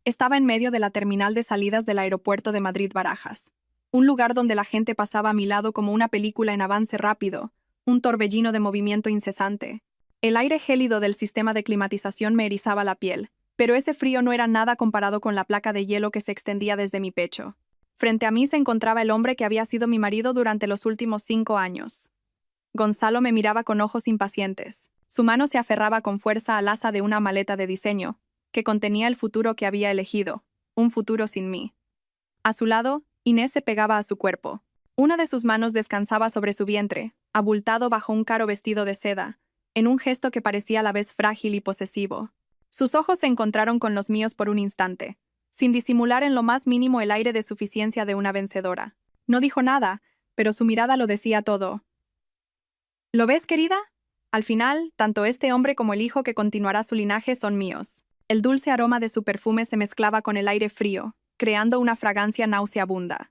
Estaba en medio de la terminal de salidas del aeropuerto de Madrid-Barajas, un lugar donde la gente pasaba a mi lado como una película en avance rápido, un torbellino de movimiento incesante. El aire gélido del sistema de climatización me erizaba la piel, pero ese frío no era nada comparado con la placa de hielo que se extendía desde mi pecho. Frente a mí se encontraba el hombre que había sido mi marido durante los últimos 5 años. Gonzalo me miraba con ojos impacientes. Su mano se aferraba con fuerza al asa de una maleta de diseño, que contenía el futuro que había elegido, un futuro sin mí. A su lado, Inés se pegaba a su cuerpo. Una de sus manos descansaba sobre su vientre, abultado bajo un caro vestido de seda, en un gesto que parecía a la vez frágil y posesivo. Sus ojos se encontraron con los míos por un instante, sin disimular en lo más mínimo el aire de suficiencia de una vencedora. No dijo nada, pero su mirada lo decía todo. ¿Lo ves, querida? Al final, tanto este hombre como el hijo que continuará su linaje son míos. El dulce aroma de su perfume se mezclaba con el aire frío, creando una fragancia nauseabunda.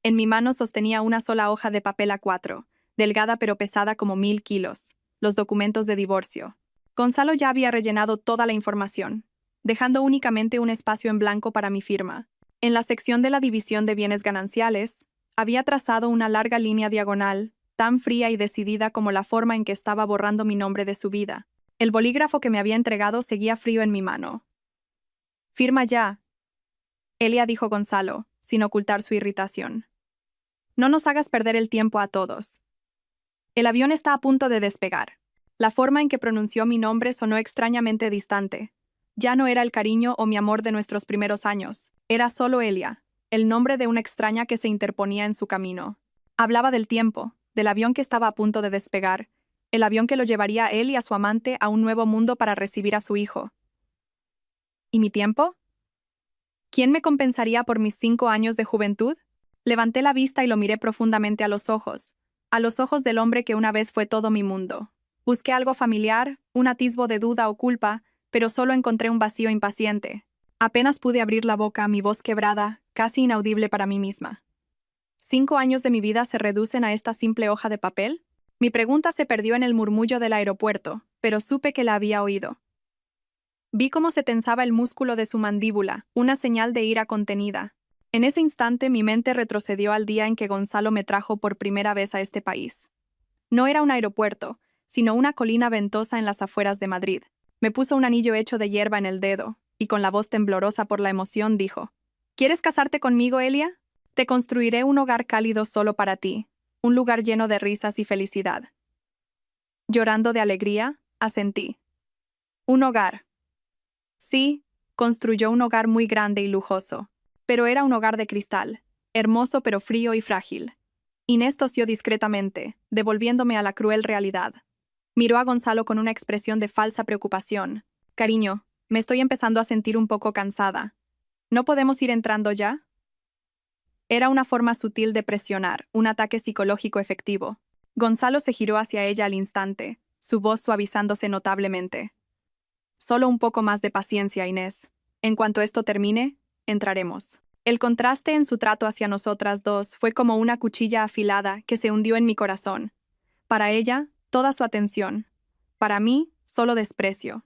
En mi mano sostenía una sola hoja de papel A4, delgada pero pesada como 1000 kilos, los documentos de divorcio. Gonzalo ya había rellenado toda la información, dejando únicamente un espacio en blanco para mi firma. En la sección de la división de bienes gananciales, había trazado una larga línea diagonal, tan fría y decidida como la forma en que estaba borrando mi nombre de su vida. El bolígrafo que me había entregado seguía frío en mi mano. «Firma ya», Elia dijo Gonzalo, sin ocultar su irritación. «No nos hagas perder el tiempo a todos. El avión está a punto de despegar». La forma en que pronunció mi nombre sonó extrañamente distante. Ya no era el cariño o mi amor de nuestros primeros años. Era solo Elia, el nombre de una extraña que se interponía en su camino. Hablaba del tiempo, del avión que estaba a punto de despegar, el avión que lo llevaría a él y a su amante a un nuevo mundo para recibir a su hijo. ¿Y mi tiempo? ¿Quién me compensaría por mis 5 años de juventud? Levanté la vista y lo miré profundamente a los ojos del hombre que una vez fue todo mi mundo. Busqué algo familiar, un atisbo de duda o culpa, pero solo encontré un vacío impaciente. Apenas pude abrir la boca, mi voz quebrada, casi inaudible para mí misma. ¿5 años de mi vida se reducen a esta simple hoja de papel? Mi pregunta se perdió en el murmullo del aeropuerto, pero supe que la había oído. Vi cómo se tensaba el músculo de su mandíbula, una señal de ira contenida. En ese instante mi mente retrocedió al día en que Gonzalo me trajo por primera vez a este país. No era un aeropuerto, sino una colina ventosa en las afueras de Madrid. Me puso un anillo hecho de hierba en el dedo, y con la voz temblorosa por la emoción dijo: «¿Quieres casarte conmigo, Elia? Te construiré un hogar cálido solo para ti, un lugar lleno de risas y felicidad». Llorando de alegría, asentí. Un hogar. Sí, construyó un hogar muy grande y lujoso, pero era un hogar de cristal, hermoso pero frío y frágil. Inés tosió discretamente, devolviéndome a la cruel realidad. Miró a Gonzalo con una expresión de falsa preocupación. «Cariño, me estoy empezando a sentir un poco cansada. ¿No podemos ir entrando ya?» Era una forma sutil de presionar, un ataque psicológico efectivo. Gonzalo se giró hacia ella al instante, su voz suavizándose notablemente. «Solo un poco más de paciencia, Inés. En cuanto esto termine, entraremos». El contraste en su trato hacia nosotras dos fue como una cuchilla afilada que se hundió en mi corazón. Para ella, toda su atención. Para mí, solo desprecio.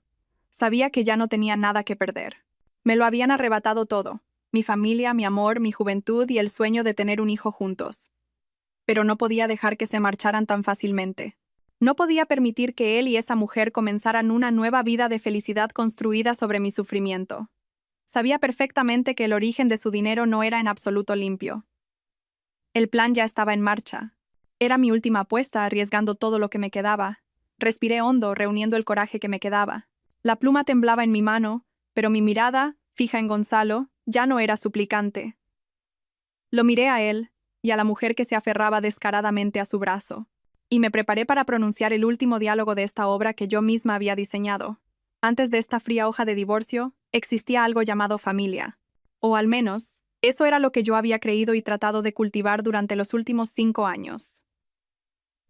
Sabía que ya no tenía nada que perder. Me lo habían arrebatado todo: mi familia, mi amor, mi juventud y el sueño de tener un hijo juntos. Pero no podía dejar que se marcharan tan fácilmente. No podía permitir que él y esa mujer comenzaran una nueva vida de felicidad construida sobre mi sufrimiento. Sabía perfectamente que el origen de su dinero no era en absoluto limpio. El plan ya estaba en marcha. Era mi última apuesta, arriesgando todo lo que me quedaba. Respiré hondo, reuniendo el coraje que me quedaba. La pluma temblaba en mi mano, pero mi mirada, fija en Gonzalo, ya no era suplicante. Lo miré a él, y a la mujer que se aferraba descaradamente a su brazo, y me preparé para pronunciar el último diálogo de esta obra que yo misma había diseñado. Antes de esta fría hoja de divorcio, existía algo llamado familia. O al menos, eso era lo que yo había creído y tratado de cultivar durante los últimos 5 años.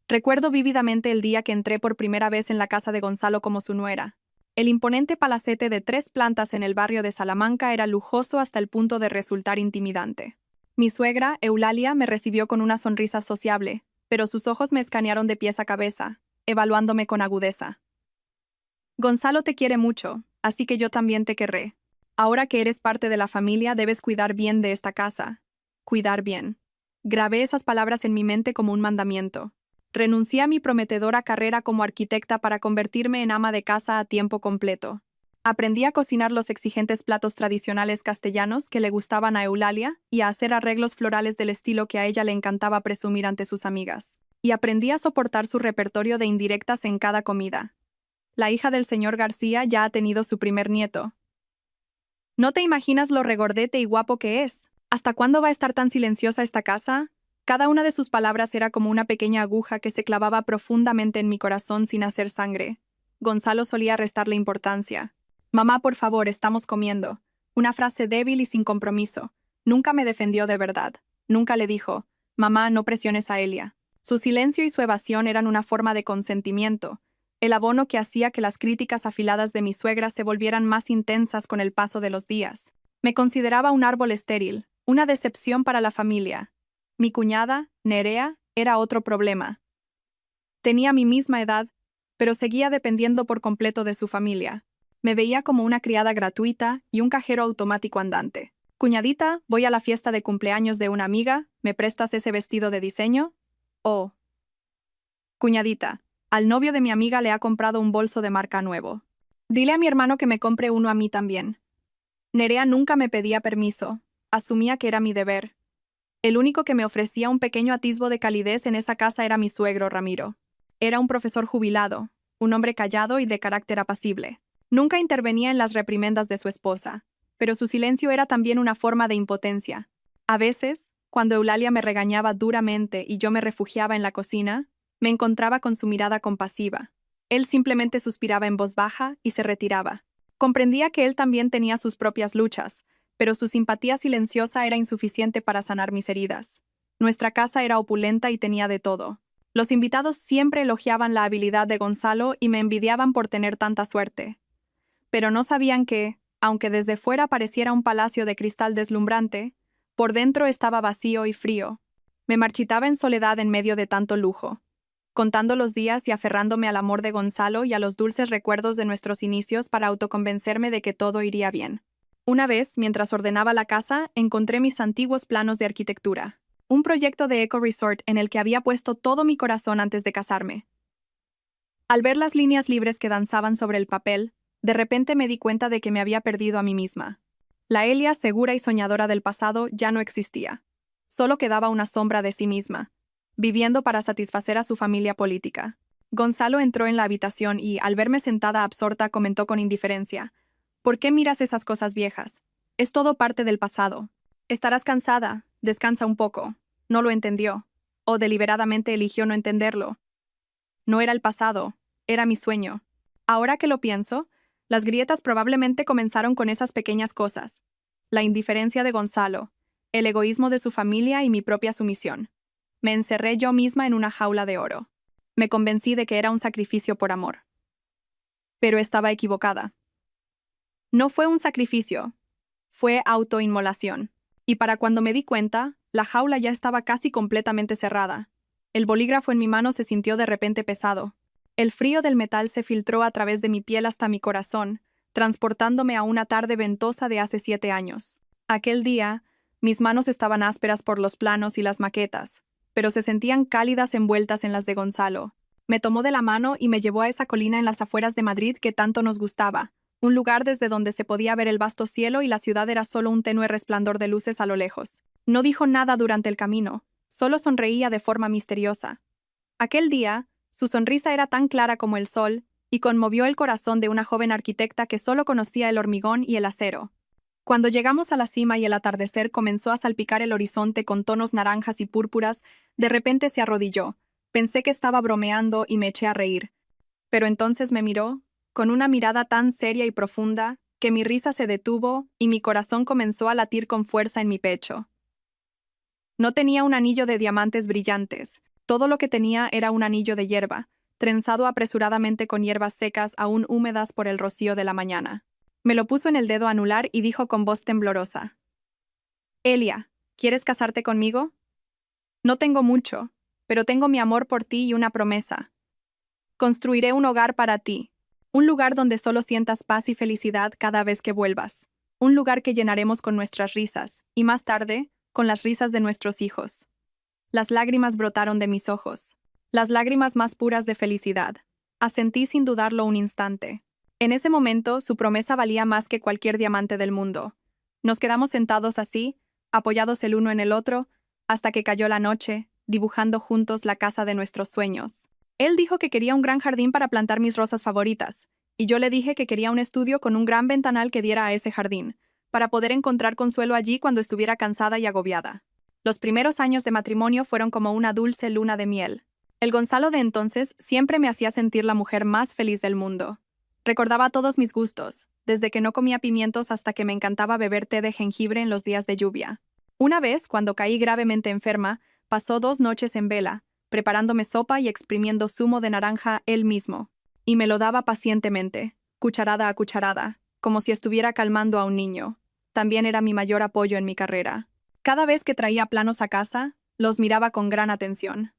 Recuerdo vívidamente el día que entré por primera vez en la casa de Gonzalo como su nuera. El imponente palacete de 3 plantas en el barrio de Salamanca era lujoso hasta el punto de resultar intimidante. Mi suegra, Eulalia, me recibió con una sonrisa sociable, pero sus ojos me escanearon de pies a cabeza, evaluándome con agudeza. «Gonzalo te quiere mucho, así que yo también te querré. Ahora que eres parte de la familia, debes cuidar bien de esta casa. Cuidar bien. Grabé esas palabras en mi mente como un mandamiento. Renuncié a mi prometedora carrera como arquitecta para convertirme en ama de casa a tiempo completo. Aprendí a cocinar los exigentes platos tradicionales castellanos que le gustaban a Eulalia y a hacer arreglos florales del estilo que a ella le encantaba presumir ante sus amigas. Y aprendí a soportar su repertorio de indirectas en cada comida. La hija del señor García ya ha tenido su primer nieto. No te imaginas lo regordete y guapo que es. ¿Hasta cuándo va a estar tan silenciosa esta casa? Cada una de sus palabras era como una pequeña aguja que se clavaba profundamente en mi corazón sin hacer sangre. Gonzalo solía restarle importancia. Mamá, por favor, estamos comiendo. Una frase débil y sin compromiso. Nunca me defendió de verdad. Nunca le dijo, mamá, no presiones a Elia. Su silencio y su evasión eran una forma de consentimiento, el abono que hacía que las críticas afiladas de mi suegra se volvieran más intensas con el paso de los días. Me consideraba un árbol estéril, una decepción para la familia. Mi cuñada, Nerea, era otro problema. Tenía mi misma edad, pero seguía dependiendo por completo de su familia. Me veía como una criada gratuita y un cajero automático andante. Cuñadita, voy a la fiesta de cumpleaños de una amiga, ¿me prestas ese vestido de diseño? Oh. Cuñadita, al novio de mi amiga le ha comprado un bolso de marca nuevo. Dile a mi hermano que me compre uno a mí también. Nerea nunca me pedía permiso, asumía que era mi deber. El único que me ofrecía un pequeño atisbo de calidez en esa casa era mi suegro Ramiro. Era un profesor jubilado, un hombre callado y de carácter apacible. Nunca intervenía en las reprimendas de su esposa, pero su silencio era también una forma de impotencia. A veces, cuando Eulalia me regañaba duramente y yo me refugiaba en la cocina, me encontraba con su mirada compasiva. Él simplemente suspiraba en voz baja y se retiraba. Comprendía que él también tenía sus propias luchas, pero su simpatía silenciosa era insuficiente para sanar mis heridas. Nuestra casa era opulenta y tenía de todo. Los invitados siempre elogiaban la habilidad de Gonzalo y me envidiaban por tener tanta suerte. Pero no sabían que, aunque desde fuera pareciera un palacio de cristal deslumbrante, por dentro estaba vacío y frío. Me marchitaba en soledad en medio de tanto lujo, contando los días y aferrándome al amor de Gonzalo y a los dulces recuerdos de nuestros inicios para autoconvencerme de que todo iría bien. Una vez, mientras ordenaba la casa, encontré mis antiguos planos de arquitectura, un proyecto de eco resort en el que había puesto todo mi corazón antes de casarme. Al ver las líneas libres que danzaban sobre el papel, de repente me di cuenta de que me había perdido a mí misma. La Elia, segura y soñadora del pasado, ya no existía. Solo quedaba una sombra de sí misma, viviendo para satisfacer a su familia política. Gonzalo entró en la habitación y, al verme sentada absorta, comentó con indiferencia: ¿por qué miras esas cosas viejas? Es todo parte del pasado. Estarás cansada, descansa un poco. No lo entendió. O deliberadamente eligió no entenderlo. No era el pasado, era mi sueño. Ahora que lo pienso, las grietas probablemente comenzaron con esas pequeñas cosas. La indiferencia de Gonzalo, el egoísmo de su familia y mi propia sumisión. Me encerré yo misma en una jaula de oro. Me convencí de que era un sacrificio por amor. Pero estaba equivocada. No fue un sacrificio, fue autoinmolación. Y para cuando me di cuenta, la jaula ya estaba casi completamente cerrada. El bolígrafo en mi mano se sintió de repente pesado. El frío del metal se filtró a través de mi piel hasta mi corazón, transportándome a una tarde ventosa de hace 7 años. Aquel día, mis manos estaban ásperas por los planos y las maquetas, pero se sentían cálidas envueltas en las de Gonzalo. Me tomó de la mano y me llevó a esa colina en las afueras de Madrid que tanto nos gustaba, un lugar desde donde se podía ver el vasto cielo y la ciudad era solo un tenue resplandor de luces a lo lejos. No dijo nada durante el camino, solo sonreía de forma misteriosa. Aquel día, su sonrisa era tan clara como el sol, y conmovió el corazón de una joven arquitecta que solo conocía el hormigón y el acero. Cuando llegamos a la cima y el atardecer comenzó a salpicar el horizonte con tonos naranjas y púrpuras, de repente se arrodilló. Pensé que estaba bromeando y me eché a reír. Pero entonces me miró, con una mirada tan seria y profunda, que mi risa se detuvo y mi corazón comenzó a latir con fuerza en mi pecho. No tenía un anillo de diamantes brillantes. Todo lo que tenía era un anillo de hierba, trenzado apresuradamente con hierbas secas aún húmedas por el rocío de la mañana. Me lo puso en el dedo anular y dijo con voz temblorosa: Elia, ¿quieres casarte conmigo? No tengo mucho, pero tengo mi amor por ti y una promesa. Construiré un hogar para ti, un lugar donde solo sientas paz y felicidad cada vez que vuelvas. un lugar que llenaremos con nuestras risas, y más tarde, con las risas de nuestros hijos. Las lágrimas brotaron de mis ojos, las lágrimas más puras de felicidad. Asentí sin dudarlo un instante. En ese momento, su promesa valía más que cualquier diamante del mundo. Nos quedamos sentados así, apoyados el uno en el otro, hasta que cayó la noche, dibujando juntos la casa de nuestros sueños. Él dijo que quería un gran jardín para plantar mis rosas favoritas, y yo le dije que quería un estudio con un gran ventanal que diera a ese jardín, para poder encontrar consuelo allí cuando estuviera cansada y agobiada. Los primeros años de matrimonio fueron como una dulce luna de miel. El Gonzalo de entonces siempre me hacía sentir la mujer más feliz del mundo. Recordaba todos mis gustos, desde que no comía pimientos hasta que me encantaba beber té de jengibre en los días de lluvia. Una vez, cuando caí gravemente enferma, pasó 2 noches en vela, preparándome sopa y exprimiendo zumo de naranja él mismo. Y me lo daba pacientemente, cucharada a cucharada, como si estuviera calmando a un niño. También era mi mayor apoyo en mi carrera. Cada vez que traía planos a casa, los miraba con gran atención.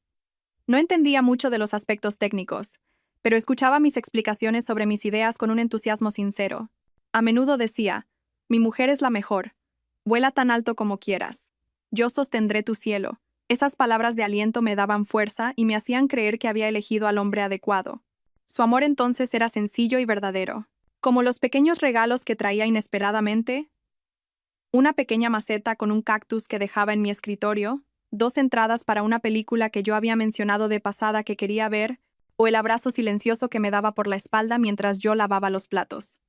No entendía mucho de los aspectos técnicos, pero escuchaba mis explicaciones sobre mis ideas con un entusiasmo sincero. A menudo decía, mi mujer es la mejor. Vuela tan alto como quieras. Yo sostendré tu cielo. Esas palabras de aliento me daban fuerza y me hacían creer que había elegido al hombre adecuado. Su amor entonces era sencillo y verdadero. Como los pequeños regalos que traía inesperadamente, una pequeña maceta con un cactus que dejaba en mi escritorio, 2 entradas para una película que yo había mencionado de pasada que quería ver, o el abrazo silencioso que me daba por la espalda mientras yo lavaba los platos.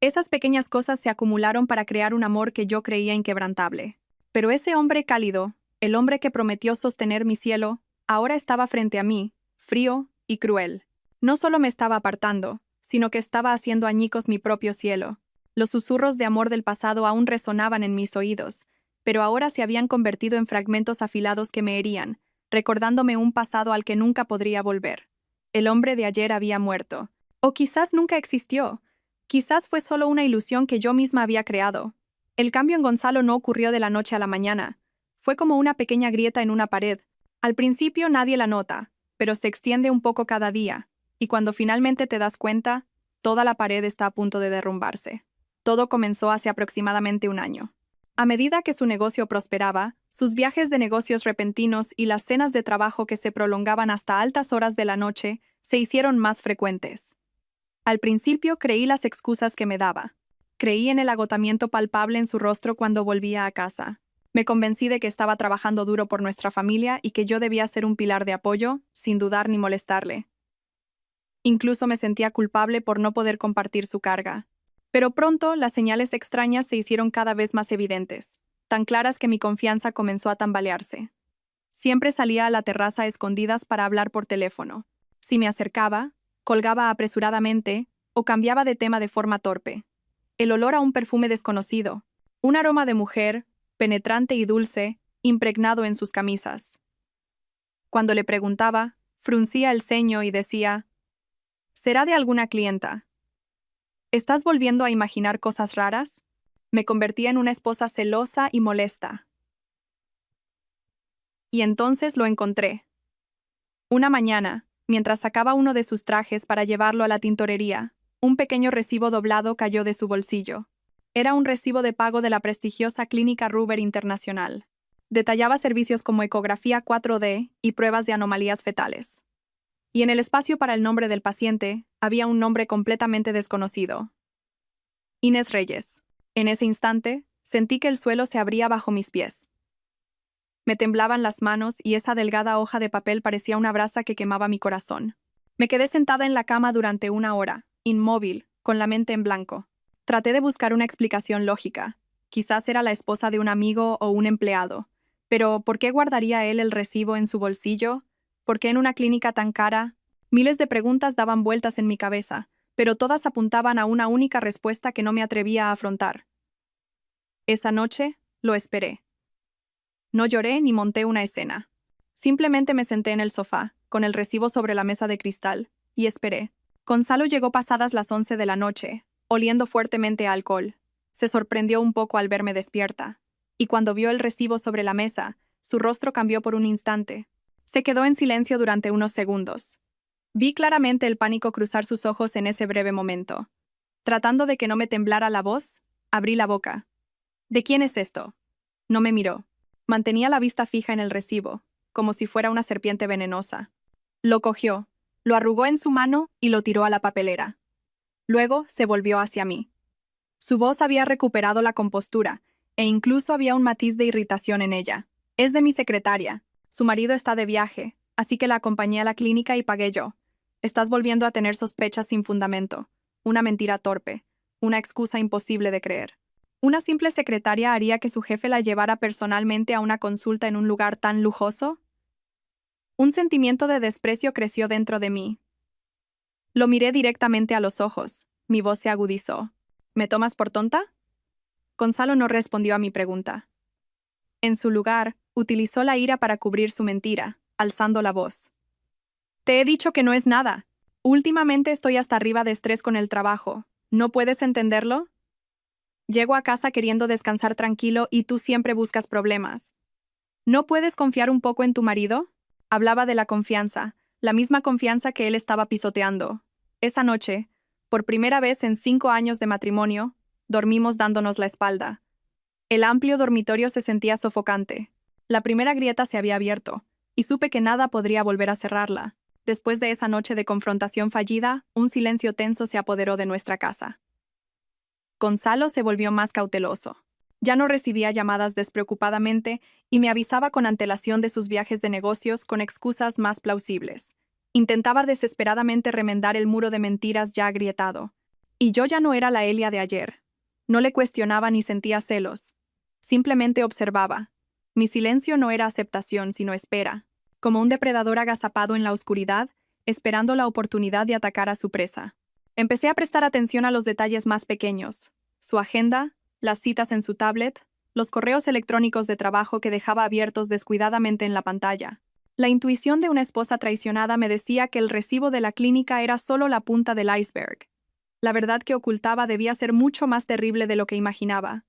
Esas pequeñas cosas se acumularon para crear un amor que yo creía inquebrantable. Pero ese hombre cálido, el hombre que prometió sostener mi cielo, ahora estaba frente a mí, frío y cruel. No solo me estaba apartando, sino que estaba haciendo añicos mi propio cielo. Los susurros de amor del pasado aún resonaban en mis oídos, pero ahora se habían convertido en fragmentos afilados que me herían, recordándome un pasado al que nunca podría volver. El hombre de ayer había muerto. O quizás nunca existió. Quizás fue solo una ilusión que yo misma había creado. El cambio en Gonzalo no ocurrió de la noche a la mañana. Fue como una pequeña grieta en una pared. Al principio nadie la nota, pero se extiende un poco cada día, y cuando finalmente te das cuenta, toda la pared está a punto de derrumbarse. Todo comenzó hace aproximadamente 1 año. A medida que su negocio prosperaba, sus viajes de negocios repentinos y las cenas de trabajo que se prolongaban hasta altas horas de la noche se hicieron más frecuentes. Al principio creí las excusas que me daba. Creí en el agotamiento palpable en su rostro cuando volvía a casa. Me convencí de que estaba trabajando duro por nuestra familia y que yo debía ser un pilar de apoyo, sin dudar ni molestarle. Incluso me sentía culpable por no poder compartir su carga. Pero pronto las señales extrañas se hicieron cada vez más evidentes, tan claras que mi confianza comenzó a tambalearse. Siempre salía a la terraza a escondidas para hablar por teléfono. Si me acercaba, colgaba apresuradamente o cambiaba de tema de forma torpe. El olor a un perfume desconocido, un aroma de mujer, penetrante y dulce, impregnado en sus camisas. Cuando le preguntaba, fruncía el ceño y decía, «¿Será de alguna clienta? ¿Estás volviendo a imaginar cosas raras?» Me convertía en una esposa celosa y molesta. Y entonces lo encontré. Una mañana, mientras sacaba uno de sus trajes para llevarlo a la tintorería, un pequeño recibo doblado cayó de su bolsillo. Era un recibo de pago de la prestigiosa Clínica Ruber Internacional. Detallaba servicios como ecografía 4D y pruebas de anomalías fetales. Y en el espacio para el nombre del paciente, había un nombre completamente desconocido. Inés Reyes. En ese instante, sentí que el suelo se abría bajo mis pies. Me temblaban las manos y esa delgada hoja de papel parecía una brasa que quemaba mi corazón. Me quedé sentada en la cama durante 1 hora, inmóvil, con la mente en blanco. Traté de buscar una explicación lógica. Quizás era la esposa de un amigo o un empleado. Pero, ¿por qué guardaría él el recibo en su bolsillo? ¿Por qué en una clínica tan cara? Miles de preguntas daban vueltas en mi cabeza, pero todas apuntaban a una única respuesta que no me atrevía a afrontar. Esa noche, lo esperé. No lloré ni monté una escena. Simplemente me senté en el sofá, con el recibo sobre la mesa de cristal, y esperé. Gonzalo llegó pasadas las 11 de la noche, oliendo fuertemente a alcohol. Se sorprendió un poco al verme despierta, y cuando vio el recibo sobre la mesa, su rostro cambió por un instante. Se quedó en silencio durante unos segundos. Vi claramente el pánico cruzar sus ojos en ese breve momento. Tratando de que no me temblara la voz, Abrí la boca. ¿De quién es esto? No me miró. Mantenía la vista fija en el recibo, como si fuera una serpiente venenosa. Lo cogió, lo arrugó en su mano y lo tiró a la papelera. Luego se volvió hacia mí. Su voz había recuperado la compostura, e incluso había un matiz de irritación en ella. Es de mi secretaria. Su marido está de viaje, así que la acompañé a la clínica y pagué yo. Estás volviendo a tener sospechas sin fundamento. Una mentira torpe. Una excusa imposible de creer. ¿Una simple secretaria haría que su jefe la llevara personalmente a una consulta en un lugar tan lujoso? Un sentimiento de desprecio creció dentro de mí. Lo miré directamente a los ojos. Mi voz se agudizó. ¿Me tomas por tonta? Gonzalo no respondió a mi pregunta. En su lugar, utilizó la ira para cubrir su mentira, alzando la voz. Te he dicho que no es nada. Últimamente estoy hasta arriba de estrés con el trabajo. ¿No puedes entenderlo? Llego a casa queriendo descansar tranquilo y tú siempre buscas problemas. ¿No puedes confiar un poco en tu marido? Hablaba de la confianza, la misma confianza que él estaba pisoteando. Esa noche, por primera vez en 5 años de matrimonio, dormimos dándonos la espalda. El amplio dormitorio se sentía sofocante. La primera grieta se había abierto, y supe que nada podría volver a cerrarla. Después de esa noche de confrontación fallida, un silencio tenso se apoderó de nuestra casa. Gonzalo se volvió más cauteloso. Ya no recibía llamadas despreocupadamente y me avisaba con antelación de sus viajes de negocios con excusas más plausibles. Intentaba desesperadamente remendar el muro de mentiras ya agrietado. Y yo ya no era la Elia de ayer. No le cuestionaba ni sentía celos. Simplemente observaba. Mi silencio no era aceptación, sino espera. Como un depredador agazapado en la oscuridad, esperando la oportunidad de atacar a su presa. Empecé a prestar atención a los detalles más pequeños. Su agenda, las citas en su tablet, los correos electrónicos de trabajo que dejaba abiertos descuidadamente en la pantalla. La intuición de una esposa traicionada me decía que el recibo de la clínica era solo la punta del iceberg. La verdad que ocultaba debía ser mucho más terrible de lo que imaginaba.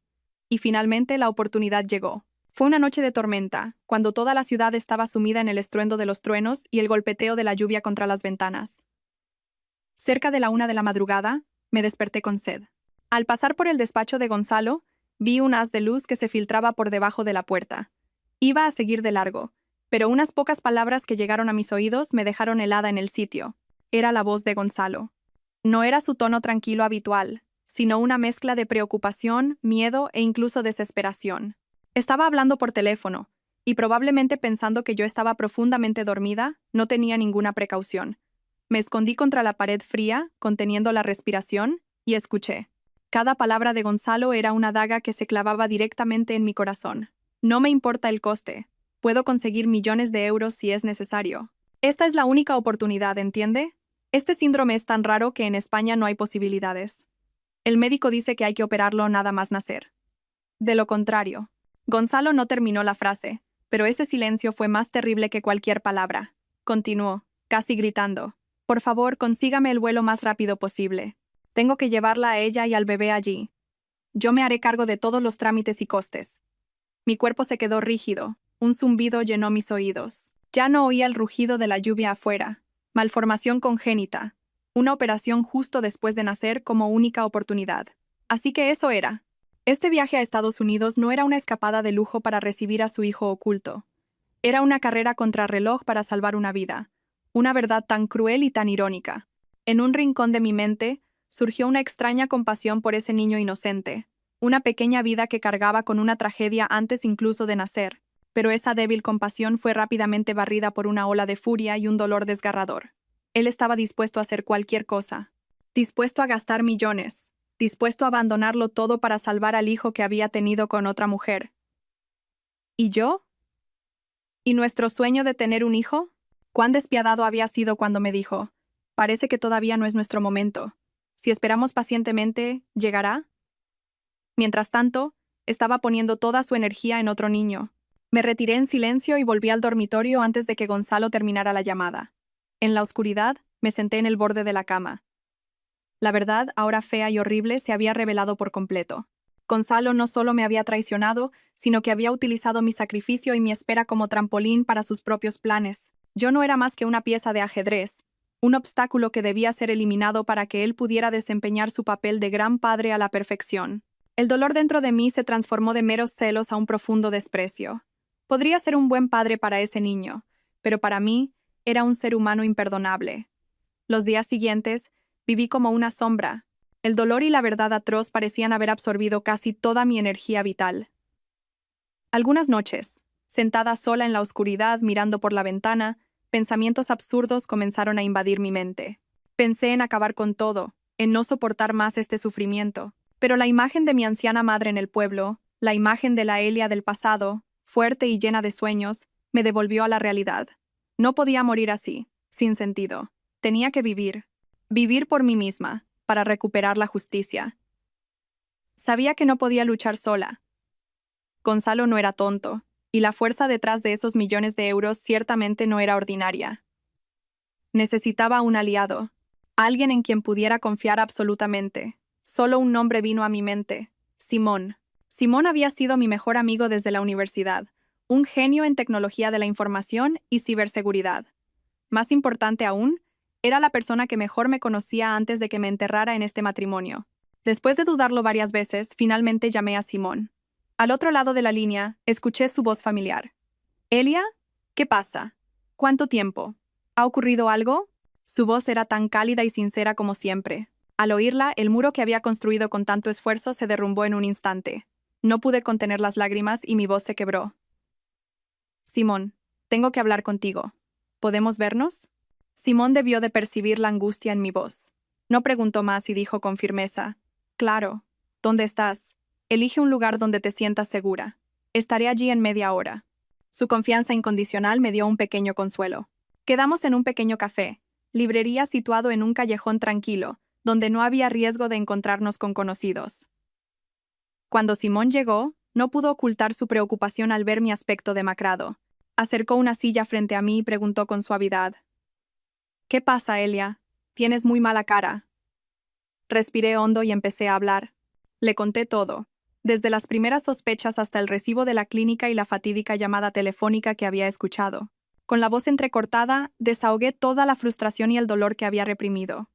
Y finalmente la oportunidad llegó. Fue una noche de tormenta, cuando toda la ciudad estaba sumida en el estruendo de los truenos y el golpeteo de la lluvia contra las ventanas. Cerca de la 1 de la madrugada, me desperté con sed. Al pasar por el despacho de Gonzalo, vi un haz de luz que se filtraba por debajo de la puerta. Iba a seguir de largo, pero unas pocas palabras que llegaron a mis oídos me dejaron helada en el sitio. Era la voz de Gonzalo. No era su tono tranquilo habitual, sino una mezcla de preocupación, miedo e incluso desesperación. Estaba hablando por teléfono, y probablemente pensando que yo estaba profundamente dormida, no tenía ninguna precaución. Me escondí contra la pared fría, conteniendo la respiración, y escuché. Cada palabra de Gonzalo era una daga que se clavaba directamente en mi corazón. No me importa el coste. Puedo conseguir millones de euros si es necesario. Esta es la única oportunidad, ¿entiende? Este síndrome es tan raro que en España no hay posibilidades. El médico dice que hay que operarlo nada más nacer. De lo contrario. Gonzalo no terminó la frase, pero ese silencio fue más terrible que cualquier palabra. Continuó, casi gritando. Por favor, consígame el vuelo más rápido posible. Tengo que llevarla a ella y al bebé allí. Yo me haré cargo de todos los trámites y costes. Mi cuerpo se quedó rígido. Un zumbido llenó mis oídos. Ya no oía el rugido de la lluvia afuera. Malformación congénita. Una operación justo después de nacer como única oportunidad. Así que eso era. Este viaje a Estados Unidos no era una escapada de lujo para recibir a su hijo oculto. Era una carrera contrarreloj para salvar una vida. Una verdad tan cruel y tan irónica. En un rincón de mi mente, surgió una extraña compasión por ese niño inocente, una pequeña vida que cargaba con una tragedia antes incluso de nacer, pero esa débil compasión fue rápidamente barrida por una ola de furia y un dolor desgarrador. Él estaba dispuesto a hacer cualquier cosa, dispuesto a gastar millones, dispuesto a abandonarlo todo para salvar al hijo que había tenido con otra mujer. ¿Y yo? ¿Y nuestro sueño de tener un hijo? Cuán despiadado había sido cuando me dijo, parece que todavía no es nuestro momento. Si esperamos pacientemente, ¿llegará? Mientras tanto, estaba poniendo toda su energía en otro niño. Me retiré en silencio y volví al dormitorio antes de que Gonzalo terminara la llamada. En la oscuridad, me senté en el borde de la cama. La verdad, ahora fea y horrible, se había revelado por completo. Gonzalo no solo me había traicionado, sino que había utilizado mi sacrificio y mi espera como trampolín para sus propios planes. Yo no era más que una pieza de ajedrez, un obstáculo que debía ser eliminado para que él pudiera desempeñar su papel de gran padre a la perfección. El dolor dentro de mí se transformó de meros celos a un profundo desprecio. Podría ser un buen padre para ese niño, pero para mí era un ser humano imperdonable. Los días siguientes viví como una sombra. El dolor y la verdad atroz parecían haber absorbido casi toda mi energía vital. Algunas noches, sentada sola en la oscuridad mirando por la ventana, pensamientos absurdos comenzaron a invadir mi mente. Pensé en acabar con todo, en no soportar más este sufrimiento. Pero la imagen de mi anciana madre en el pueblo, la imagen de la Elia del pasado, fuerte y llena de sueños, me devolvió a la realidad. No podía morir así, sin sentido. Tenía que vivir. Vivir por mí misma, para recuperar la justicia. Sabía que no podía luchar sola. Gonzalo no era tonto, y la fuerza detrás de esos millones de euros ciertamente no era ordinaria. Necesitaba un aliado, alguien en quien pudiera confiar absolutamente. Solo un nombre vino a mi mente: Simón. Simón había sido mi mejor amigo desde la universidad, un genio en tecnología de la información y ciberseguridad. Más importante aún, era la persona que mejor me conocía antes de que me enterrara en este matrimonio. Después de dudarlo varias veces, finalmente llamé a Simón. Al otro lado de la línea, escuché su voz familiar. «¿Elia? ¿Qué pasa? ¿Cuánto tiempo? ¿Ha ocurrido algo?» Su voz era tan cálida y sincera como siempre. Al oírla, el muro que había construido con tanto esfuerzo se derrumbó en un instante. No pude contener las lágrimas y mi voz se quebró. «Simón, tengo que hablar contigo. ¿Podemos vernos?» Simón debió de percibir la angustia en mi voz. No preguntó más y dijo con firmeza: «Claro. ¿Dónde estás? Elige un lugar donde te sientas segura. Estaré allí en media hora». Su confianza incondicional me dio un pequeño consuelo. Quedamos en un pequeño café, librería situado en un callejón tranquilo, donde no había riesgo de encontrarnos con conocidos. Cuando Simón llegó, no pudo ocultar su preocupación al ver mi aspecto demacrado. Acercó una silla frente a mí y preguntó con suavidad: «¿Qué pasa, Elia? Tienes muy mala cara». Respiré hondo y empecé a hablar. Le conté todo, desde las primeras sospechas hasta el recibo de la clínica y la fatídica llamada telefónica que había escuchado. Con la voz entrecortada, desahogué toda la frustración y el dolor que había reprimido.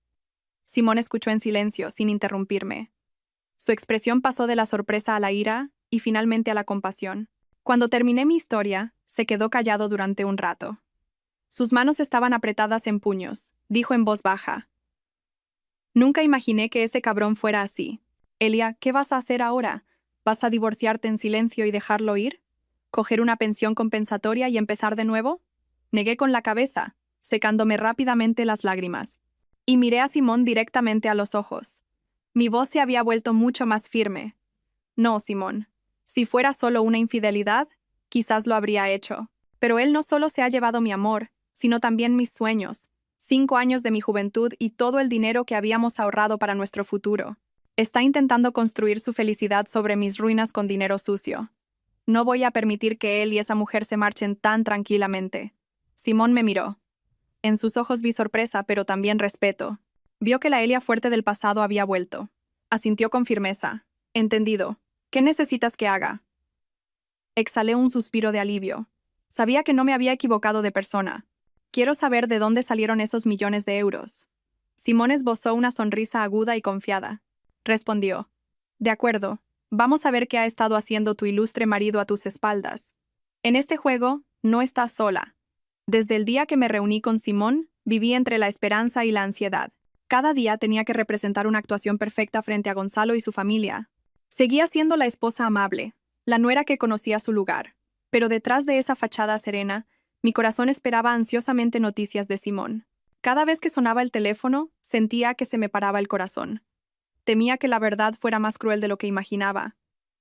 Simón escuchó en silencio, sin interrumpirme. Su expresión pasó de la sorpresa a la ira y finalmente a la compasión. Cuando terminé mi historia, se quedó callado durante un rato. Sus manos estaban apretadas en puños. Dijo en voz baja: «Nunca imaginé que ese cabrón fuera así. Elia, ¿qué vas a hacer ahora? ¿Vas a divorciarte en silencio y dejarlo ir? ¿Coger una pensión compensatoria y empezar de nuevo?» Negué con la cabeza, secándome rápidamente las lágrimas. Y miré a Simón directamente a los ojos. Mi voz se había vuelto mucho más firme. «No, Simón. Si fuera solo una infidelidad, quizás lo habría hecho. Pero él no solo se ha llevado mi amor, sino también mis sueños, 5 años de mi juventud y todo el dinero que habíamos ahorrado para nuestro futuro. Está intentando construir su felicidad sobre mis ruinas con dinero sucio. No voy a permitir que él y esa mujer se marchen tan tranquilamente». Simón me miró. En sus ojos vi sorpresa, pero también respeto. Vio que la Elia fuerte del pasado había vuelto. Asintió con firmeza. «Entendido. ¿Qué necesitas que haga?» Exhalé un suspiro de alivio. Sabía que no me había equivocado de persona. «Quiero saber de dónde salieron esos millones de euros». Simón esbozó una sonrisa aguda y confiada. Respondió: «De acuerdo. Vamos a ver qué ha estado haciendo tu ilustre marido a tus espaldas. En este juego, no estás sola». Desde el día que me reuní con Simón, viví entre la esperanza y la ansiedad. Cada día tenía que representar una actuación perfecta frente a Gonzalo y su familia. Seguía siendo la esposa amable, la nuera que conocía su lugar. Pero detrás de esa fachada serena, mi corazón esperaba ansiosamente noticias de Simón. Cada vez que sonaba el teléfono, sentía que se me paraba el corazón. Temía que la verdad fuera más cruel de lo que imaginaba.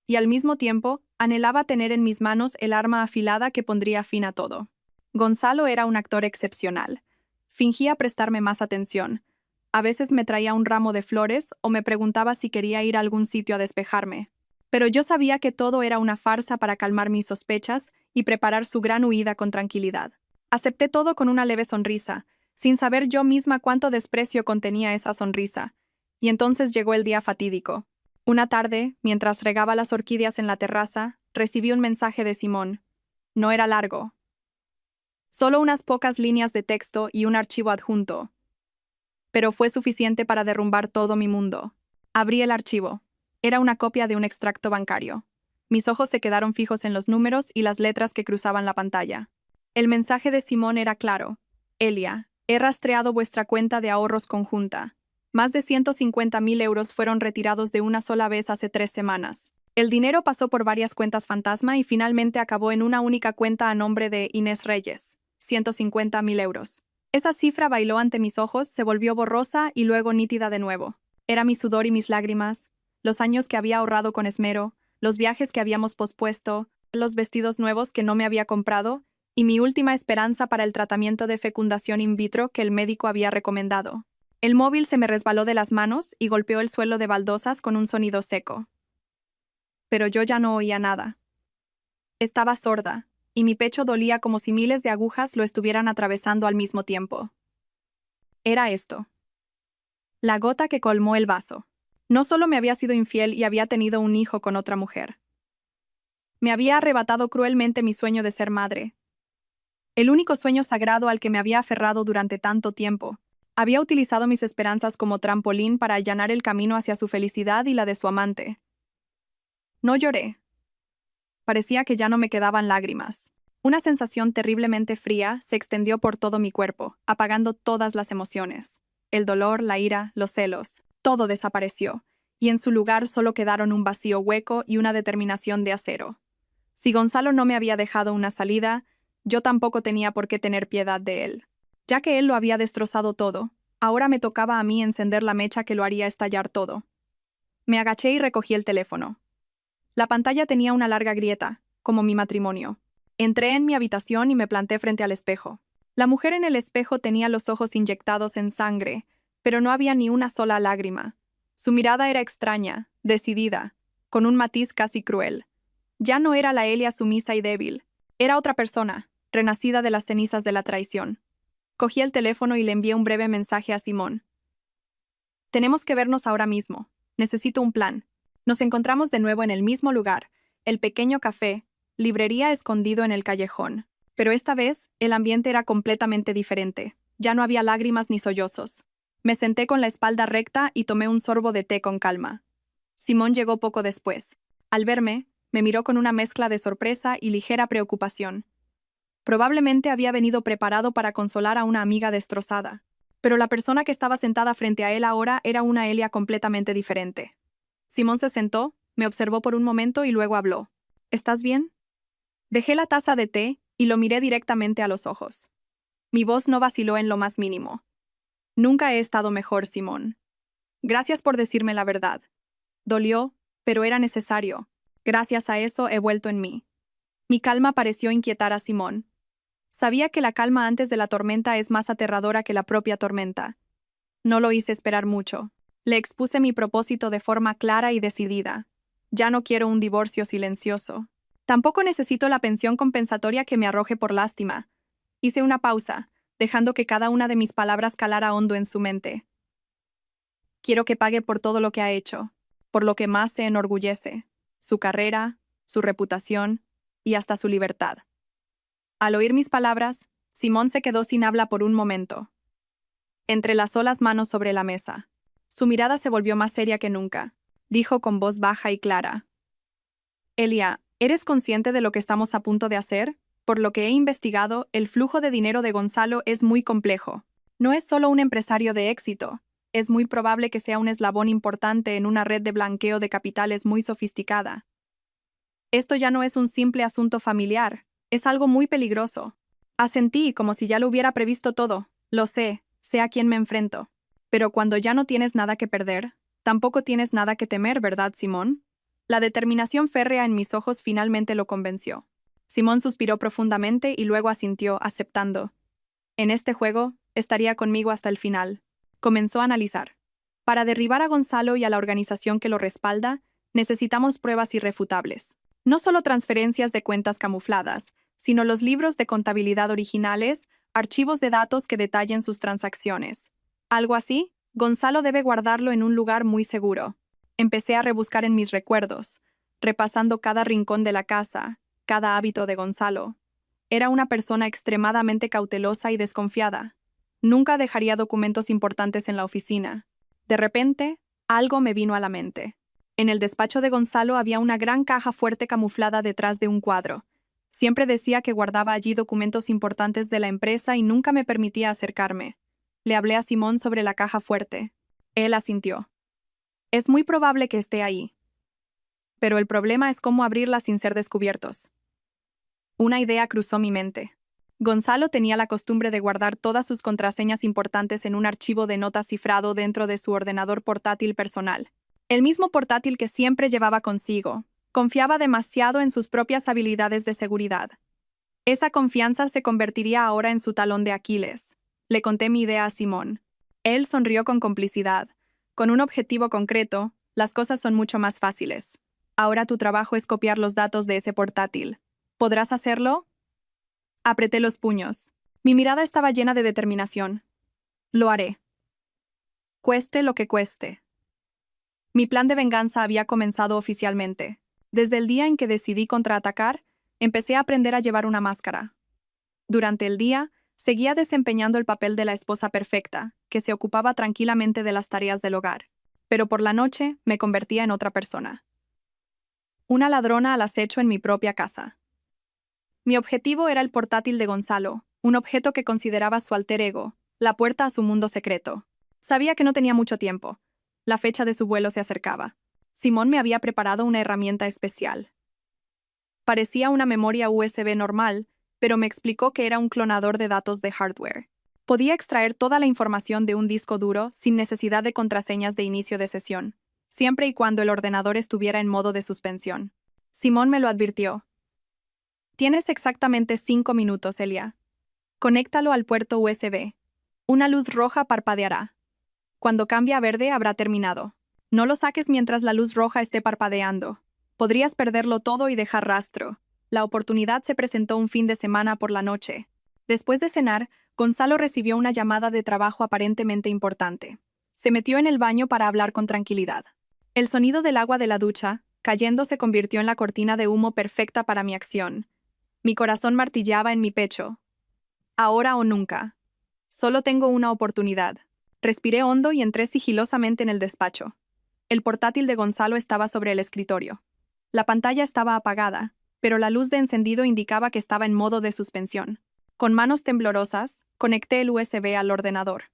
Y al mismo tiempo, anhelaba tener en mis manos el arma afilada que pondría fin a todo. Gonzalo era un actor excepcional. Fingía prestarme más atención. A veces me traía un ramo de flores o me preguntaba si quería ir a algún sitio a despejarme. Pero yo sabía que todo era una farsa para calmar mis sospechas y preparar su gran huida con tranquilidad. Acepté todo con una leve sonrisa, sin saber yo misma cuánto desprecio contenía esa sonrisa. Y entonces llegó el día fatídico. Una tarde, mientras regaba las orquídeas en la terraza, recibí un mensaje de Simón. No era largo. Solo unas pocas líneas de texto y un archivo adjunto. Pero fue suficiente para derrumbar todo mi mundo. Abrí el archivo. Era una copia de un extracto bancario. Mis ojos se quedaron fijos en los números y las letras que cruzaban la pantalla. El mensaje de Simón era claro. Elia, he rastreado vuestra cuenta de ahorros conjunta. Más de 150.000 euros fueron retirados de una sola vez hace 3 semanas. El dinero pasó por varias cuentas fantasma y finalmente acabó en una única cuenta a nombre de Inés Reyes. 150.000 euros. Esa cifra bailó ante mis ojos, se volvió borrosa y luego nítida de nuevo. Era mi sudor y mis lágrimas, los años que había ahorrado con esmero, los viajes que habíamos pospuesto, los vestidos nuevos que no me había comprado y mi última esperanza para el tratamiento de fecundación in vitro que el médico había recomendado. El móvil se me resbaló de las manos y golpeó el suelo de baldosas con un sonido seco. Pero yo ya no oía nada. Estaba sorda, y mi pecho dolía como si miles de agujas lo estuvieran atravesando al mismo tiempo. Era esto. La gota que colmó el vaso. No solo me había sido infiel y había tenido un hijo con otra mujer. Me había arrebatado cruelmente mi sueño de ser madre. El único sueño sagrado al que me había aferrado durante tanto tiempo. Había utilizado mis esperanzas como trampolín para allanar el camino hacia su felicidad y la de su amante. No lloré. Parecía que ya no me quedaban lágrimas. Una sensación terriblemente fría se extendió por todo mi cuerpo, apagando todas las emociones. El dolor, la ira, los celos, todo desapareció, y en su lugar solo quedaron un vacío hueco y una determinación de acero. Si Gonzalo no me había dejado una salida, yo tampoco tenía por qué tener piedad de él. Ya que él lo había destrozado todo, ahora me tocaba a mí encender la mecha que lo haría estallar todo. Me agaché y recogí el teléfono. La pantalla tenía una larga grieta, como mi matrimonio. Entré en mi habitación y me planté frente al espejo. La mujer en el espejo tenía los ojos inyectados en sangre, pero no había ni una sola lágrima. Su mirada era extraña, decidida, con un matiz casi cruel. Ya no era la Elia sumisa y débil. Era otra persona, renacida de las cenizas de la traición. Cogí el teléfono y le envié un breve mensaje a Simón. Tenemos que vernos ahora mismo. Necesito un plan. Nos encontramos de nuevo en el mismo lugar, el pequeño café, librería escondido en el callejón. Pero esta vez, el ambiente era completamente diferente. Ya no había lágrimas ni sollozos. Me senté con la espalda recta y tomé un sorbo de té con calma. Simón llegó poco después. Al verme, me miró con una mezcla de sorpresa y ligera preocupación. Probablemente había venido preparado para consolar a una amiga destrozada. Pero la persona que estaba sentada frente a él ahora era una Elia completamente diferente. Simón se sentó, me observó por un momento y luego habló. ¿Estás bien? Dejé la taza de té y lo miré directamente a los ojos. Mi voz no vaciló en lo más mínimo. Nunca he estado mejor, Simón. Gracias por decirme la verdad. Dolió, pero era necesario. Gracias a eso he vuelto en mí. Mi calma pareció inquietar a Simón. Sabía que la calma antes de la tormenta es más aterradora que la propia tormenta. No lo hice esperar mucho. Le expuse mi propósito de forma clara y decidida. Ya no quiero un divorcio silencioso. Tampoco necesito la pensión compensatoria que me arroje por lástima. Hice una pausa, dejando que cada una de mis palabras calara hondo en su mente. Quiero que pague por todo lo que ha hecho, por lo que más se enorgullece, su carrera, su reputación y hasta su libertad. Al oír mis palabras, Simón se quedó sin habla por un momento. Entrelazó las manos sobre la mesa. Su mirada se volvió más seria que nunca. Dijo con voz baja y clara. Elia, ¿eres consciente de lo que estamos a punto de hacer? Por lo que he investigado, el flujo de dinero de Gonzalo es muy complejo. No es solo un empresario de éxito. Es muy probable que sea un eslabón importante en una red de blanqueo de capitales muy sofisticada. Esto ya no es un simple asunto familiar. Es algo muy peligroso. Asentí como si ya lo hubiera previsto todo. Lo sé a quién me enfrento. Pero cuando ya no tienes nada que perder, tampoco tienes nada que temer, ¿verdad, Simón? La determinación férrea en mis ojos finalmente lo convenció. Simón suspiró profundamente y luego asintió, aceptando. En este juego, estaría conmigo hasta el final. Comenzó a analizar. Para derribar a Gonzalo y a la organización que lo respalda, necesitamos pruebas irrefutables. No solo transferencias de cuentas camufladas, sino los libros de contabilidad originales, archivos de datos que detallen sus transacciones. Algo así, Gonzalo debe guardarlo en un lugar muy seguro. Empecé a rebuscar en mis recuerdos, repasando cada rincón de la casa, cada hábito de Gonzalo. Era una persona extremadamente cautelosa y desconfiada. Nunca dejaría documentos importantes en la oficina. De repente, algo me vino a la mente. En el despacho de Gonzalo había una gran caja fuerte camuflada detrás de un cuadro. Siempre decía que guardaba allí documentos importantes de la empresa y nunca me permitía acercarme. Le hablé a Simón sobre la caja fuerte. Él asintió. Es muy probable que esté ahí. Pero el problema es cómo abrirla sin ser descubiertos. Una idea cruzó mi mente. Gonzalo tenía la costumbre de guardar todas sus contraseñas importantes en un archivo de notas cifrado dentro de su ordenador portátil personal. El mismo portátil que siempre llevaba consigo. Confiaba demasiado en sus propias habilidades de seguridad. Esa confianza se convertiría ahora en su talón de Aquiles. Le conté mi idea a Simón. Él sonrió con complicidad. Con un objetivo concreto, las cosas son mucho más fáciles. Ahora tu trabajo es copiar los datos de ese portátil. ¿Podrás hacerlo? Apreté los puños. Mi mirada estaba llena de determinación. Lo haré. Cueste lo que cueste. Mi plan de venganza había comenzado oficialmente. Desde el día en que decidí contraatacar, empecé a aprender a llevar una máscara. Durante el día, seguía desempeñando el papel de la esposa perfecta, que se ocupaba tranquilamente de las tareas del hogar. Pero por la noche me convertía en otra persona. Una ladrona al acecho en mi propia casa. Mi objetivo era el portátil de Gonzalo, un objeto que consideraba su alter ego, la puerta a su mundo secreto. Sabía que no tenía mucho tiempo. La fecha de su vuelo se acercaba. Simón me había preparado una herramienta especial. Parecía una memoria USB normal, pero me explicó que era un clonador de datos de hardware. Podía extraer toda la información de un disco duro sin necesidad de contraseñas de inicio de sesión, siempre y cuando el ordenador estuviera en modo de suspensión. Simón me lo advirtió. Tienes exactamente 5 minutos, Elia. Conéctalo al puerto USB. Una luz roja parpadeará. Cuando cambie a verde habrá terminado. No lo saques mientras la luz roja esté parpadeando. Podrías perderlo todo y dejar rastro. La oportunidad se presentó un fin de semana por la noche. Después de cenar, Gonzalo recibió una llamada de trabajo aparentemente importante. Se metió en el baño para hablar con tranquilidad. El sonido del agua de la ducha, cayendo, se convirtió en la cortina de humo perfecta para mi acción. Mi corazón martillaba en mi pecho. Ahora o nunca. Solo tengo una oportunidad. Respiré hondo y entré sigilosamente en el despacho. El portátil de Gonzalo estaba sobre el escritorio. La pantalla estaba apagada, pero la luz de encendido indicaba que estaba en modo de suspensión. Con manos temblorosas, conecté el USB al ordenador.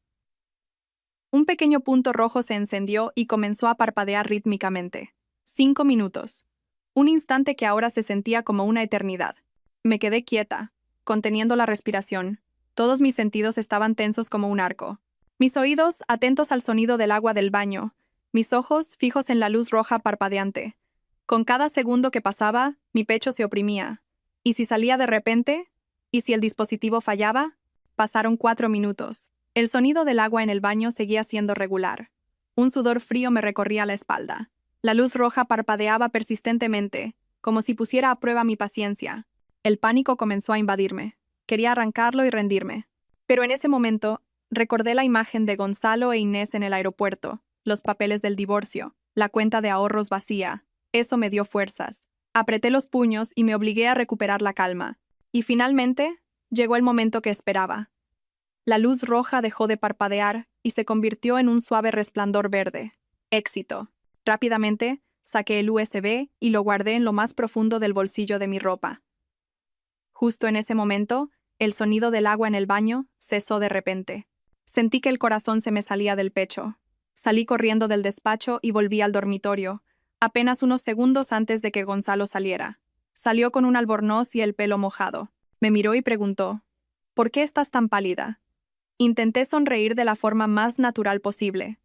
Un pequeño punto rojo se encendió y comenzó a parpadear rítmicamente. 5 minutos. Un instante que ahora se sentía como una eternidad. Me quedé quieta, conteniendo la respiración. Todos mis sentidos estaban tensos como un arco. Mis oídos, atentos al sonido del agua del baño. Mis ojos, fijos en la luz roja parpadeante. Con cada segundo que pasaba, mi pecho se oprimía. ¿Y si salía de repente? ¿Y si el dispositivo fallaba? Pasaron 4 minutos. El sonido del agua en el baño seguía siendo regular. Un sudor frío me recorría la espalda. La luz roja parpadeaba persistentemente, como si pusiera a prueba mi paciencia. El pánico comenzó a invadirme. Quería arrancarlo y rendirme. Pero en ese momento, recordé la imagen de Gonzalo e Inés en el aeropuerto, los papeles del divorcio, la cuenta de ahorros vacía. Eso me dio fuerzas. Apreté los puños y me obligué a recuperar la calma. Y finalmente, llegó el momento que esperaba. La luz roja dejó de parpadear y se convirtió en un suave resplandor verde. Éxito. Rápidamente, saqué el USB y lo guardé en lo más profundo del bolsillo de mi ropa. Justo en ese momento, el sonido del agua en el baño cesó de repente. Sentí que el corazón se me salía del pecho. Salí corriendo del despacho y volví al dormitorio, apenas unos segundos antes de que Gonzalo saliera. Salió con un albornoz y el pelo mojado. Me miró y preguntó, ¿por qué estás tan pálida? Intenté sonreír de la forma más natural posible.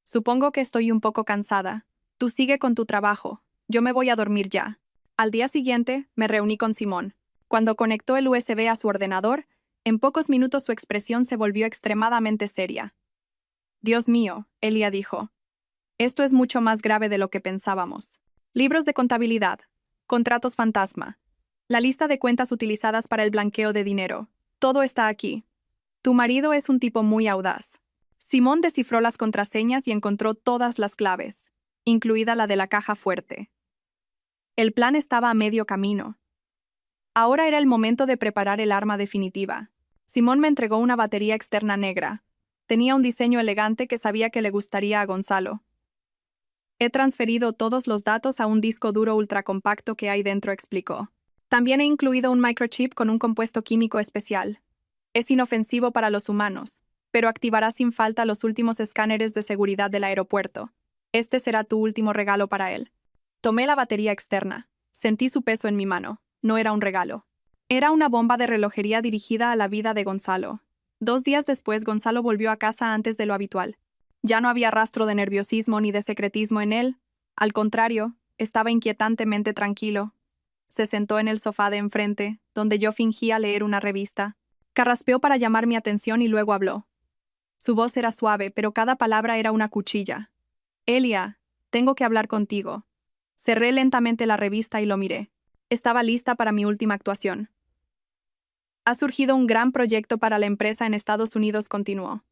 Supongo que estoy un poco cansada. Tú sigue con tu trabajo. Yo me voy a dormir ya. Al día siguiente, me reuní con Simón. Cuando conectó el USB a su ordenador, en pocos minutos su expresión se volvió extremadamente seria. Dios mío, Elia dijo. Esto es mucho más grave de lo que pensábamos. Libros de contabilidad. Contratos fantasma. La lista de cuentas utilizadas para el blanqueo de dinero. Todo está aquí. Tu marido es un tipo muy audaz. Simón descifró las contraseñas y encontró todas las claves, incluida la de la caja fuerte. El plan estaba a medio camino. Ahora era el momento de preparar el arma definitiva. Simón me entregó una batería externa negra. Tenía un diseño elegante que sabía que le gustaría a Gonzalo. He transferido todos los datos a un disco duro ultracompacto que hay dentro, explicó. También he incluido un microchip con un compuesto químico especial. Es inofensivo para los humanos, pero activará sin falta los últimos escáneres de seguridad del aeropuerto. Este será tu último regalo para él. Tomé la batería externa. Sentí su peso en mi mano. No era un regalo. Era una bomba de relojería dirigida a la vida de Gonzalo. 2 días después, Gonzalo volvió a casa antes de lo habitual. Ya no había rastro de nerviosismo ni de secretismo en él. Al contrario, estaba inquietantemente tranquilo. Se sentó en el sofá de enfrente, donde yo fingía leer una revista. Carraspeó para llamar mi atención y luego habló. Su voz era suave, pero cada palabra era una cuchilla. Elia, tengo que hablar contigo. Cerré lentamente la revista y lo miré. Estaba lista para mi última actuación. Ha surgido un gran proyecto para la empresa en Estados Unidos, continuó.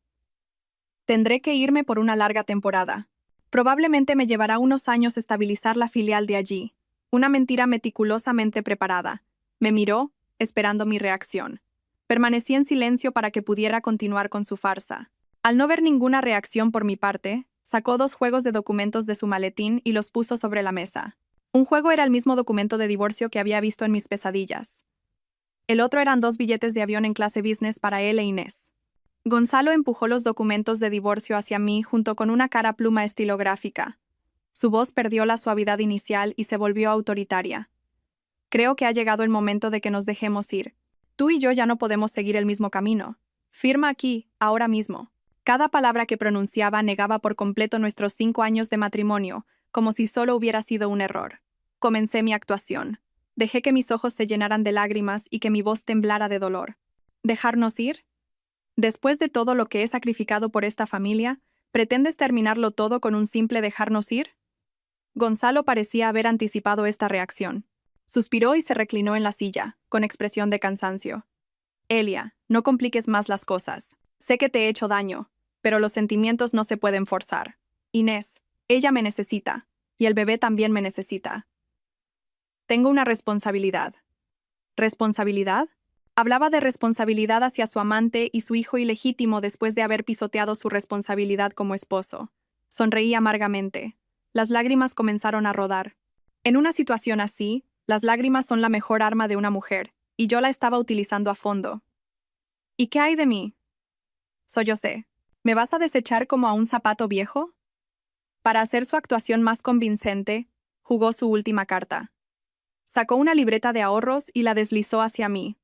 Tendré que irme por una larga temporada. Probablemente me llevará unos años estabilizar la filial de allí. Una mentira meticulosamente preparada. Me miró, esperando mi reacción. Permanecí en silencio para que pudiera continuar con su farsa. Al no ver ninguna reacción por mi parte, sacó 2 juegos de documentos de su maletín y los puso sobre la mesa. Un juego era el mismo documento de divorcio que había visto en mis pesadillas. El otro eran 2 billetes de avión en clase business para él e Inés. Gonzalo empujó los documentos de divorcio hacia mí junto con una cara pluma estilográfica. Su voz perdió la suavidad inicial y se volvió autoritaria. Creo que ha llegado el momento de que nos dejemos ir. Tú y yo ya no podemos seguir el mismo camino. Firma aquí, ahora mismo. Cada palabra que pronunciaba negaba por completo nuestros 5 años de matrimonio, como si solo hubiera sido un error. Comencé mi actuación. Dejé que mis ojos se llenaran de lágrimas y que mi voz temblara de dolor. ¿Dejarnos ir? Después de todo lo que he sacrificado por esta familia, ¿pretendes terminarlo todo con un simple dejarnos ir? Gonzalo parecía haber anticipado esta reacción. Suspiró y se reclinó en la silla, con expresión de cansancio. Elia, no compliques más las cosas. Sé que te he hecho daño, pero los sentimientos no se pueden forzar. Inés, ella me necesita, y el bebé también me necesita. Tengo una responsabilidad. ¿Responsabilidad? Hablaba de responsabilidad hacia su amante y su hijo ilegítimo después de haber pisoteado su responsabilidad como esposo. Sonreí amargamente. Las lágrimas comenzaron a rodar. En una situación así, las lágrimas son la mejor arma de una mujer, y yo la estaba utilizando a fondo. ¿Y qué hay de mí? Sollocé. ¿Me vas a desechar como a un zapato viejo? Para hacer su actuación más convincente, jugó su última carta. Sacó una libreta de ahorros y la deslizó hacia mí.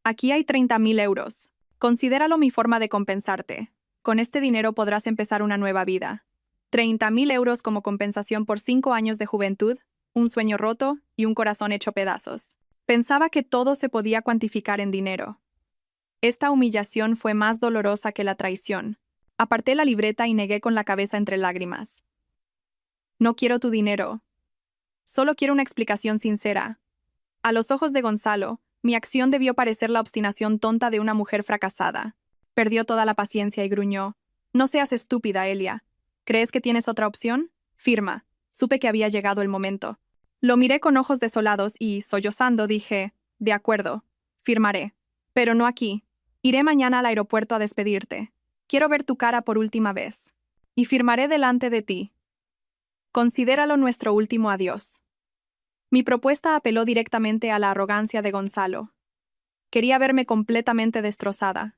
Aquí hay 30.000 euros. Considéralo mi forma de compensarte. Con este dinero podrás empezar una nueva vida. 30.000 euros como compensación por 5 años de juventud, un sueño roto y un corazón hecho pedazos. Pensaba que todo se podía cuantificar en dinero. Esta humillación fue más dolorosa que la traición. Aparté la libreta y negué con la cabeza entre lágrimas. No quiero tu dinero. Solo quiero una explicación sincera. A los ojos de Gonzalo, mi acción debió parecer la obstinación tonta de una mujer fracasada. Perdió toda la paciencia y gruñó. No seas estúpida, Elia. ¿Crees que tienes otra opción? Firma. Supe que había llegado el momento. Lo miré con ojos desolados y, sollozando, dije, de acuerdo, firmaré. Pero no aquí. Iré mañana al aeropuerto a despedirte. Quiero ver tu cara por última vez. Y firmaré delante de ti. Considéralo nuestro último adiós. Mi propuesta apeló directamente a la arrogancia de Gonzalo. Quería verme completamente destrozada.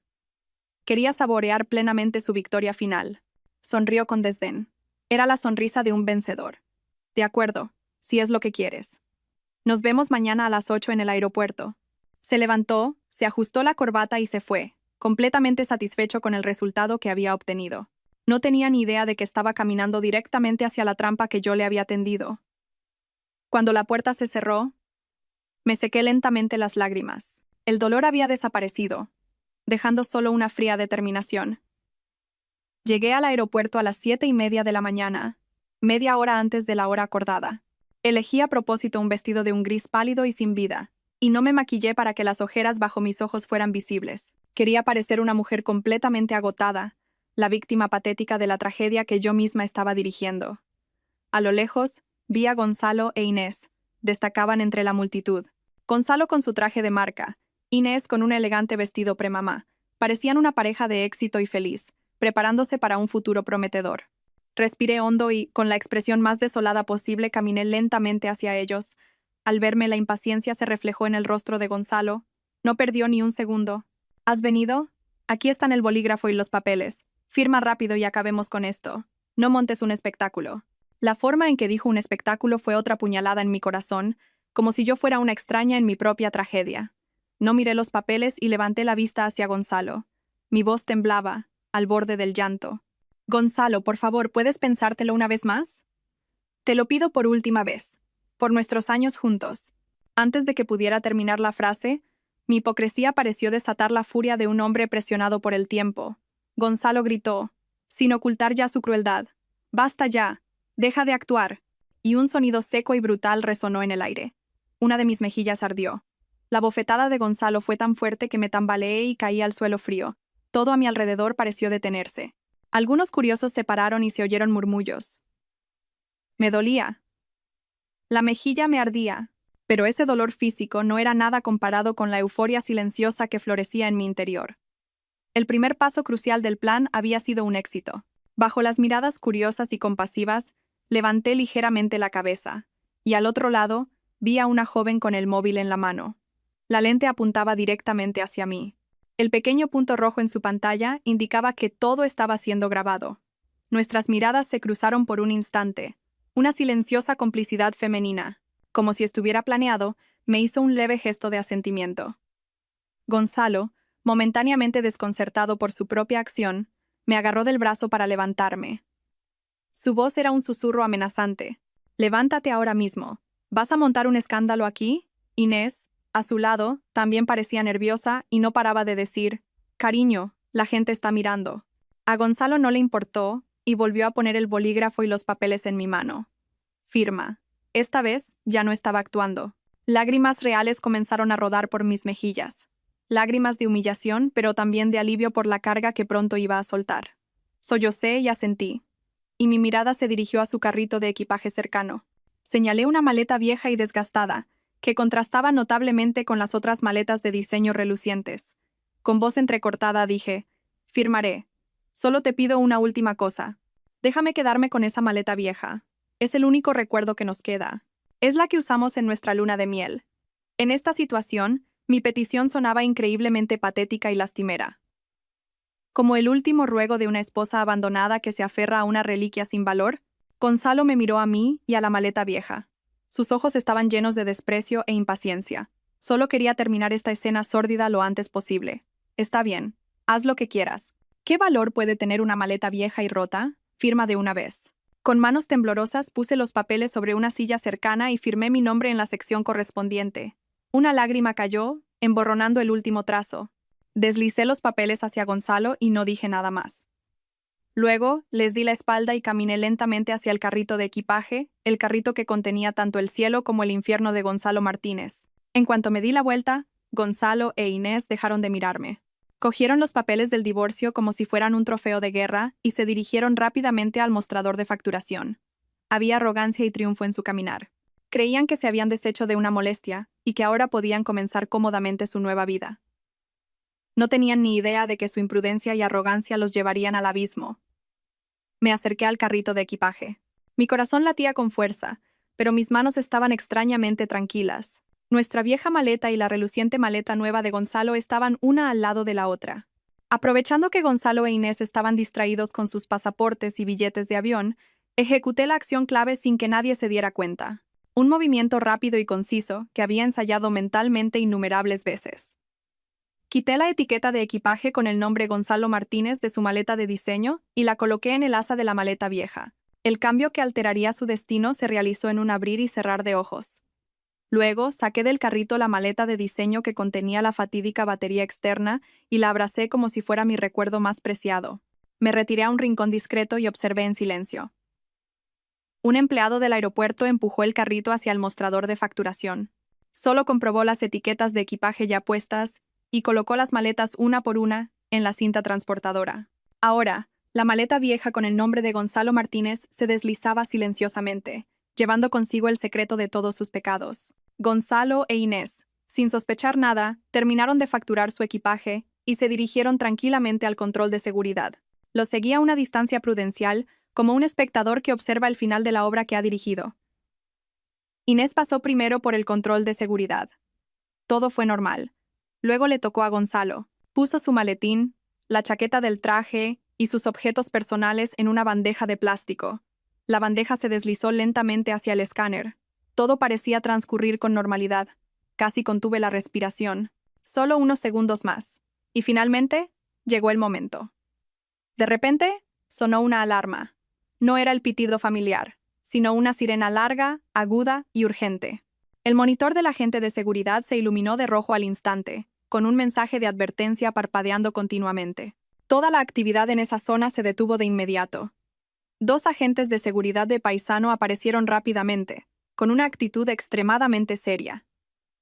Quería saborear plenamente su victoria final. Sonrió con desdén. Era la sonrisa de un vencedor. De acuerdo, si es lo que quieres. Nos vemos mañana a las 8 en el aeropuerto. Se levantó, se ajustó la corbata y se fue, completamente satisfecho con el resultado que había obtenido. No tenía ni idea de que estaba caminando directamente hacia la trampa que yo le había tendido. Cuando la puerta se cerró, me sequé lentamente las lágrimas. El dolor había desaparecido, dejando solo una fría determinación. Llegué al aeropuerto a las 7:30 de la mañana, media hora antes de la hora acordada. Elegí a propósito un vestido de un gris pálido y sin vida, y no me maquillé para que las ojeras bajo mis ojos fueran visibles. Quería parecer una mujer completamente agotada, la víctima patética de la tragedia que yo misma estaba dirigiendo. A lo lejos, vi a Gonzalo e Inés. Destacaban entre la multitud. Gonzalo con su traje de marca, Inés con un elegante vestido premamá. Parecían una pareja de éxito y feliz, preparándose para un futuro prometedor. Respiré hondo y, con la expresión más desolada posible, caminé lentamente hacia ellos. Al verme, la impaciencia se reflejó en el rostro de Gonzalo. No perdió ni un segundo. ¿Has venido? Aquí están el bolígrafo y los papeles. Firma rápido y acabemos con esto. No montes un espectáculo. La forma en que dijo un espectáculo fue otra puñalada en mi corazón, como si yo fuera una extraña en mi propia tragedia. No miré los papeles y levanté la vista hacia Gonzalo. Mi voz temblaba, al borde del llanto. Gonzalo, por favor, ¿puedes pensártelo una vez más? Te lo pido por última vez. Por nuestros años juntos. Antes de que pudiera terminar la frase, mi hipocresía pareció desatar la furia de un hombre presionado por el tiempo. Gonzalo gritó, sin ocultar ya su crueldad. «Basta ya. Deja de actuar». Y un sonido seco y brutal resonó en el aire. Una de mis mejillas ardió. La bofetada de Gonzalo fue tan fuerte que me tambaleé y caí al suelo frío. Todo a mi alrededor pareció detenerse. Algunos curiosos se pararon y se oyeron murmullos. Me dolía. La mejilla me ardía, pero ese dolor físico no era nada comparado con la euforia silenciosa que florecía en mi interior. El primer paso crucial del plan había sido un éxito. Bajo las miradas curiosas y compasivas, levanté ligeramente la cabeza, y al otro lado vi a una joven con el móvil en la mano. La lente apuntaba directamente hacia mí. El pequeño punto rojo en su pantalla indicaba que todo estaba siendo grabado. Nuestras miradas se cruzaron por un instante. Una silenciosa complicidad femenina, como si estuviera planeado, me hizo un leve gesto de asentimiento. Gonzalo, momentáneamente desconcertado por su propia acción, me agarró del brazo para levantarme. Su voz era un susurro amenazante. «Levántate ahora mismo. ¿Vas a montar un escándalo aquí?» Inés, a su lado, también parecía nerviosa y no paraba de decir, «Cariño, la gente está mirando». A Gonzalo no le importó y volvió a poner el bolígrafo y los papeles en mi mano. Firma. Esta vez ya no estaba actuando. Lágrimas reales comenzaron a rodar por mis mejillas. Lágrimas de humillación, pero también de alivio por la carga que pronto iba a soltar. Sollocé y asentí. Y mi mirada se dirigió a su carrito de equipaje cercano. Señalé una maleta vieja y desgastada, que contrastaba notablemente con las otras maletas de diseño relucientes. Con voz entrecortada dije, «Firmaré. Solo te pido una última cosa. Déjame quedarme con esa maleta vieja. Es el único recuerdo que nos queda. Es la que usamos en nuestra luna de miel». En esta situación, mi petición sonaba increíblemente patética y lastimera. Como el último ruego de una esposa abandonada que se aferra a una reliquia sin valor, Gonzalo me miró a mí y a la maleta vieja. Sus ojos estaban llenos de desprecio e impaciencia. Solo quería terminar esta escena sórdida lo antes posible. «Está bien. Haz lo que quieras. ¿Qué valor puede tener una maleta vieja y rota? Firma de una vez». Con manos temblorosas puse los papeles sobre una silla cercana y firmé mi nombre en la sección correspondiente. Una lágrima cayó, emborronando el último trazo. Deslicé los papeles hacia Gonzalo y no dije nada más. Luego, les di la espalda y caminé lentamente hacia el carrito de equipaje, el carrito que contenía tanto el cielo como el infierno de Gonzalo Martínez. En cuanto me di la vuelta, Gonzalo e Inés dejaron de mirarme. Cogieron los papeles del divorcio como si fueran un trofeo de guerra y se dirigieron rápidamente al mostrador de facturación. Había arrogancia y triunfo en su caminar. Creían que se habían deshecho de una molestia y que ahora podían comenzar cómodamente su nueva vida. No tenían ni idea de que su imprudencia y arrogancia los llevarían al abismo. Me acerqué al carrito de equipaje. Mi corazón latía con fuerza, pero mis manos estaban extrañamente tranquilas. Nuestra vieja maleta y la reluciente maleta nueva de Gonzalo estaban una al lado de la otra. Aprovechando que Gonzalo e Inés estaban distraídos con sus pasaportes y billetes de avión, ejecuté la acción clave sin que nadie se diera cuenta. Un movimiento rápido y conciso que había ensayado mentalmente innumerables veces. Quité la etiqueta de equipaje con el nombre Gonzalo Martínez de su maleta de diseño y la coloqué en el asa de la maleta vieja. El cambio que alteraría su destino se realizó en un abrir y cerrar de ojos. Luego, saqué del carrito la maleta de diseño que contenía la fatídica batería externa y la abracé como si fuera mi recuerdo más preciado. Me retiré a un rincón discreto y observé en silencio. Un empleado del aeropuerto empujó el carrito hacia el mostrador de facturación. Solo comprobó las etiquetas de equipaje ya puestas y colocó las maletas una por una en la cinta transportadora. Ahora, la maleta vieja con el nombre de Gonzalo Martínez se deslizaba silenciosamente, llevando consigo el secreto de todos sus pecados. Gonzalo e Inés, sin sospechar nada, terminaron de facturar su equipaje y se dirigieron tranquilamente al control de seguridad. Los seguí a una distancia prudencial, como un espectador que observa el final de la obra que ha dirigido. Inés pasó primero por el control de seguridad. Todo fue normal. Luego le tocó a Gonzalo. Puso su maletín, la chaqueta del traje y sus objetos personales en una bandeja de plástico. La bandeja se deslizó lentamente hacia el escáner. Todo parecía transcurrir con normalidad. Casi contuve la respiración. Solo unos segundos más. Y finalmente, llegó el momento. De repente, sonó una alarma. No era el pitido familiar, sino una sirena larga, aguda y urgente. El monitor del agente de seguridad se iluminó de rojo al instante, con un mensaje de advertencia parpadeando continuamente. Toda la actividad en esa zona se detuvo de inmediato. 2 agentes de seguridad de Paisano aparecieron rápidamente, con una actitud extremadamente seria.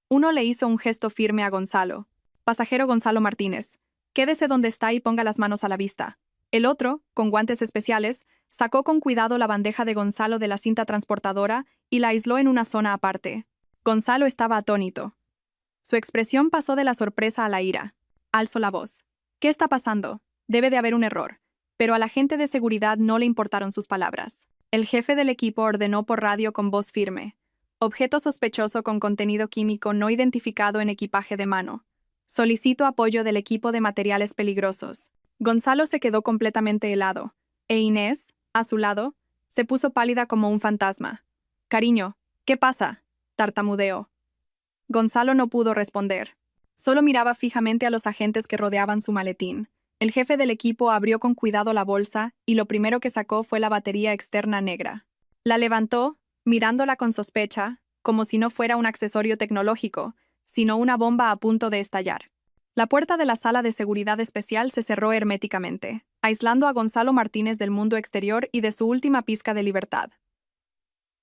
Uno le hizo un gesto firme a Gonzalo. Pasajero Gonzalo Martínez, quédese donde está y ponga las manos a la vista. El otro, con guantes especiales, sacó con cuidado la bandeja de Gonzalo de la cinta transportadora y la aisló en una zona aparte. Gonzalo estaba atónito. Su expresión pasó de la sorpresa a la ira. Alzó la voz. ¿Qué está pasando? Debe de haber un error. Pero al agente de seguridad no le importaron sus palabras. El jefe del equipo ordenó por radio con voz firme. Objeto sospechoso con contenido químico no identificado en equipaje de mano. Solicito apoyo del equipo de materiales peligrosos. Gonzalo se quedó completamente helado, e Inés, a su lado, se puso pálida como un fantasma. «Cariño, ¿qué pasa?», tartamudeó. Gonzalo no pudo responder. Solo miraba fijamente a los agentes que rodeaban su maletín. El jefe del equipo abrió con cuidado la bolsa y lo primero que sacó fue la batería externa negra. La levantó, mirándola con sospecha, como si no fuera un accesorio tecnológico, sino una bomba a punto de estallar. La puerta de la sala de seguridad especial se cerró herméticamente, aislando a Gonzalo Martínez del mundo exterior y de su última pizca de libertad.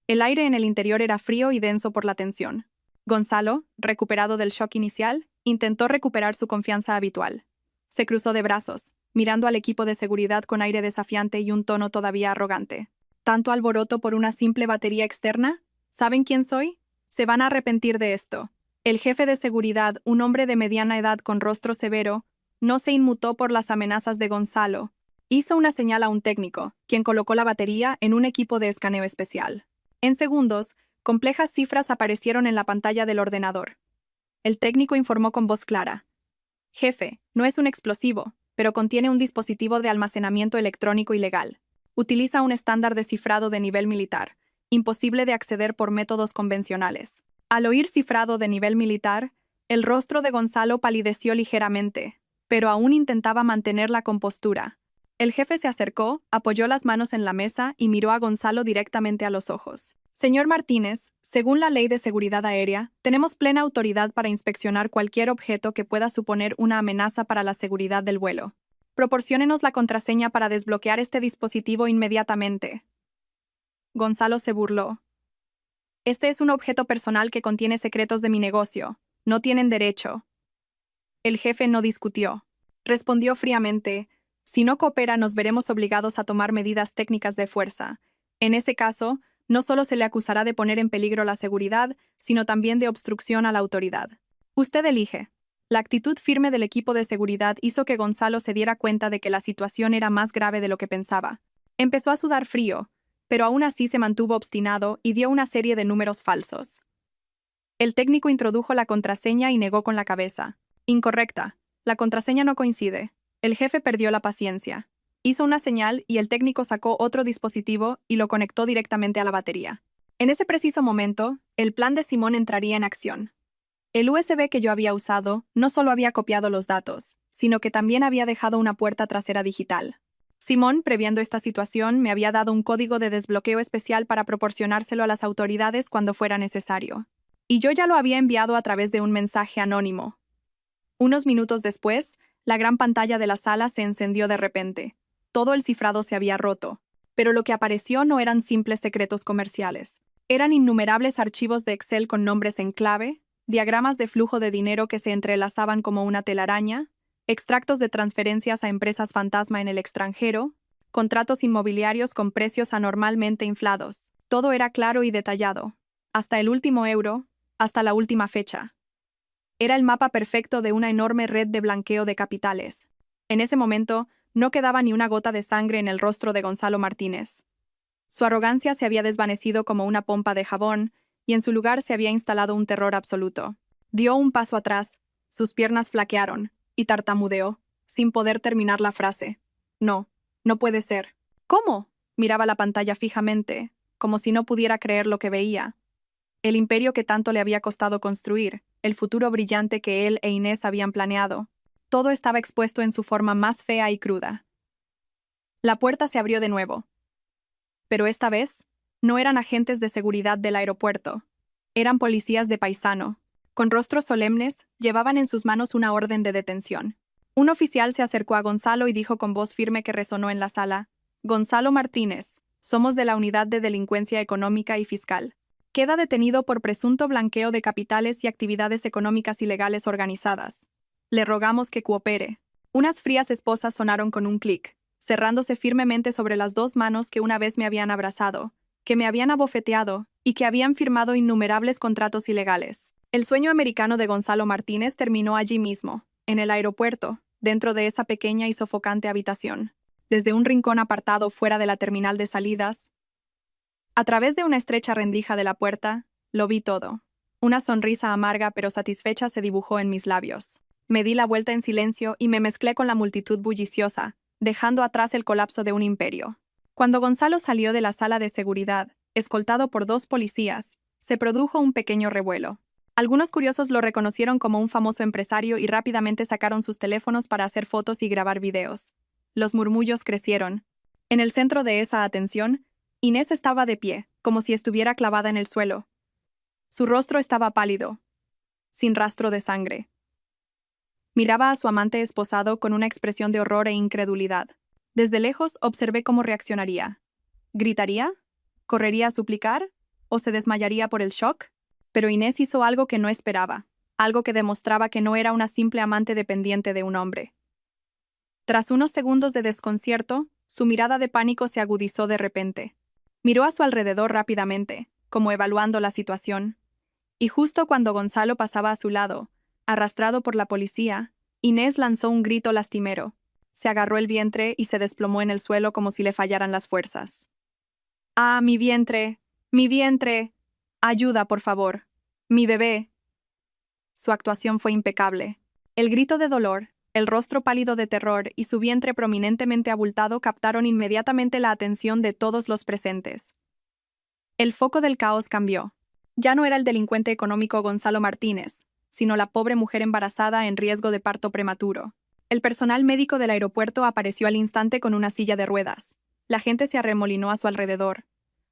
El aire en el interior era frío y denso por la tensión. Gonzalo, recuperado del shock inicial, intentó recuperar su confianza habitual. Se cruzó de brazos, mirando al equipo de seguridad con aire desafiante y un tono todavía arrogante. ¿Tanto alboroto por una simple batería externa? ¿Saben quién soy? Se van a arrepentir de esto. El jefe de seguridad, un hombre de mediana edad con rostro severo, no se inmutó por las amenazas de Gonzalo. Hizo una señal a un técnico, quien colocó la batería en un equipo de escaneo especial. En segundos, complejas cifras aparecieron en la pantalla del ordenador. El técnico informó con voz clara. «Jefe, no es un explosivo, pero contiene un dispositivo de almacenamiento electrónico ilegal. Utiliza un estándar de cifrado de nivel militar, imposible de acceder por métodos convencionales». Al oír cifrado de nivel militar, el rostro de Gonzalo palideció ligeramente, pero aún intentaba mantener la compostura. El jefe se acercó, apoyó las manos en la mesa y miró a Gonzalo directamente a los ojos. «Señor Martínez, según la Ley de Seguridad Aérea, tenemos plena autoridad para inspeccionar cualquier objeto que pueda suponer una amenaza para la seguridad del vuelo. Proporciónenos la contraseña para desbloquear este dispositivo inmediatamente». Gonzalo se burló. «Este es un objeto personal que contiene secretos de mi negocio. No tienen derecho». El jefe no discutió. Respondió fríamente: «Si no coopera, nos veremos obligados a tomar medidas técnicas de fuerza. En ese caso, no solo se le acusará de poner en peligro la seguridad, sino también de obstrucción a la autoridad. Usted elige». La actitud firme del equipo de seguridad hizo que Gonzalo se diera cuenta de que la situación era más grave de lo que pensaba. Empezó a sudar frío, pero aún así se mantuvo obstinado y dio una serie de números falsos. El técnico introdujo la contraseña y negó con la cabeza. «Incorrecta. La contraseña no coincide». El jefe perdió la paciencia. Hizo una señal y el técnico sacó otro dispositivo y lo conectó directamente a la batería. En ese preciso momento, el plan de Simón entraría en acción. El USB que yo había usado no solo había copiado los datos, sino que también había dejado una puerta trasera digital. Simón, previendo esta situación, me había dado un código de desbloqueo especial para proporcionárselo a las autoridades cuando fuera necesario. Y yo ya lo había enviado a través de un mensaje anónimo. Unos minutos después, la gran pantalla de la sala se encendió de repente. Todo el cifrado se había roto, pero lo que apareció no eran simples secretos comerciales. Eran innumerables archivos de Excel con nombres en clave, diagramas de flujo de dinero que se entrelazaban como una telaraña, extractos de transferencias a empresas fantasma en el extranjero, contratos inmobiliarios con precios anormalmente inflados. Todo era claro y detallado. Hasta el último euro, hasta la última fecha. Era el mapa perfecto de una enorme red de blanqueo de capitales. En ese momento, no quedaba ni una gota de sangre en el rostro de Gonzalo Martínez. Su arrogancia se había desvanecido como una pompa de jabón, y en su lugar se había instalado un terror absoluto. Dio un paso atrás, sus piernas flaquearon, y tartamudeó, sin poder terminar la frase. No, no puede ser. ¿Cómo? Miraba la pantalla fijamente, como si no pudiera creer lo que veía. El imperio que tanto le había costado construir, el futuro brillante que él e Inés habían planeado, todo estaba expuesto en su forma más fea y cruda. La puerta se abrió de nuevo. Pero esta vez, no eran agentes de seguridad del aeropuerto. Eran policías de paisano. Con rostros solemnes, llevaban en sus manos una orden de detención. Un oficial se acercó a Gonzalo y dijo con voz firme que resonó en la sala: «Gonzalo Martínez, somos de la Unidad de Delincuencia Económica y Fiscal. Queda detenido por presunto blanqueo de capitales y actividades económicas ilegales organizadas. Le rogamos que coopere». Unas frías esposas sonaron con un clic, cerrándose firmemente sobre las dos manos que una vez me habían abrazado, que me habían abofeteado y que habían firmado innumerables contratos ilegales. El sueño americano de Gonzalo Martínez terminó allí mismo, en el aeropuerto, dentro de esa pequeña y sofocante habitación. Desde un rincón apartado fuera de la terminal de salidas, a través de una estrecha rendija de la puerta, lo vi todo. Una sonrisa amarga pero satisfecha se dibujó en mis labios. Me di la vuelta en silencio y me mezclé con la multitud bulliciosa, dejando atrás el colapso de un imperio. Cuando Gonzalo salió de la sala de seguridad, escoltado por dos policías, se produjo un pequeño revuelo. Algunos curiosos lo reconocieron como un famoso empresario y rápidamente sacaron sus teléfonos para hacer fotos y grabar videos. Los murmullos crecieron. En el centro de esa atención, Inés estaba de pie, como si estuviera clavada en el suelo. Su rostro estaba pálido, sin rastro de sangre. Miraba a su amante esposado con una expresión de horror e incredulidad. Desde lejos observé cómo reaccionaría. ¿Gritaría? ¿Correría a suplicar? ¿O se desmayaría por el shock? Pero Inés hizo algo que no esperaba, algo que demostraba que no era una simple amante dependiente de un hombre. Tras unos segundos de desconcierto, su mirada de pánico se agudizó de repente. Miró a su alrededor rápidamente, como evaluando la situación. Y justo cuando Gonzalo pasaba a su lado, arrastrado por la policía, Inés lanzó un grito lastimero. Se agarró el vientre y se desplomó en el suelo como si le fallaran las fuerzas. «¡Ah, mi vientre! ¡Mi vientre! ¡Ayuda, por favor! ¡Mi bebé!». Su actuación fue impecable. El grito de dolor, el rostro pálido de terror y su vientre prominentemente abultado captaron inmediatamente la atención de todos los presentes. El foco del caos cambió. Ya no era el delincuente económico Gonzalo Martínez, sino la pobre mujer embarazada en riesgo de parto prematuro. El personal médico del aeropuerto apareció al instante con una silla de ruedas. La gente se arremolinó a su alrededor.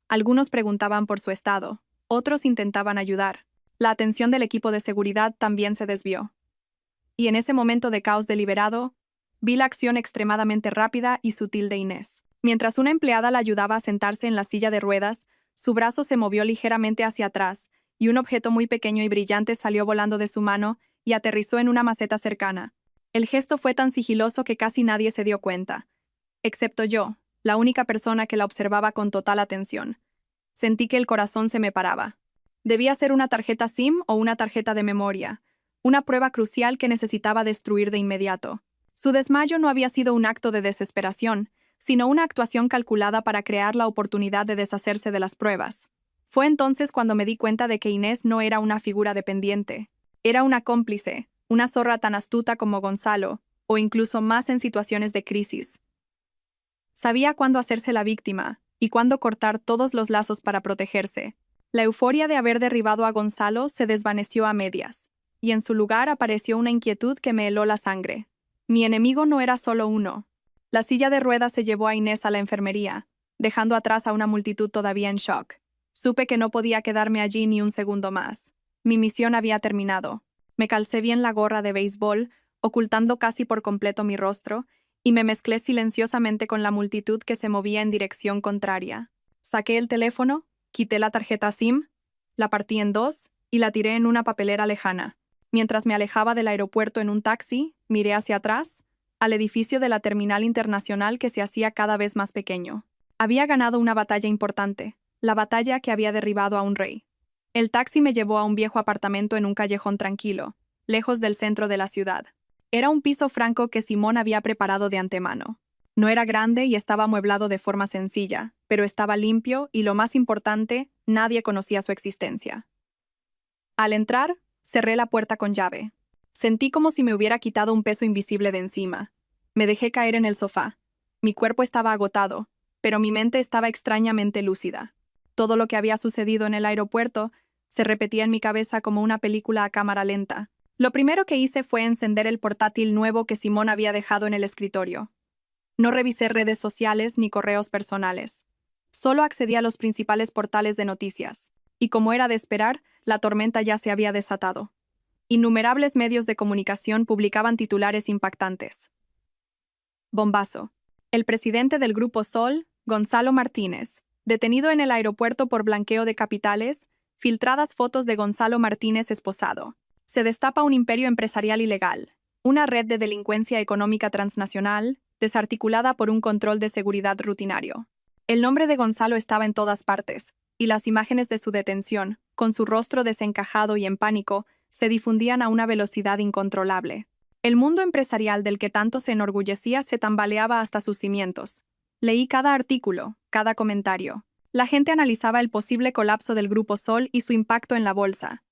Algunos preguntaban por su estado, otros intentaban ayudar. La atención del equipo de seguridad también se desvió. Y en ese momento de caos deliberado, vi la acción extremadamente rápida y sutil de Inés. Mientras una empleada la ayudaba a sentarse en la silla de ruedas, su brazo se movió ligeramente hacia atrás, y un objeto muy pequeño y brillante salió volando de su mano y aterrizó en una maceta cercana. El gesto fue tan sigiloso que casi nadie se dio cuenta, excepto yo, la única persona que la observaba con total atención. Sentí que el corazón se me paraba. Debía ser una tarjeta SIM o una tarjeta de memoria, una prueba crucial que necesitaba destruir de inmediato. Su desmayo no había sido un acto de desesperación, sino una actuación calculada para crear la oportunidad de deshacerse de las pruebas. Fue entonces cuando me di cuenta de que Inés no era una figura dependiente. Era una cómplice, una zorra tan astuta como Gonzalo, o incluso más en situaciones de crisis. Sabía cuándo hacerse la víctima y cuándo cortar todos los lazos para protegerse. La euforia de haber derribado a Gonzalo se desvaneció a medias, y en su lugar apareció una inquietud que me heló la sangre. Mi enemigo no era solo uno. La silla de ruedas se llevó a Inés a la enfermería, dejando atrás a una multitud todavía en shock. Supe que no podía quedarme allí ni un segundo más. Mi misión había terminado. Me calcé bien la gorra de béisbol, ocultando casi por completo mi rostro, y me mezclé silenciosamente con la multitud que se movía en dirección contraria. Saqué el teléfono, quité la tarjeta SIM, la partí en dos y la tiré en una papelera lejana. Mientras me alejaba del aeropuerto en un taxi, miré hacia atrás, al edificio de la terminal internacional que se hacía cada vez más pequeño. Había ganado una batalla importante, la batalla que había derribado a un rey. El taxi me llevó a un viejo apartamento en un callejón tranquilo, lejos del centro de la ciudad. Era un piso franco que Simón había preparado de antemano. No era grande y estaba amueblado de forma sencilla, pero estaba limpio y, lo más importante, nadie conocía su existencia. Al entrar, cerré la puerta con llave. Sentí como si me hubiera quitado un peso invisible de encima. Me dejé caer en el sofá. Mi cuerpo estaba agotado, pero mi mente estaba extrañamente lúcida. Todo lo que había sucedido en el aeropuerto se repetía en mi cabeza como una película a cámara lenta. Lo primero que hice fue encender el portátil nuevo que Simón había dejado en el escritorio. No revisé redes sociales ni correos personales. Solo accedí a los principales portales de noticias. Y como era de esperar, la tormenta ya se había desatado. Innumerables medios de comunicación publicaban titulares impactantes. Bombazo. El presidente del Grupo Sol, Gonzalo Martínez, detenido en el aeropuerto por blanqueo de capitales, filtradas fotos de Gonzalo Martínez esposado. Se destapa un imperio empresarial ilegal, una red de delincuencia económica transnacional, desarticulada por un control de seguridad rutinario. El nombre de Gonzalo estaba en todas partes, y las imágenes de su detención, con su rostro desencajado y en pánico, se difundían a una velocidad incontrolable. El mundo empresarial del que tanto se enorgullecía se tambaleaba hasta sus cimientos. Leí cada artículo, cada comentario. La gente analizaba el posible colapso del Grupo Sol y su impacto en la bolsa.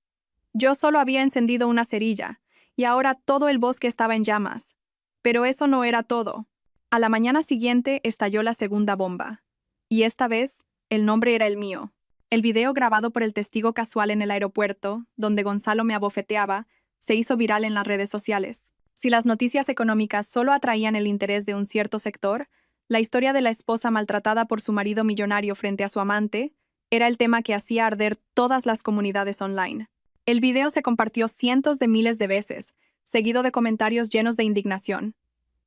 Yo solo había encendido una cerilla, y ahora todo el bosque estaba en llamas. Pero eso no era todo. A la mañana siguiente estalló la segunda bomba. Y esta vez, el nombre era el mío. El video grabado por el testigo casual en el aeropuerto, donde Gonzalo me abofeteaba, se hizo viral en las redes sociales. Si las noticias económicas solo atraían el interés de un cierto sector, la historia de la esposa maltratada por su marido millonario frente a su amante era el tema que hacía arder todas las comunidades online. El video se compartió cientos de miles de veces, seguido de comentarios llenos de indignación.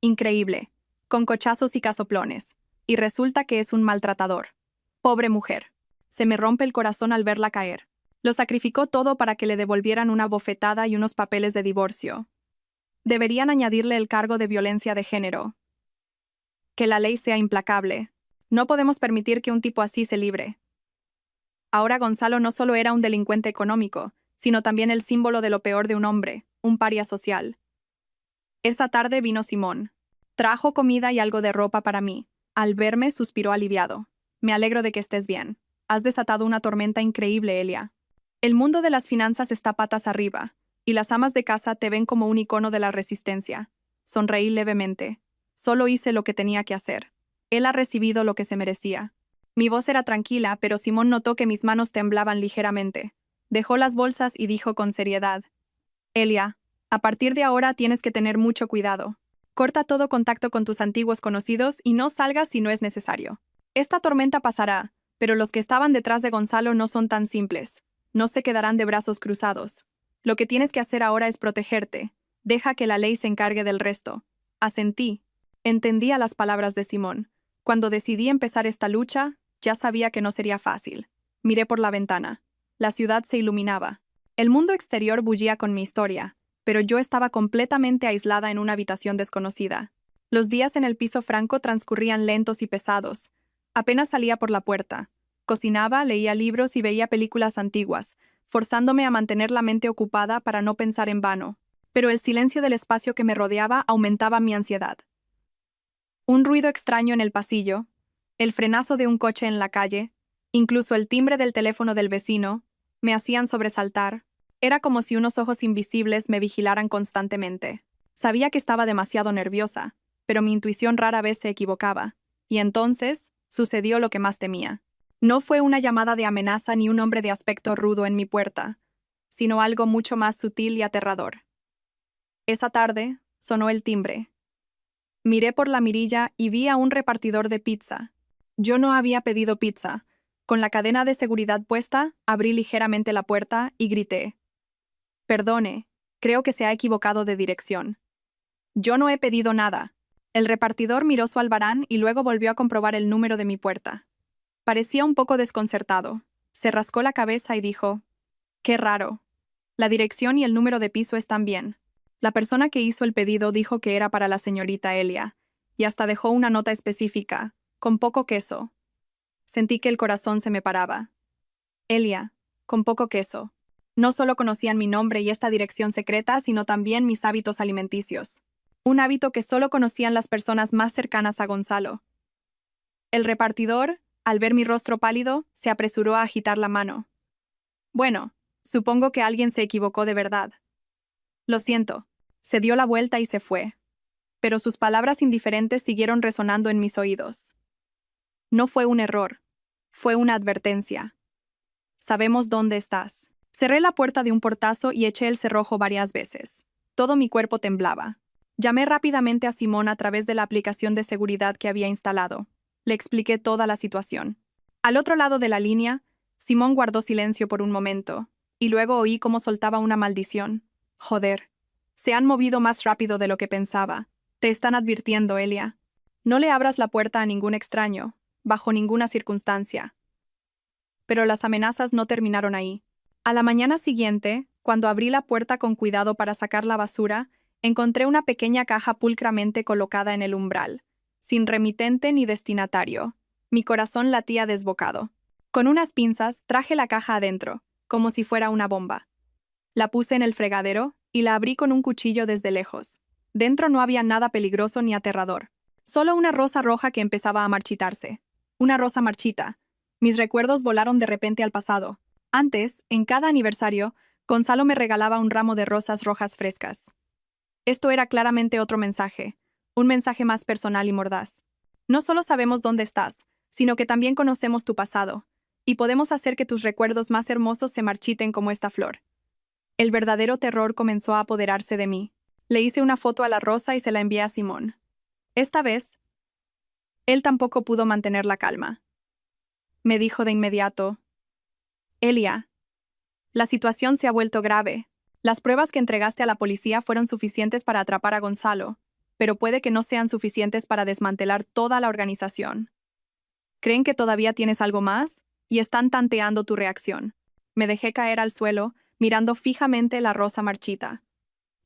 Increíble, con cochazos y casoplones. Y resulta que es un maltratador. Pobre mujer. Se me rompe el corazón al verla caer. Lo sacrificó todo para que le devolvieran una bofetada y unos papeles de divorcio. Deberían añadirle el cargo de violencia de género. Que la ley sea implacable. No podemos permitir que un tipo así se libre. Ahora Gonzalo no solo era un delincuente económico, sino también el símbolo de lo peor de un hombre, un paria social. Esa tarde vino Simón. Trajo comida y algo de ropa para mí. Al verme, suspiró aliviado. Me alegro de que estés bien. Has desatado una tormenta increíble, Elia. El mundo de las finanzas está patas arriba, y las amas de casa te ven como un icono de la resistencia. Sonreí levemente. Solo hice lo que tenía que hacer. Él ha recibido lo que se merecía. Mi voz era tranquila, pero Simón notó que mis manos temblaban ligeramente. Dejó las bolsas y dijo con seriedad: Elia, a partir de ahora tienes que tener mucho cuidado. Corta todo contacto con tus antiguos conocidos y no salgas si no es necesario. Esta tormenta pasará, pero los que estaban detrás de Gonzalo no son tan simples. No se quedarán de brazos cruzados. Lo que tienes que hacer ahora es protegerte. Deja que la ley se encargue del resto. Asentí. Entendía las palabras de Simón. Cuando decidí empezar esta lucha, ya sabía que no sería fácil. Miré por la ventana. La ciudad se iluminaba. El mundo exterior bullía con mi historia, pero yo estaba completamente aislada en una habitación desconocida. Los días en el piso franco transcurrían lentos y pesados. Apenas salía por la puerta. Cocinaba, leía libros y veía películas antiguas, forzándome a mantener la mente ocupada para no pensar en vano. Pero el silencio del espacio que me rodeaba aumentaba mi ansiedad. Un ruido extraño en el pasillo, el frenazo de un coche en la calle, incluso el timbre del teléfono del vecino, me hacían sobresaltar. Era como si unos ojos invisibles me vigilaran constantemente. Sabía que estaba demasiado nerviosa, pero mi intuición rara vez se equivocaba. Y entonces, sucedió lo que más temía. No fue una llamada de amenaza ni un hombre de aspecto rudo en mi puerta, sino algo mucho más sutil y aterrador. Esa tarde, sonó el timbre. Miré por la mirilla y vi a un repartidor de pizza. Yo no había pedido pizza. Con la cadena de seguridad puesta, abrí ligeramente la puerta y grité: Perdone, creo que se ha equivocado de dirección. Yo no he pedido nada. El repartidor miró su albarán y luego volvió a comprobar el número de mi puerta. Parecía un poco desconcertado. Se rascó la cabeza y dijo: Qué raro. La dirección y el número de piso están bien. La persona que hizo el pedido dijo que era para la señorita Elia, y hasta dejó una nota específica, con poco queso. Sentí que el corazón se me paraba. Elia, con poco queso. No solo conocían mi nombre y esta dirección secreta, sino también mis hábitos alimenticios. un hábito que solo conocían las personas más cercanas a Gonzalo. El repartidor, al ver mi rostro pálido, se apresuró a agitar la mano. Bueno, supongo que alguien se equivocó de verdad. Lo siento. Se dio la vuelta y se fue. Pero sus palabras indiferentes siguieron resonando en mis oídos. No fue un error. Fue una advertencia. Sabemos dónde estás. Cerré la puerta de un portazo y eché el cerrojo varias veces. Todo mi cuerpo temblaba. Llamé rápidamente a Simón a través de la aplicación de seguridad que había instalado. Le expliqué toda la situación. Al otro lado de la línea, Simón guardó silencio por un momento, y luego oí cómo soltaba una maldición. Joder. Se han movido más rápido de lo que pensaba. Te están advirtiendo, Elia. No le abras la puerta a ningún extraño, bajo ninguna circunstancia. Pero las amenazas no terminaron ahí. A la mañana siguiente, cuando abrí la puerta con cuidado para sacar la basura, encontré una pequeña caja pulcramente colocada en el umbral, sin remitente ni destinatario. Mi corazón latía desbocado. Con unas pinzas traje la caja adentro, como si fuera una bomba. La puse en el fregadero y la abrí con un cuchillo desde lejos. Dentro no había nada peligroso ni aterrador. Solo una rosa roja que empezaba a marchitarse. Una rosa marchita. Mis recuerdos volaron de repente al pasado. Antes, en cada aniversario, Gonzalo me regalaba un ramo de rosas rojas frescas. Esto era claramente otro mensaje, un mensaje más personal y mordaz. No solo sabemos dónde estás, sino que también conocemos tu pasado, y podemos hacer que tus recuerdos más hermosos se marchiten como esta flor. El verdadero terror comenzó a apoderarse de mí. Le hice una foto a la rosa y se la envié a Simón. Esta vez, él tampoco pudo mantener la calma. Me dijo de inmediato: Elia, la situación se ha vuelto grave. Las pruebas que entregaste a la policía fueron suficientes para atrapar a Gonzalo, pero puede que no sean suficientes para desmantelar toda la organización. ¿Creen que todavía tienes algo más? Y están tanteando tu reacción. Me dejé caer al suelo, mirando fijamente la rosa marchita.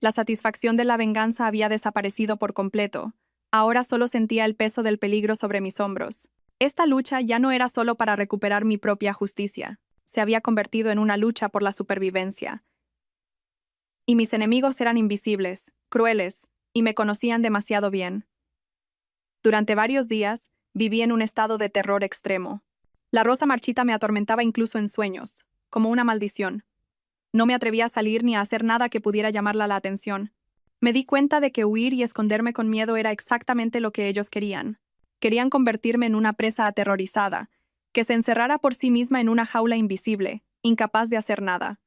La satisfacción de la venganza había desaparecido por completo. Ahora solo sentía el peso del peligro sobre mis hombros. Esta lucha ya no era solo para recuperar mi propia justicia. Se había convertido en una lucha por la supervivencia. Y mis enemigos eran invisibles, crueles, y me conocían demasiado bien. Durante varios días, viví en un estado de terror extremo. La rosa marchita me atormentaba incluso en sueños, como una maldición. No me atrevía a salir ni a hacer nada que pudiera llamarla la atención. Me di cuenta de que huir y esconderme con miedo era exactamente lo que ellos querían. Querían convertirme en una presa aterrorizada, que se encerrara por sí misma en una jaula invisible, incapaz de hacer nada.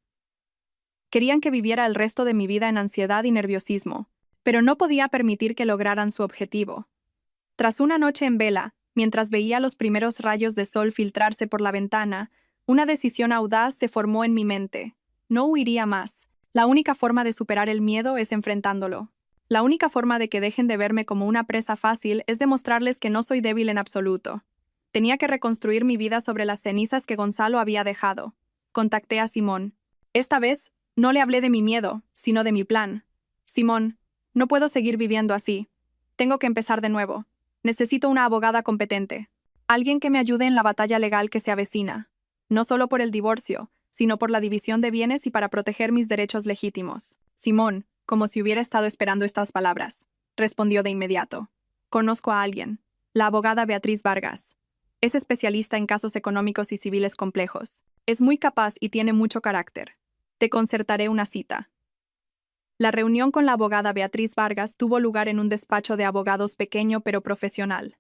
Querían que viviera el resto de mi vida en ansiedad y nerviosismo, pero no podía permitir que lograran su objetivo. Tras una noche en vela, mientras veía los primeros rayos de sol filtrarse por la ventana, una decisión audaz se formó en mi mente. No huiría más. La única forma de superar el miedo es enfrentándolo. La única forma de que dejen de verme como una presa fácil es demostrarles que no soy débil en absoluto. Tenía que reconstruir mi vida sobre las cenizas que Gonzalo había dejado. Contacté a Simón. Esta vez, no le hablé de mi miedo, sino de mi plan. Simón, no puedo seguir viviendo así. Tengo que empezar de nuevo. Necesito una abogada competente. Alguien que me ayude en la batalla legal que se avecina. No solo por el divorcio, sino por la división de bienes y para proteger mis derechos legítimos. Simón, como si hubiera estado esperando estas palabras, respondió de inmediato. Conozco a alguien. La abogada Beatriz Vargas. Es especialista en casos económicos y civiles complejos. Es muy capaz y tiene mucho carácter. Te concertaré una cita. La reunión con la abogada Beatriz Vargas tuvo lugar en un despacho de abogados pequeño pero profesional.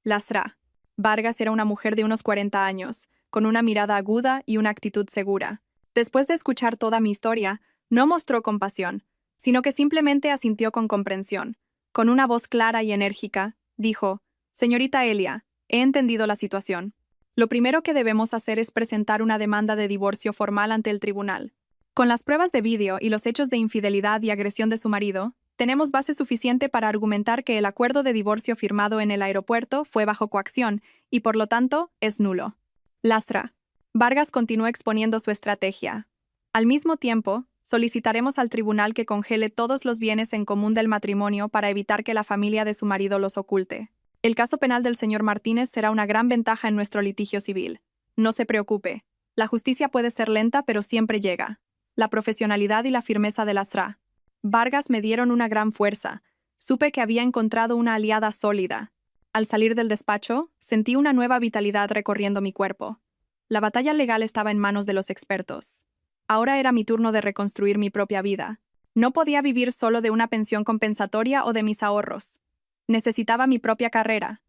Lasra. Vargas era una mujer de unos 40 años, con una mirada aguda y una actitud segura. Después de escuchar toda mi historia, no mostró compasión, sino que simplemente asintió con comprensión. Con una voz clara y enérgica, dijo: Señorita Elia, he entendido la situación. Lo primero que debemos hacer es presentar una demanda de divorcio formal ante el tribunal. Con las pruebas de vídeo y los hechos de infidelidad y agresión de su marido, tenemos base suficiente para argumentar que el acuerdo de divorcio firmado en el aeropuerto fue bajo coacción y, por lo tanto, es nulo. Lastra. Vargas continuó exponiendo su estrategia. Al mismo tiempo, solicitaremos al tribunal que congele todos los bienes en común del matrimonio para evitar que la familia de su marido los oculte. El caso penal del señor Martínez será una gran ventaja en nuestro litigio civil. No se preocupe. La justicia puede ser lenta, pero siempre llega. La profesionalidad y la firmeza de Lastra. Vargas me dieron una gran fuerza, Supe que había encontrado una aliada sólida. Al salir del despacho, sentí una nueva vitalidad recorriendo mi cuerpo. La batalla legal estaba en manos de los expertos. Ahora era mi turno de reconstruir mi propia vida. No podía vivir solo de una pensión compensatoria o de mis ahorros. Necesitaba mi propia carrera.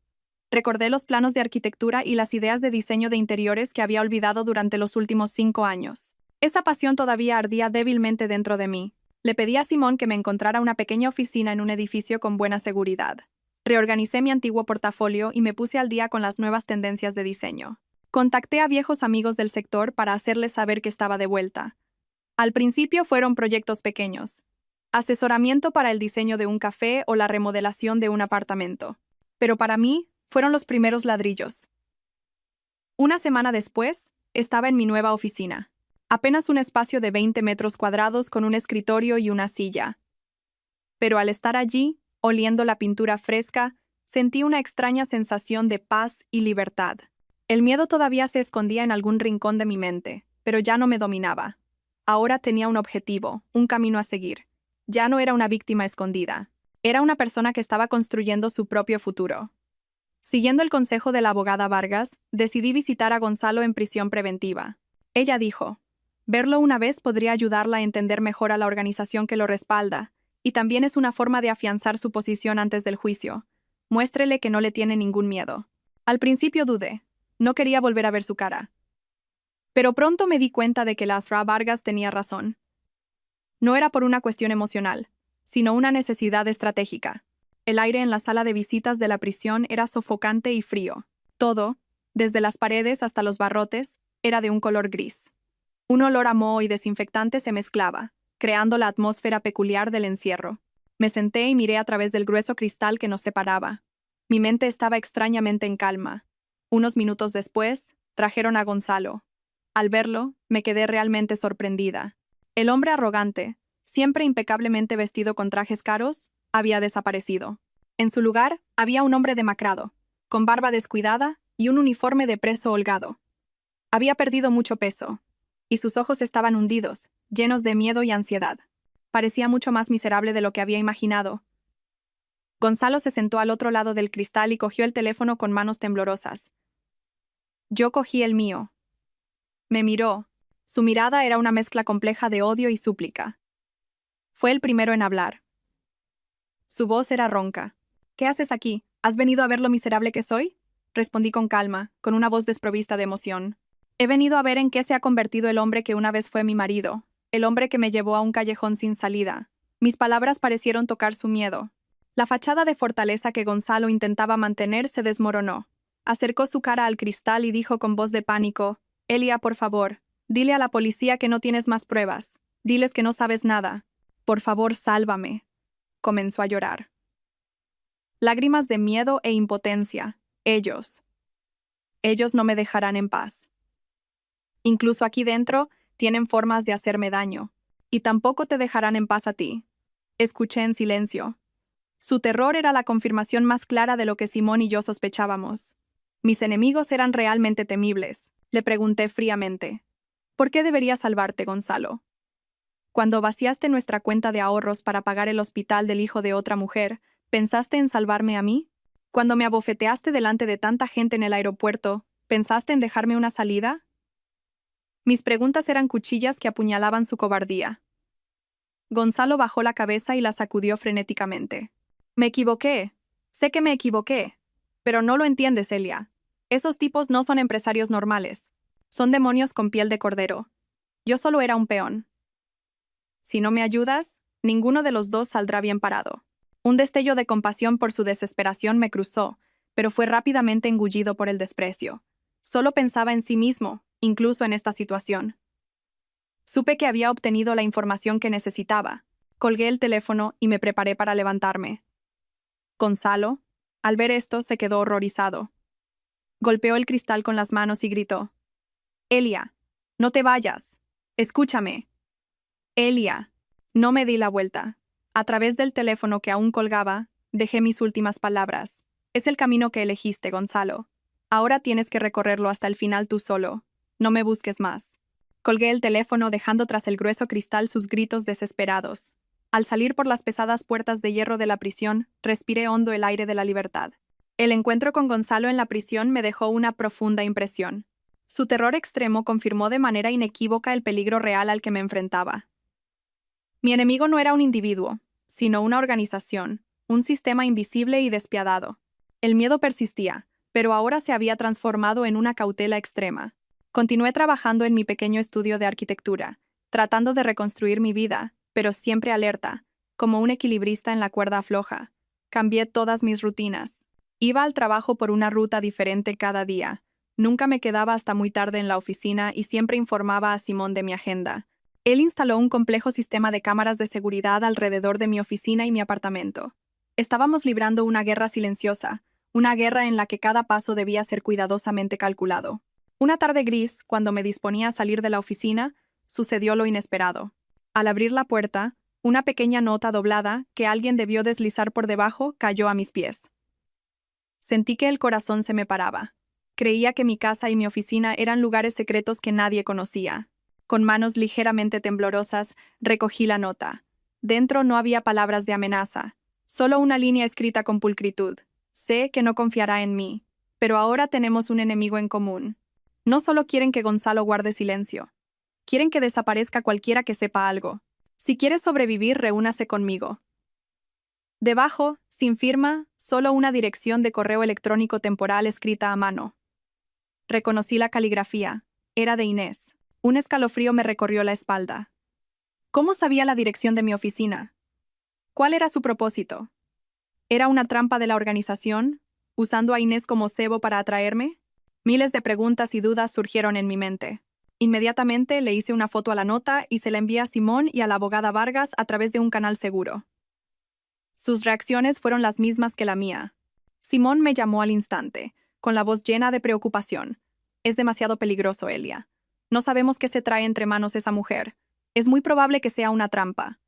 Recordé los planos de arquitectura y las ideas de diseño de interiores que había olvidado durante los últimos 5 años. Esa pasión todavía ardía débilmente dentro de mí. Le pedí a Simón que me encontrara una pequeña oficina en un edificio con buena seguridad. Reorganicé mi antiguo portafolio y me puse al día con las nuevas tendencias de diseño. Contacté a viejos amigos del sector para hacerles saber que estaba de vuelta. Al principio fueron proyectos pequeños. Asesoramiento para el diseño de un café o la remodelación de un apartamento. Pero para mí, fueron los primeros ladrillos. Una semana después, estaba en mi nueva oficina. Apenas un espacio de 20 metros cuadrados con un escritorio y una silla. Pero al estar allí, oliendo la pintura fresca, sentí una extraña sensación de paz y libertad. El miedo todavía se escondía en algún rincón de mi mente, pero ya no me dominaba. Ahora tenía un objetivo, un camino a seguir. Ya no era una víctima escondida. Era una persona que estaba construyendo su propio futuro. Siguiendo el consejo de la abogada Vargas, decidí visitar a Gonzalo en prisión preventiva. Ella dijo, verlo una vez podría ayudarla a entender mejor a la organización que lo respalda, y también es una forma de afianzar su posición antes del juicio. Muéstrele que no le tiene ningún miedo. Al principio dudé. No quería volver a ver su cara. Pero pronto me di cuenta de que la Asra Vargas tenía razón. No era por una cuestión emocional, sino una necesidad estratégica. El aire en la sala de visitas de la prisión era sofocante y frío. Todo, desde las paredes hasta los barrotes, era de un color gris. Un olor a moho y desinfectante se mezclaba, creando la atmósfera peculiar del encierro. Me senté y miré a través del grueso cristal que nos separaba. Mi mente estaba extrañamente en calma. Unos minutos después, trajeron a Gonzalo. Al verlo, me quedé realmente sorprendida. El hombre arrogante, siempre impecablemente vestido con trajes caros, había desaparecido. En su lugar, había un hombre demacrado, con barba descuidada y un uniforme de preso holgado. Había perdido mucho peso, y sus ojos estaban hundidos, llenos de miedo y ansiedad. Parecía mucho más miserable de lo que había imaginado. Gonzalo se sentó al otro lado del cristal y cogió el teléfono con manos temblorosas. Yo cogí el mío. Me miró. Su mirada era una mezcla compleja de odio y súplica. Fue el primero en hablar. Su voz era ronca. ¿Qué haces aquí? ¿Has venido a ver lo miserable que soy? Respondí con calma, con una voz desprovista de emoción. He venido a ver en qué se ha convertido el hombre que una vez fue mi marido, el hombre que me llevó a un callejón sin salida. Mis palabras parecieron tocar su miedo. La fachada de fortaleza que Gonzalo intentaba mantener se desmoronó. Acercó su cara al cristal y dijo con voz de pánico, Elia, por favor, dile a la policía que no tienes más pruebas. Diles que no sabes nada. Por favor, sálvame. Comenzó a llorar. Lágrimas de miedo e impotencia. Ellos no me dejarán en paz. Incluso aquí dentro, tienen formas de hacerme daño. Y tampoco te dejarán en paz a ti. Escuché en silencio. Su terror era la confirmación más clara de lo que Simón y yo sospechábamos. Mis enemigos eran realmente temibles. Le pregunté fríamente. ¿Por qué debería salvarte, Gonzalo? Cuando vaciaste nuestra cuenta de ahorros para pagar el hospital del hijo de otra mujer, ¿pensaste en salvarme a mí? Cuando me abofeteaste delante de tanta gente en el aeropuerto, ¿pensaste en dejarme una salida? Mis preguntas eran cuchillas que apuñalaban su cobardía. Gonzalo bajó la cabeza y la sacudió frenéticamente. Me equivoqué. Sé que me equivoqué. Pero no lo entiendes, Elia. Esos tipos no son empresarios normales. Son demonios con piel de cordero. Yo solo era un peón. Si no me ayudas, ninguno de los dos saldrá bien parado. Un destello de compasión por su desesperación me cruzó, pero fue rápidamente engullido por el desprecio. Solo pensaba en sí mismo, incluso en esta situación. Supe que había obtenido la información que necesitaba. Colgué el teléfono y me preparé para levantarme. Gonzalo, al ver esto, se quedó horrorizado. Golpeó el cristal con las manos y gritó. Elia, no te vayas. Escúchame. Elia. No me di la vuelta. A través del teléfono que aún colgaba, dejé mis últimas palabras. Es el camino que elegiste, Gonzalo. Ahora tienes que recorrerlo hasta el final tú solo. No me busques más. Colgué el teléfono dejando tras el grueso cristal sus gritos desesperados. Al salir por las pesadas puertas de hierro de la prisión, respiré hondo el aire de la libertad. El encuentro con Gonzalo en la prisión me dejó una profunda impresión. Su terror extremo confirmó de manera inequívoca el peligro real al que me enfrentaba. Mi enemigo no era un individuo, sino una organización, un sistema invisible y despiadado. El miedo persistía, pero ahora se había transformado en una cautela extrema. Continué trabajando en mi pequeño estudio de arquitectura, tratando de reconstruir mi vida, pero siempre alerta, como un equilibrista en la cuerda floja. Cambié todas mis rutinas. Iba al trabajo por una ruta diferente cada día. Nunca me quedaba hasta muy tarde en la oficina y siempre informaba a Simón de mi agenda. Él instaló un complejo sistema de cámaras de seguridad alrededor de mi oficina y mi apartamento. Estábamos librando una guerra silenciosa, una guerra en la que cada paso debía ser cuidadosamente calculado. Una tarde gris, cuando me disponía a salir de la oficina, sucedió lo inesperado. Al abrir la puerta, una pequeña nota doblada que alguien debió deslizar por debajo cayó a mis pies. Sentí que el corazón se me paraba. Creía que mi casa y mi oficina eran lugares secretos que nadie conocía. Con manos ligeramente temblorosas, recogí la nota. Dentro no había palabras de amenaza, solo una línea escrita con pulcritud. Sé que no confiará en mí, pero ahora tenemos un enemigo en común. No solo quieren que Gonzalo guarde silencio. Quieren que desaparezca cualquiera que sepa algo. Si quiere sobrevivir, reúnase conmigo. Debajo, sin firma, solo una dirección de correo electrónico temporal escrita a mano. Reconocí la caligrafía. Era de Inés. Un escalofrío me recorrió la espalda. ¿Cómo sabía la dirección de mi oficina? ¿Cuál era su propósito? ¿Era una trampa de la organización, usando a Inés como cebo para atraerme? Miles de preguntas y dudas surgieron en mi mente. Inmediatamente le hice una foto a la nota y se la envié a Simón y a la abogada Vargas a través de un canal seguro. Sus reacciones fueron las mismas que la mía. Simón me llamó al instante, con la voz llena de preocupación. Es demasiado peligroso, Elia. No sabemos qué se trae entre manos esa mujer. Es muy probable que sea una trampa.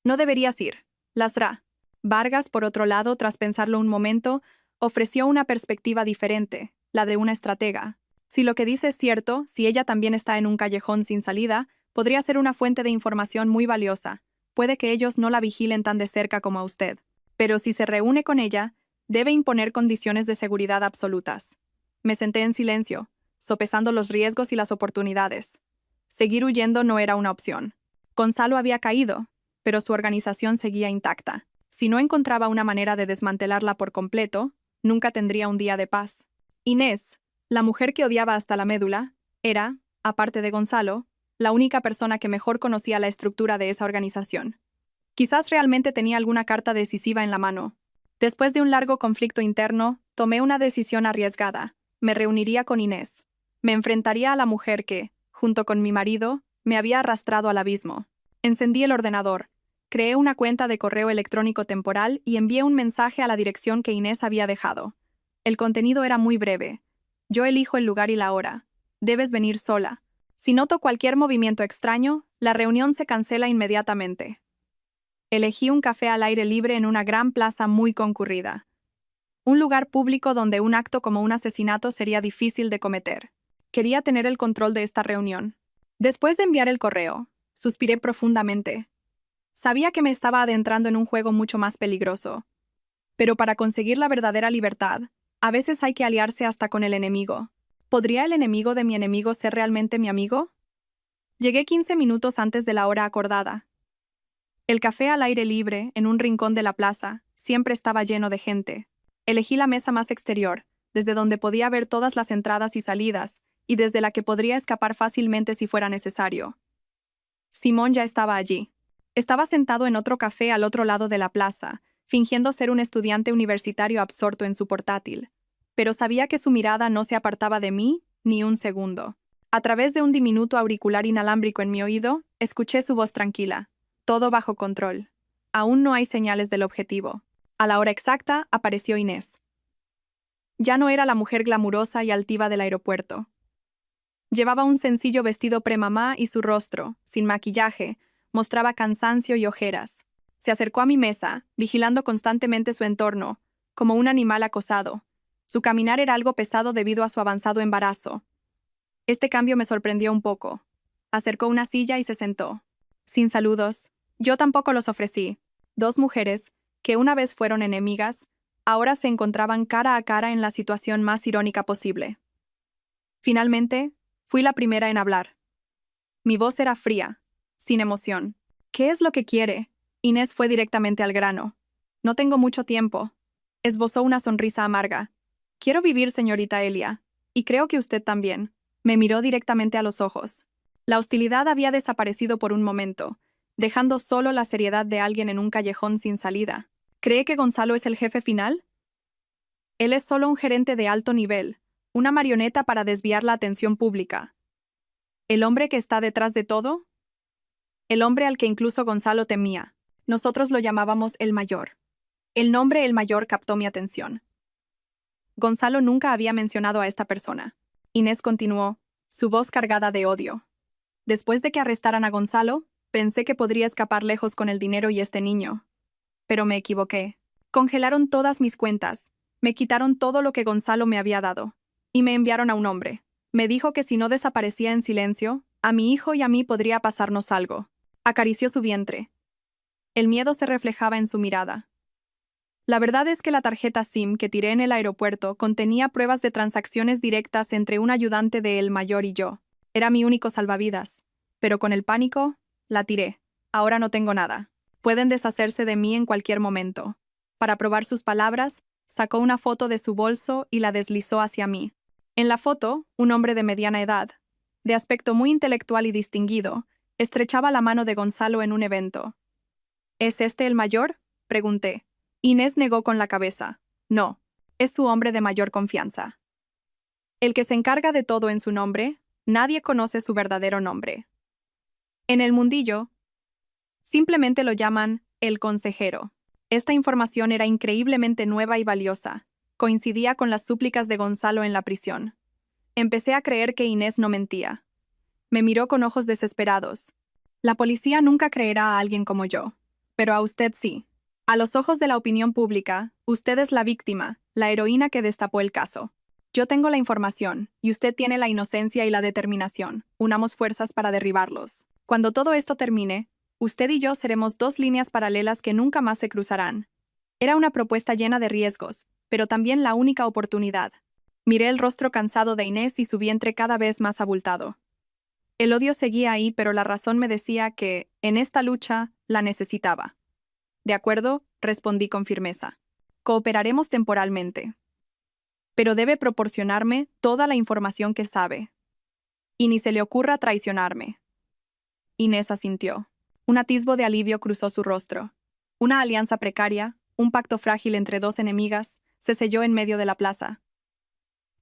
No deberías ir. Lasra. Vargas, por otro lado, tras pensarlo un momento, ofreció una perspectiva diferente, la de una estratega. Si lo que dice es cierto, si ella también está en un callejón sin salida, podría ser una fuente de información muy valiosa. Puede que ellos no la vigilen tan de cerca como a usted. Pero si se reúne con ella, debe imponer condiciones de seguridad absolutas. Me senté en silencio, sopesando los riesgos y las oportunidades. Seguir huyendo no era una opción. Gonzalo había caído, pero su organización seguía intacta. Si no encontraba una manera de desmantelarla por completo, nunca tendría un día de paz. Inés, la mujer que odiaba hasta la médula, era, aparte de Gonzalo, la única persona que mejor conocía la estructura de esa organización. Quizás realmente tenía alguna carta decisiva en la mano. Después de un largo conflicto interno, tomé una decisión arriesgada. Me reuniría con Inés. Me enfrentaría a la mujer que, junto con mi marido, me había arrastrado al abismo. Encendí el ordenador, creé una cuenta de correo electrónico temporal y envié un mensaje a la dirección que Inés había dejado. El contenido era muy breve. Yo elijo el lugar y la hora. Debes venir sola. Si noto cualquier movimiento extraño, la reunión se cancela inmediatamente. Elegí un café al aire libre en una gran plaza muy concurrida. Un lugar público donde un acto como un asesinato sería difícil de cometer. Quería tener el control de esta reunión. Después de enviar el correo, suspiré profundamente. Sabía que me estaba adentrando en un juego mucho más peligroso. Pero para conseguir la verdadera libertad, a veces hay que aliarse hasta con el enemigo. ¿Podría el enemigo de mi enemigo ser realmente mi amigo? Llegué 15 minutos antes de la hora acordada. El café al aire libre, en un rincón de la plaza, siempre estaba lleno de gente. Elegí la mesa más exterior, desde donde podía ver todas las entradas y salidas, y desde la que podría escapar fácilmente si fuera necesario. Simón ya estaba allí. Estaba sentado en otro café al otro lado de la plaza, fingiendo ser un estudiante universitario absorto en su portátil. Pero sabía que su mirada no se apartaba de mí ni un segundo. A través de un diminuto auricular inalámbrico en mi oído, escuché su voz tranquila. Todo bajo control. Aún no hay señales del objetivo. A la hora exacta, apareció Inés. Ya no era la mujer glamurosa y altiva del aeropuerto. Llevaba un sencillo vestido premamá y su rostro, sin maquillaje, mostraba cansancio y ojeras. Se acercó a mi mesa, vigilando constantemente su entorno, como un animal acosado. Su caminar era algo pesado debido a su avanzado embarazo. Este cambio me sorprendió un poco. Acercó una silla y se sentó. Sin saludos, Yo tampoco los ofrecí. Dos mujeres, que una vez fueron enemigas, ahora se encontraban cara a cara en la situación más irónica posible. Finalmente, fui la primera en hablar. Mi voz era fría, sin emoción. ¿Qué es lo que quiere? Inés fue directamente al grano. No tengo mucho tiempo. Esbozó una sonrisa amarga. Quiero vivir, señorita Elia. Y creo que usted también. Me miró directamente a los ojos. La hostilidad había desaparecido por un momento, dejando solo la seriedad de alguien en un callejón sin salida. ¿Cree que Gonzalo es el jefe final? Él es solo un gerente de alto nivel, una marioneta para desviar la atención pública. ¿El hombre que está detrás de todo? El hombre al que incluso Gonzalo temía. Nosotros lo llamábamos el Mayor. El nombre El Mayor captó mi atención. Gonzalo nunca había mencionado a esta persona. Inés continuó, su voz cargada de odio. Después de que arrestaran a Gonzalo, pensé que podría escapar lejos con el dinero y este niño. Pero me equivoqué. Congelaron todas mis cuentas, me quitaron todo lo que Gonzalo me había dado, y me enviaron a un hombre. Me dijo que si no desaparecía en silencio, a mi hijo y a mí podría pasarnos algo. Acarició su vientre. El miedo se reflejaba en su mirada. La verdad es que la tarjeta SIM que tiré en el aeropuerto contenía pruebas de transacciones directas entre un ayudante de El Mayor y yo. Era mi único salvavidas. Pero con el pánico, la tiré. Ahora no tengo nada. Pueden deshacerse de mí en cualquier momento. Para probar sus palabras, sacó una foto de su bolso y la deslizó hacia mí. En la foto, un hombre de mediana edad, de aspecto muy intelectual y distinguido, estrechaba la mano de Gonzalo en un evento. ¿Es este el Mayor?, pregunté. Inés negó con la cabeza. No, es su hombre de mayor confianza. El que se encarga de todo en su nombre, nadie conoce su verdadero nombre. En el mundillo, simplemente lo llaman el consejero. Esta información era increíblemente nueva y valiosa. Coincidía con las súplicas de Gonzalo en la prisión. Empecé a creer que Inés no mentía. Me miró con ojos desesperados. La policía nunca creerá a alguien como yo, pero a usted sí. A los ojos de la opinión pública, usted es la víctima, la heroína que destapó el caso. Yo tengo la información, y usted tiene la inocencia y la determinación. Unamos fuerzas para derribarlos. Cuando todo esto termine, usted y yo seremos dos líneas paralelas que nunca más se cruzarán. Era una propuesta llena de riesgos, pero también la única oportunidad. Miré el rostro cansado de Inés y su vientre cada vez más abultado. El odio seguía ahí, pero la razón me decía que, en esta lucha, la necesitaba. De acuerdo, respondí con firmeza. Cooperaremos temporalmente. Pero debe proporcionarme toda la información que sabe. Y ni se le ocurra traicionarme. Inés asintió. Un atisbo de alivio cruzó su rostro. Una alianza precaria, un pacto frágil entre dos enemigas, se selló en medio de la plaza.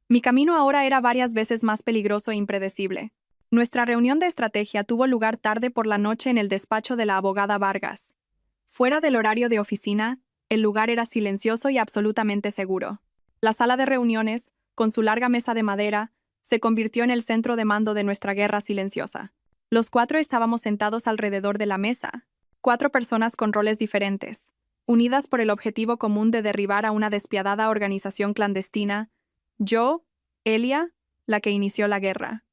Mi camino ahora era varias veces más peligroso e impredecible. Nuestra reunión de estrategia tuvo lugar tarde por la noche en el despacho de la abogada Vargas. Fuera del horario de oficina, el lugar era silencioso y absolutamente seguro. La sala de reuniones, con su larga mesa de madera, se convirtió en el centro de mando de nuestra guerra silenciosa. Los cuatro estábamos sentados alrededor de la mesa, 4 personas con roles diferentes, unidas por el objetivo común de derribar a una despiadada organización clandestina. Yo, Elia, la que inició la guerra.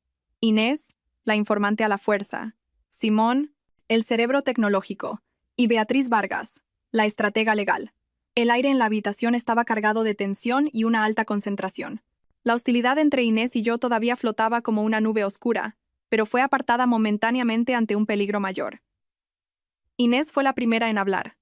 Inés, la informante a la fuerza. Simón, el cerebro tecnológico. Y Beatriz Vargas, la estratega legal. El aire en la habitación estaba cargado de tensión y una alta concentración. La hostilidad entre Inés y yo todavía flotaba como una nube oscura, pero fue apartada momentáneamente ante un peligro mayor. Inés fue la primera en hablar.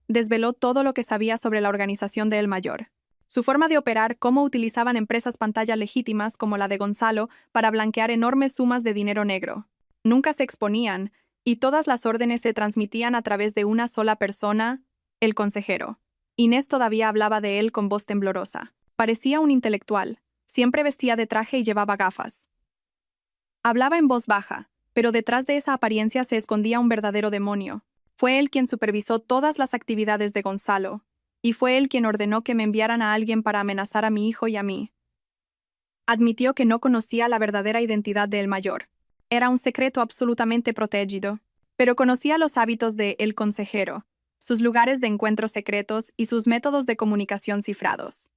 Desveló todo lo que sabía sobre la organización de El Mayor. Su forma de operar, cómo utilizaban empresas pantalla legítimas como la de Gonzalo para blanquear enormes sumas de dinero negro. Nunca se exponían, y todas las órdenes se transmitían a través de una sola persona, el consejero. Inés todavía hablaba de él con voz temblorosa. Parecía un intelectual. Siempre vestía de traje y llevaba gafas. Hablaba en voz baja, pero detrás de esa apariencia se escondía un verdadero demonio. Fue él quien supervisó todas las actividades de Gonzalo, y fue él quien ordenó que me enviaran a alguien para amenazar a mi hijo y a mí. Admitió que no conocía la verdadera identidad de El Mayor. Era un secreto absolutamente protegido, pero conocía los hábitos de El Consejero, sus lugares de encuentro secretos y sus métodos de comunicación cifrados.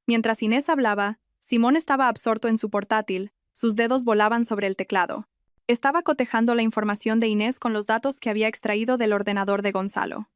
Mientras Inés hablaba, Simón estaba absorto en su portátil, sus dedos volaban sobre el teclado. Estaba cotejando la información de Inés con los datos que había extraído del ordenador de Gonzalo.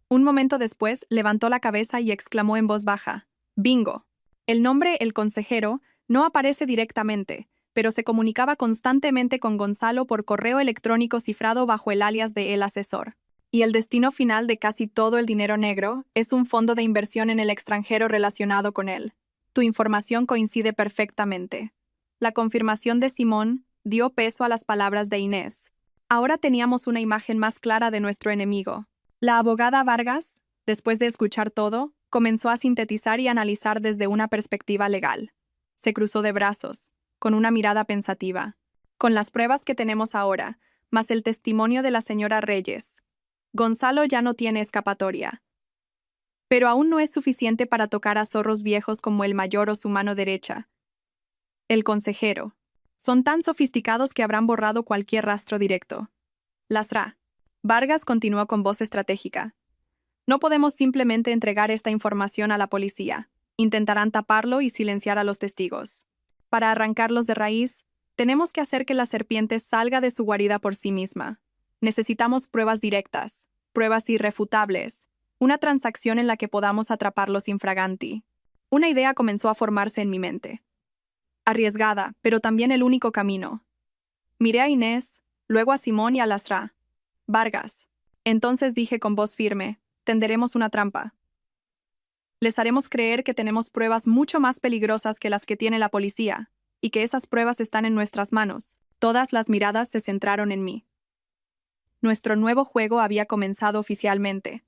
Un momento después, levantó la cabeza y exclamó en voz baja: «¡Bingo!». El nombre «El Consejero» no aparece directamente, pero se comunicaba constantemente con Gonzalo por correo electrónico cifrado bajo el alias de El Asesor. Y el destino final de casi todo el dinero negro es un fondo de inversión en el extranjero relacionado con él. Tu información coincide perfectamente. La confirmación de Simón dio peso a las palabras de Inés. Ahora teníamos una imagen más clara de nuestro enemigo. La abogada Vargas, después de escuchar todo, comenzó a sintetizar y analizar desde una perspectiva legal. Se cruzó de brazos, con una mirada pensativa. Con las pruebas que tenemos ahora, más el testimonio de la señora Reyes, Gonzalo ya no tiene escapatoria. Pero aún no es suficiente para tocar a zorros viejos como el mayor o su mano derecha. El consejero. Son tan sofisticados que habrán borrado cualquier rastro directo. Lasra. Vargas continuó con voz estratégica. No podemos simplemente entregar esta información a la policía. Intentarán taparlo y silenciar a los testigos. Para arrancarlos de raíz, tenemos que hacer que la serpiente salga de su guarida por sí misma. Necesitamos pruebas directas, pruebas irrefutables, una transacción en la que podamos atraparlos infraganti. Una idea comenzó a formarse en mi mente. Arriesgada, pero también el único camino. Miré a Inés, luego a Simón y a Lastra. Vargas. Entonces dije con voz firme: tenderemos una trampa. Les haremos creer que tenemos pruebas mucho más peligrosas que las que tiene la policía, y que esas pruebas están en nuestras manos. Todas las miradas se centraron en mí. Nuestro nuevo juego había comenzado oficialmente.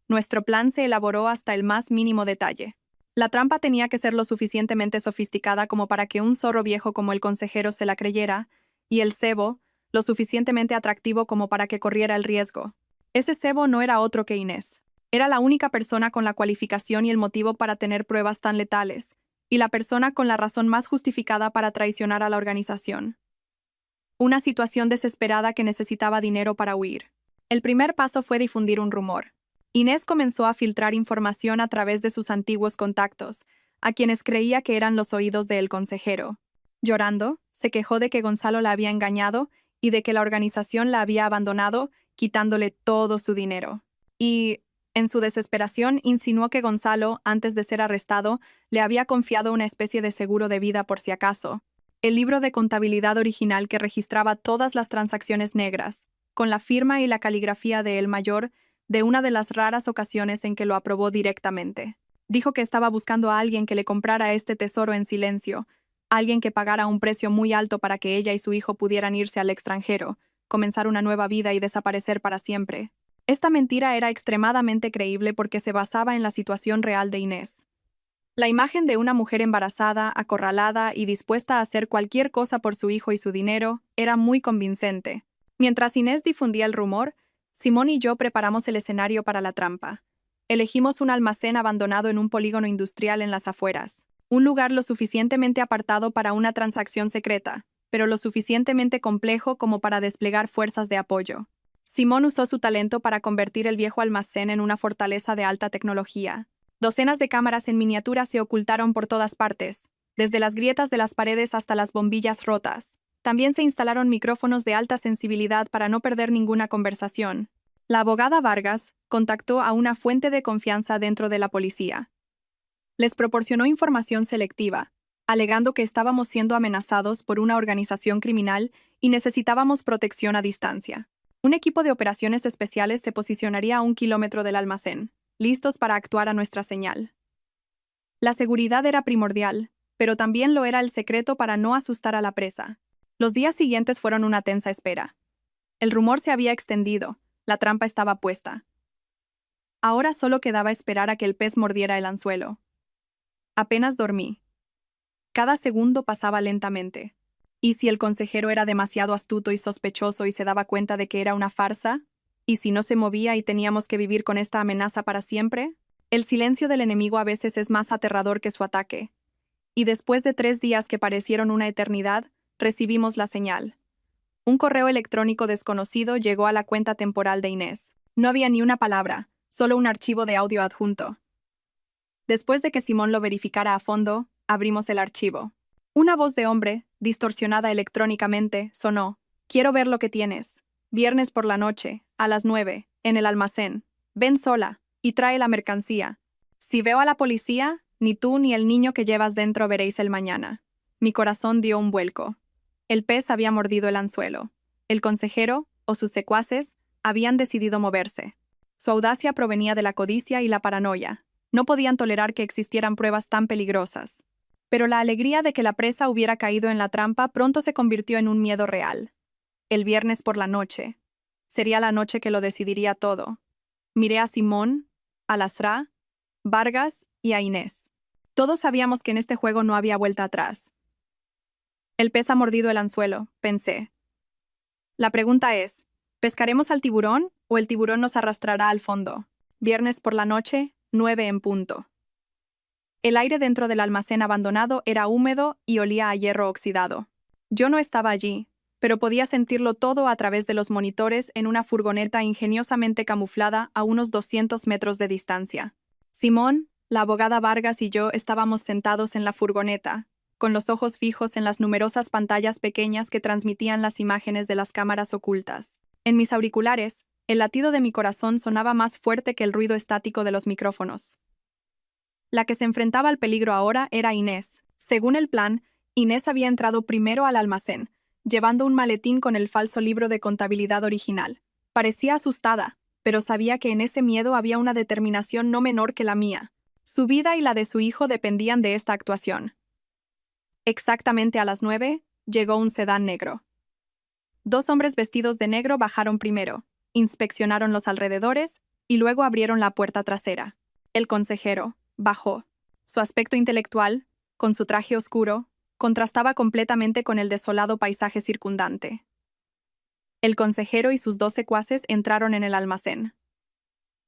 Nuestro plan se elaboró hasta el más mínimo detalle. La trampa tenía que ser lo suficientemente sofisticada como para que un zorro viejo como el consejero se la creyera, y el cebo lo suficientemente atractivo como para que corriera el riesgo. Ese cebo no era otro que Inés. Era la única persona con la cualificación y el motivo para tener pruebas tan letales, y la persona con la razón más justificada para traicionar a la organización. Una situación desesperada que necesitaba dinero para huir. El primer paso fue difundir un rumor. Inés comenzó a filtrar información a través de sus antiguos contactos, a quienes creía que eran los oídos del consejero. Llorando, se quejó de que Gonzalo la había engañado y de que la organización la había abandonado, quitándole todo su dinero. Y, en su desesperación, insinuó que Gonzalo, antes de ser arrestado, le había confiado una especie de seguro de vida por si acaso. El libro de contabilidad original que registraba todas las transacciones negras, con la firma y la caligrafía de El Mayor, de una de las raras ocasiones en que lo aprobó directamente. Dijo que estaba buscando a alguien que le comprara este tesoro en silencio, alguien que pagara un precio muy alto para que ella y su hijo pudieran irse al extranjero, comenzar una nueva vida y desaparecer para siempre. Esta mentira era extremadamente creíble porque se basaba en la situación real de Inés. La imagen de una mujer embarazada, acorralada y dispuesta a hacer cualquier cosa por su hijo y su dinero era muy convincente. Mientras Inés difundía el rumor, Simón y yo preparamos el escenario para la trampa. Elegimos un almacén abandonado en un polígono industrial en las afueras, un lugar lo suficientemente apartado para una transacción secreta, pero lo suficientemente complejo como para desplegar fuerzas de apoyo. Simón usó su talento para convertir el viejo almacén en una fortaleza de alta tecnología. Docenas de cámaras en miniatura se ocultaron por todas partes, desde las grietas de las paredes hasta las bombillas rotas. También se instalaron micrófonos de alta sensibilidad para no perder ninguna conversación. La abogada Vargas contactó a una fuente de confianza dentro de la policía. Les proporcionó información selectiva, alegando que estábamos siendo amenazados por una organización criminal y necesitábamos protección a distancia. Un equipo de operaciones especiales se posicionaría a 1 kilómetro del almacén, listos para actuar a nuestra señal. La seguridad era primordial, pero también lo era el secreto para no asustar a la presa. Los días siguientes fueron una tensa espera. El rumor se había extendido, la trampa estaba puesta. Ahora solo quedaba esperar a que el pez mordiera el anzuelo. Apenas dormí. Cada segundo pasaba lentamente. ¿Y si el consejero era demasiado astuto y sospechoso y se daba cuenta de que era una farsa? ¿Y si no se movía y teníamos que vivir con esta amenaza para siempre? El silencio del enemigo a veces es más aterrador que su ataque. Y después de 3 días que parecieron una eternidad, recibimos la señal. Un correo electrónico desconocido llegó a la cuenta temporal de Inés. No había ni una palabra, solo un archivo de audio adjunto. Después de que Simón lo verificara a fondo, abrimos el archivo. Una voz de hombre, distorsionada electrónicamente, sonó. Quiero ver lo que tienes. Viernes por la noche, a las 9, en el almacén. Ven sola, y trae la mercancía. Si veo a la policía, ni tú ni el niño que llevas dentro veréis el mañana. Mi corazón dio un vuelco. El pez había mordido el anzuelo. El consejero, o sus secuaces, habían decidido moverse. Su audacia provenía de la codicia y la paranoia. No podían tolerar que existieran pruebas tan peligrosas. Pero la alegría de que la presa hubiera caído en la trampa pronto se convirtió en un miedo real. El viernes por la noche. Sería la noche que lo decidiría todo. Miré a Simón, a Lasra, Vargas y a Inés. Todos sabíamos que en este juego no había vuelta atrás. El pez ha mordido el anzuelo, pensé. La pregunta es, ¿pescaremos al tiburón o el tiburón nos arrastrará al fondo? Viernes por la noche, 9 en punto. El aire dentro del almacén abandonado era húmedo y olía a hierro oxidado. Yo no estaba allí, pero podía sentirlo todo a través de los monitores en una furgoneta ingeniosamente camuflada a unos 200 metros de distancia. Simón, la abogada Vargas y yo estábamos sentados en la furgoneta, con los ojos fijos en las numerosas pantallas pequeñas que transmitían las imágenes de las cámaras ocultas. En mis auriculares, el latido de mi corazón sonaba más fuerte que el ruido estático de los micrófonos. La que se enfrentaba al peligro ahora era Inés. Según el plan, Inés había entrado primero al almacén, llevando un maletín con el falso libro de contabilidad original. Parecía asustada, pero sabía que en ese miedo había una determinación no menor que la mía. Su vida y la de su hijo dependían de esta actuación. Exactamente a las 9, llegó un sedán negro. 2 hombres vestidos de negro bajaron primero, inspeccionaron los alrededores y luego abrieron la puerta trasera. El consejero bajó. Su aspecto intelectual, con su traje oscuro, contrastaba completamente con el desolado paisaje circundante. El consejero y sus 2 secuaces entraron en el almacén.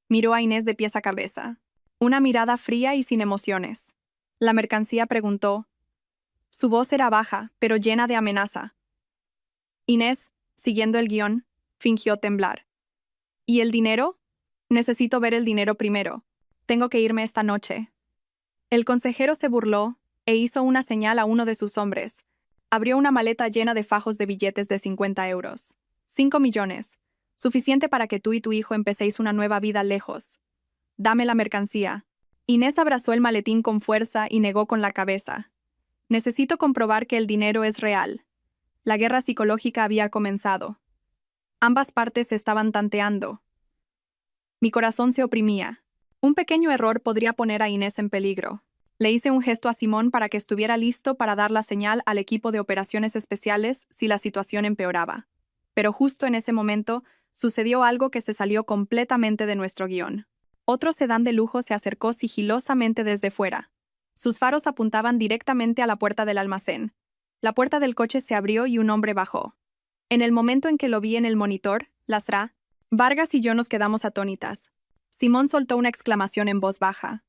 Miró a Inés de pies a cabeza. Una mirada fría y sin emociones. La mercancía preguntó. Su voz era baja, pero llena de amenaza. Inés, siguiendo el guión, fingió temblar. ¿Y el dinero? Necesito ver el dinero primero. Tengo que irme esta noche. El consejero se burló e hizo una señal a uno de sus hombres. Abrió una maleta llena de fajos de billetes de 50 euros. 5 millones. Suficiente para que tú y tu hijo empecéis una nueva vida lejos. Dame la mercancía. Inés abrazó el maletín con fuerza y negó con la cabeza. Necesito comprobar que el dinero es real. La guerra psicológica había comenzado. Ambas partes se estaban tanteando. Mi corazón se oprimía. Un pequeño error podría poner a Inés en peligro. Le hice un gesto a Simón para que estuviera listo para dar la señal al equipo de operaciones especiales si la situación empeoraba. Pero justo en ese momento, sucedió algo que se salió completamente de nuestro guión. Otro sedán de lujo se acercó sigilosamente desde fuera. Sus faros apuntaban directamente a la puerta del almacén. La puerta del coche se abrió y un hombre bajó. En el momento en que lo vi en el monitor, Lasra, Vargas y yo nos quedamos atónitas. Simón soltó una exclamación en voz baja.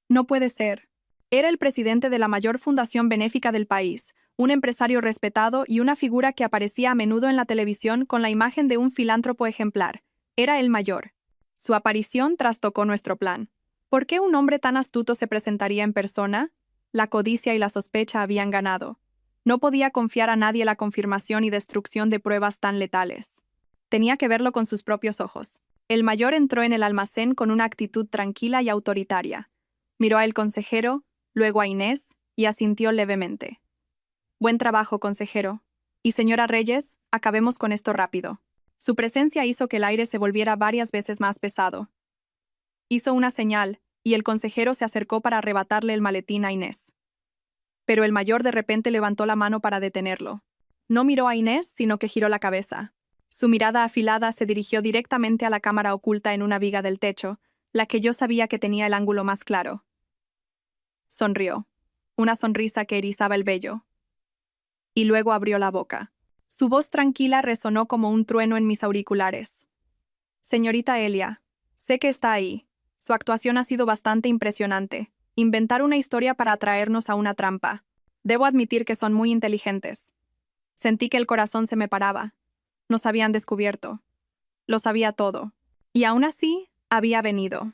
No puede ser. Era el presidente de la mayor fundación benéfica del país, un empresario respetado y una figura que aparecía a menudo en la televisión con la imagen de un filántropo ejemplar. Era el mayor. Su aparición trastocó nuestro plan. ¿Por qué un hombre tan astuto se presentaría en persona? La codicia y la sospecha habían ganado. No podía confiar a nadie la confirmación y destrucción de pruebas tan letales. Tenía que verlo con sus propios ojos. El mayor entró en el almacén con una actitud tranquila y autoritaria. Miró al consejero, luego a Inés, y asintió levemente. Buen trabajo, consejero. Y señora Reyes, acabemos con esto rápido. Su presencia hizo que el aire se volviera varias veces más pesado. Hizo una señal, y el consejero se acercó para arrebatarle el maletín a Inés. Pero el mayor de repente levantó la mano para detenerlo. No miró a Inés, sino que giró la cabeza. Su mirada afilada se dirigió directamente a la cámara oculta en una viga del techo, la que yo sabía que tenía el ángulo más claro. Sonrió. Una sonrisa que erizaba el vello. Y luego abrió la boca. Su voz tranquila resonó como un trueno en mis auriculares. Señorita Elia, sé que está ahí. Su actuación ha sido bastante impresionante. Inventar una historia para atraernos a una trampa. Debo admitir que son muy inteligentes. Sentí que el corazón se me paraba. Nos habían descubierto. Lo sabía todo. Y aún así, había venido.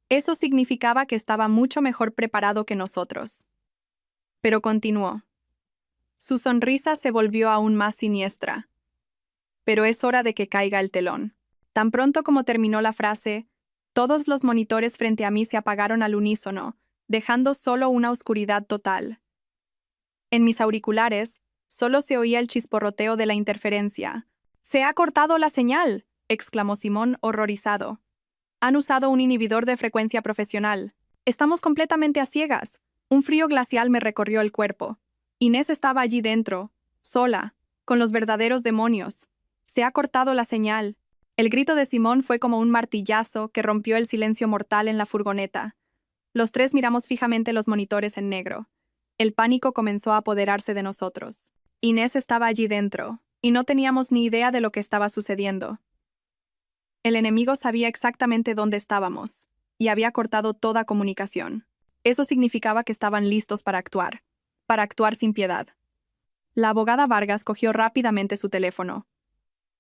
Eso significaba que estaba mucho mejor preparado que nosotros. pero continuó. Su sonrisa se volvió aún más siniestra. Pero es hora de que caiga el telón. Tan pronto como terminó la frase, todos los monitores frente a mí se apagaron al unísono, dejando solo una oscuridad total. En mis auriculares, solo se oía el chisporroteo de la interferencia. «¡Se ha cortado la señal!», exclamó Simón, horrorizado. «Han usado un inhibidor de frecuencia profesional. Estamos completamente a ciegas». Un frío glacial me recorrió el cuerpo. Inés estaba allí dentro, sola, con los verdaderos demonios. «Se ha cortado la señal». El grito de Simón fue como un martillazo que rompió el silencio mortal en la furgoneta. Los tres miramos fijamente los monitores en negro. El pánico comenzó a apoderarse de nosotros. Inés estaba allí dentro, y no teníamos ni idea de lo que estaba sucediendo. El enemigo sabía exactamente dónde estábamos, y había cortado toda comunicación. Eso significaba que estaban listos para actuar sin piedad. La abogada Vargas cogió rápidamente su teléfono.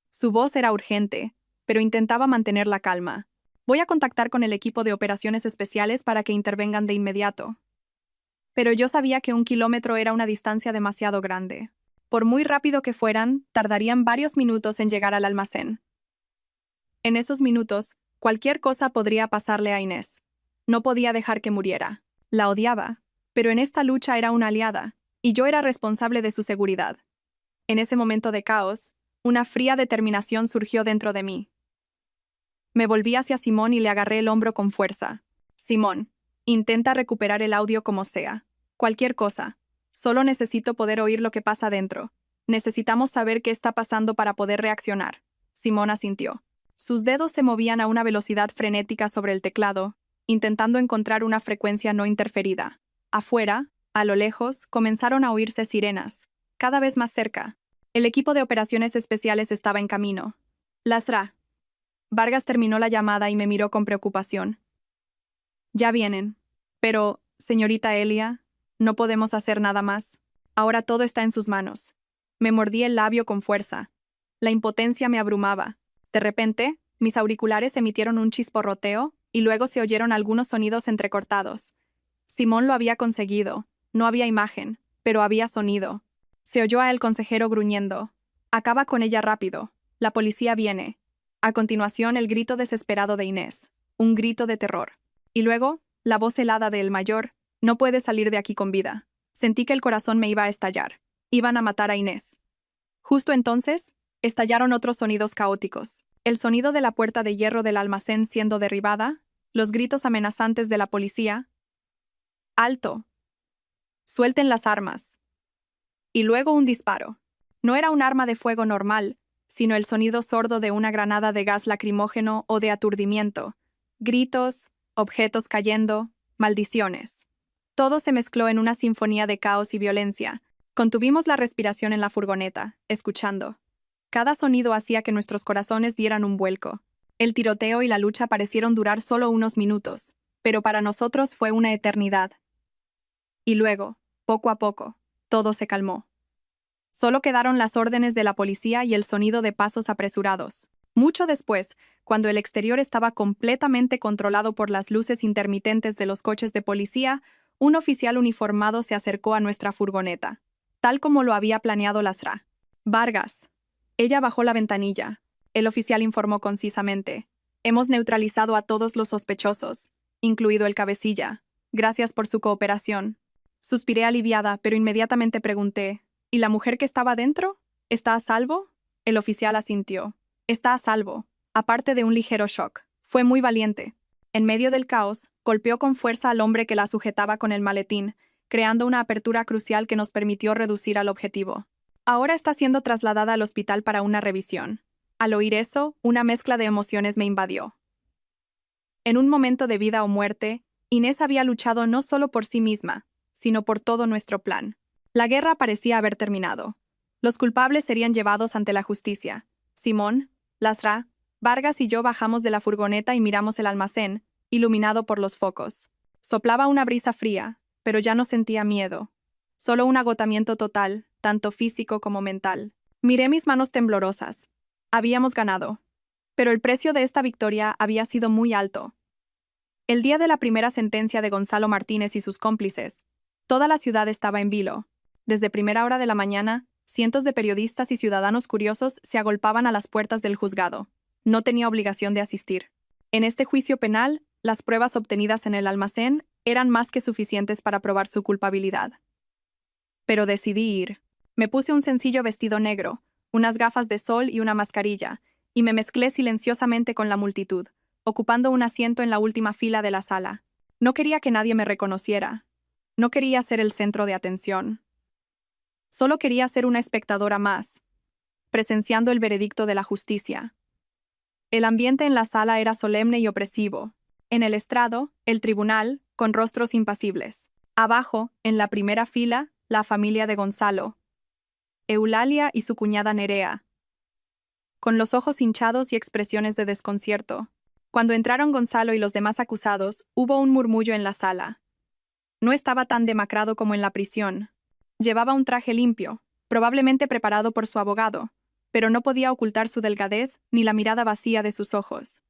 Su voz era urgente, pero intentaba mantener la calma. «Voy a contactar con el equipo de operaciones especiales para que intervengan de inmediato». Pero yo sabía que 1 kilómetro era una distancia demasiado grande. Por muy rápido que fueran, tardarían varios minutos en llegar al almacén. En esos minutos, cualquier cosa podría pasarle a Inés. No podía dejar que muriera. La odiaba, pero en esta lucha era una aliada, y yo era responsable de su seguridad. En ese momento de caos, una fría determinación surgió dentro de mí. Me volví hacia Simón y le agarré el hombro con fuerza. «Simón, intenta recuperar el audio como sea. Cualquier cosa. Solo necesito poder oír lo que pasa dentro. Necesitamos saber qué está pasando para poder reaccionar». Simón asintió. Sus dedos se movían a una velocidad frenética sobre el teclado, intentando encontrar una frecuencia no interferida. Afuera, a lo lejos, comenzaron a oírse sirenas, cada vez más cerca. El equipo de operaciones especiales estaba en camino. «Lasra». Vargas terminó la llamada y me miró con preocupación. «Ya vienen. Pero, señorita Elia, no podemos hacer nada más. Ahora todo está en sus manos». Me mordí el labio con fuerza. La impotencia me abrumaba. De repente, mis auriculares emitieron un chisporroteo y luego se oyeron algunos sonidos entrecortados. Simón lo había conseguido. No había imagen, pero había sonido. Se oyó a el consejero gruñendo. «Acaba con ella rápido. La policía viene». A continuación, el grito desesperado de Inés. Un grito de terror. Y luego, la voz helada de el mayor. «No puede salir de aquí con vida». Sentí que el corazón me iba a estallar. Iban a matar a Inés. Justo entonces, estallaron otros sonidos caóticos. El sonido de la puerta de hierro del almacén siendo derribada, los gritos amenazantes de la policía. «¡Alto! Suelten las armas». Y luego un disparo. No era un arma de fuego normal, sino el sonido sordo de una granada de gas lacrimógeno o de aturdimiento. Gritos, objetos cayendo, maldiciones. Todo se mezcló en una sinfonía de caos y violencia. Contuvimos la respiración en la furgoneta, escuchando. Cada sonido hacía que nuestros corazones dieran un vuelco. El tiroteo y la lucha parecieron durar solo unos minutos, pero para nosotros fue una eternidad. Y luego, poco a poco, todo se calmó. Solo quedaron las órdenes de la policía y el sonido de pasos apresurados. Mucho después, cuando el exterior estaba completamente controlado por las luces intermitentes de los coches de policía, un oficial uniformado se acercó a nuestra furgoneta, tal como lo había planeado Lasra. «Vargas». Ella bajó la ventanilla. El oficial informó concisamente. «Hemos neutralizado a todos los sospechosos, incluido el cabecilla. Gracias por su cooperación». Suspiré aliviada, pero inmediatamente pregunté, «¿Y la mujer que estaba dentro? ¿Está a salvo?» El oficial asintió. «Está a salvo, aparte de un ligero shock. Fue muy valiente». En medio del caos, golpeó con fuerza al hombre que la sujetaba con el maletín, creando una apertura crucial que nos permitió reducir al objetivo. Ahora está siendo trasladada al hospital para una revisión. Al oír eso, una mezcla de emociones me invadió. En un momento de vida o muerte, Inés había luchado no solo por sí misma, sino por todo nuestro plan. La guerra parecía haber terminado. Los culpables serían llevados ante la justicia. Simón, Lasra, Vargas y yo bajamos de la furgoneta y miramos el almacén, iluminado por los focos. Soplaba una brisa fría, pero ya no sentía miedo. Solo un agotamiento total, tanto físico como mental. Miré mis manos temblorosas. Habíamos ganado. Pero el precio de esta victoria había sido muy alto. El día de la primera sentencia de Gonzalo Martínez y sus cómplices, Toda la ciudad estaba en vilo. Desde primera hora de la mañana, cientos de periodistas y ciudadanos curiosos se agolpaban a las puertas del juzgado. No tenía obligación de asistir. En este juicio penal, las pruebas obtenidas en el almacén eran más que suficientes para probar su culpabilidad. Pero decidí ir. Me puse un sencillo vestido negro, unas gafas de sol y una mascarilla, y me mezclé silenciosamente con la multitud, ocupando un asiento en la última fila de la sala. No quería que nadie me reconociera. No quería ser el centro de atención. Solo quería ser una espectadora más, presenciando el veredicto de la justicia. El ambiente en la sala era solemne y opresivo. En el estrado, el tribunal, con rostros impasibles. Abajo, en la primera fila, la familia de Gonzalo, Eulalia y su cuñada Nerea, con los ojos hinchados y expresiones de desconcierto. Cuando entraron Gonzalo y los demás acusados, hubo un murmullo en la sala. No estaba tan demacrado como en la prisión. Llevaba un traje limpio, probablemente preparado por su abogado, pero no podía ocultar su delgadez ni la mirada vacía de sus ojos.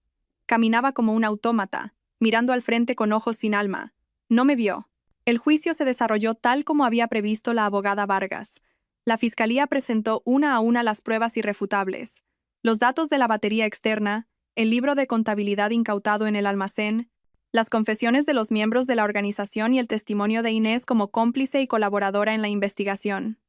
Caminaba como un autómata, mirando al frente con ojos sin alma. No me vio. El juicio se desarrolló tal como había previsto la abogada Vargas. La fiscalía presentó una a una las pruebas irrefutables, los datos de la batería externa, el libro de contabilidad incautado en el almacén, las confesiones de los miembros de la organización y el testimonio de Inés como cómplice y colaboradora en la investigación.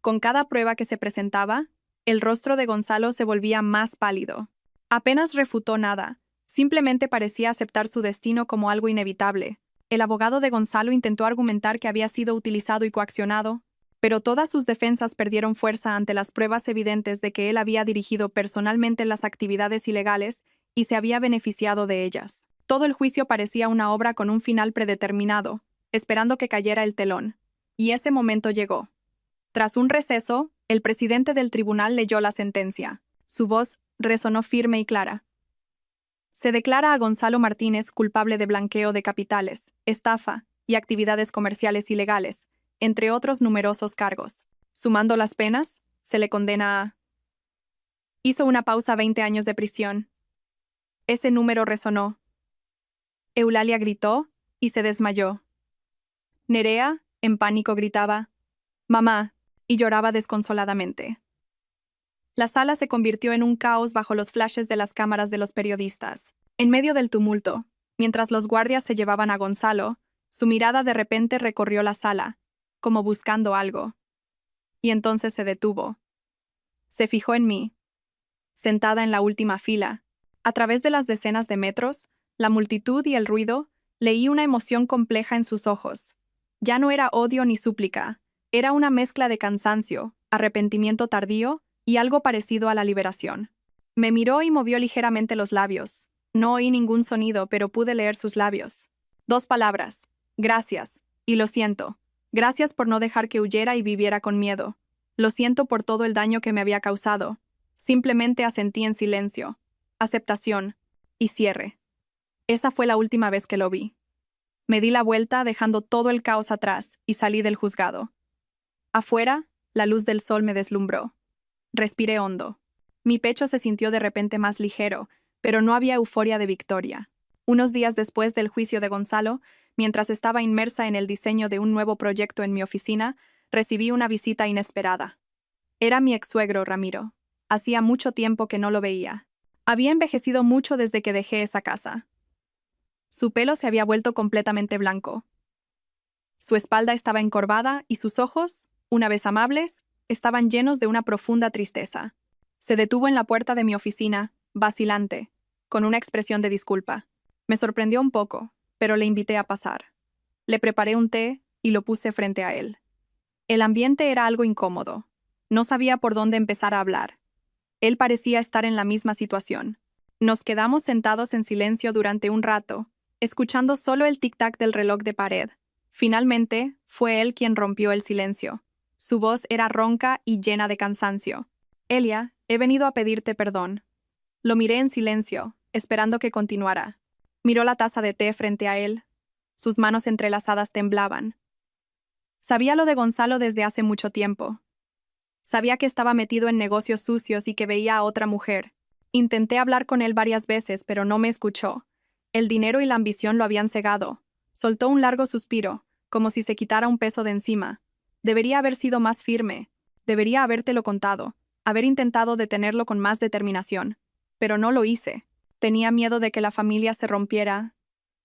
Con cada prueba que se presentaba, el rostro de Gonzalo se volvía más pálido. Apenas refutó nada, simplemente parecía aceptar su destino como algo inevitable. El abogado de Gonzalo intentó argumentar que había sido utilizado y coaccionado, pero todas sus defensas perdieron fuerza ante las pruebas evidentes de que él había dirigido personalmente las actividades ilegales y se había beneficiado de ellas. Todo el juicio parecía una obra con un final predeterminado, esperando que cayera el telón. Y ese momento llegó. Tras un receso, el presidente del tribunal leyó la sentencia. Su voz resonó firme y clara. Se declara a Gonzalo Martínez culpable de blanqueo de capitales, estafa y actividades comerciales ilegales, entre otros numerosos cargos. Sumando las penas, se le condena a... Hizo una pausa 20 años de prisión. Ese número resonó. Eulalia gritó y se desmayó. Nerea, en pánico, gritaba, «¡Mamá!», y lloraba desconsoladamente. La sala se convirtió en un caos bajo los flashes de las cámaras de los periodistas. En medio del tumulto, mientras los guardias se llevaban a Gonzalo, su mirada de repente recorrió la sala, como buscando algo. Y entonces se detuvo. Se fijó en mí, sentada en la última fila. A través de las decenas de metros, la multitud y el ruido, leí una emoción compleja en sus ojos. Ya no era odio ni súplica, era una mezcla de cansancio, arrepentimiento tardío y algo parecido a la liberación. Me miró y movió ligeramente los labios. No oí ningún sonido, pero pude leer sus labios. 2 palabras. Gracias. Y lo siento. Gracias por no dejar que huyera y viviera con miedo. Lo siento por todo el daño que me había causado. Simplemente asentí en silencio. Aceptación. Y cierre. Esa fue la última vez que lo vi. Me di la vuelta dejando todo el caos atrás y salí del juzgado. Afuera, la luz del sol me deslumbró. Respiré hondo. Mi pecho se sintió de repente más ligero, pero no había euforia de victoria. Unos días después del juicio de Gonzalo, mientras estaba inmersa en el diseño de un nuevo proyecto en mi oficina, recibí una visita inesperada. Era mi ex-suegro, Ramiro. Hacía mucho tiempo que no lo veía. Había envejecido mucho desde que dejé esa casa. Su pelo se había vuelto completamente blanco. Su espalda estaba encorvada y sus ojos, una vez amables, estaban llenos de una profunda tristeza. Se detuvo en la puerta de mi oficina, vacilante, con una expresión de disculpa. Me sorprendió un poco, pero le invité a pasar. Le preparé un té y lo puse frente a él. El ambiente era algo incómodo. No sabía por dónde empezar a hablar. Él parecía estar en la misma situación. Nos quedamos sentados en silencio durante un rato, escuchando solo el tic-tac del reloj de pared. Finalmente, fue él quien rompió el silencio. Su voz era ronca y llena de cansancio. «Elia, he venido a pedirte perdón». Lo miré en silencio, esperando que continuara. Miró la taza de té frente a él. Sus manos entrelazadas temblaban. Sabía lo de Gonzalo desde hace mucho tiempo. Sabía que estaba metido en negocios sucios y que veía a otra mujer. Intenté hablar con él varias veces, pero no me escuchó. El dinero y la ambición lo habían cegado. Soltó un largo suspiro, como si se quitara un peso de encima. Debería haber sido más firme. Debería habértelo contado, haber intentado detenerlo con más determinación. Pero no lo hice. Tenía miedo de que la familia se rompiera,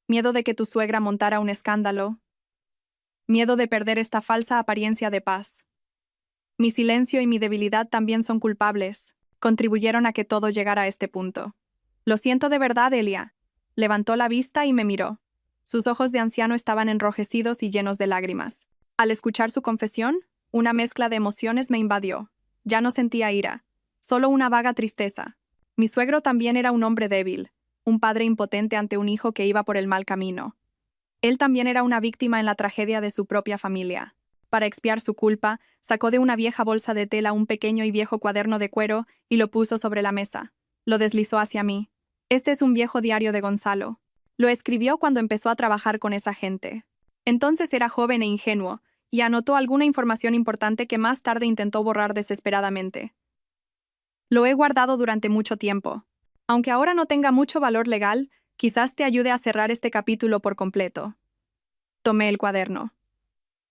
miedo de que tu suegra montara un escándalo, miedo de perder esta falsa apariencia de paz. Mi silencio y mi debilidad también son culpables. Contribuyeron a que todo llegara a este punto. Lo siento de verdad, Elia. Levantó la vista y me miró. Sus ojos de anciano estaban enrojecidos y llenos de lágrimas. Al escuchar su confesión, una mezcla de emociones me invadió. Ya no sentía ira, solo una vaga tristeza. Mi suegro también era un hombre débil, un padre impotente ante un hijo que iba por el mal camino. Él también era una víctima en la tragedia de su propia familia. Para expiar su culpa, sacó de una vieja bolsa de tela un pequeño y viejo cuaderno de cuero y lo puso sobre la mesa. Lo deslizó hacia mí. Este es un viejo diario de Gonzalo. Lo escribió cuando empezó a trabajar con esa gente. Entonces era joven e ingenuo, y anotó alguna información importante que más tarde intentó borrar desesperadamente. Lo he guardado durante mucho tiempo. Aunque ahora no tenga mucho valor legal, quizás te ayude a cerrar este capítulo por completo. Tomé el cuaderno.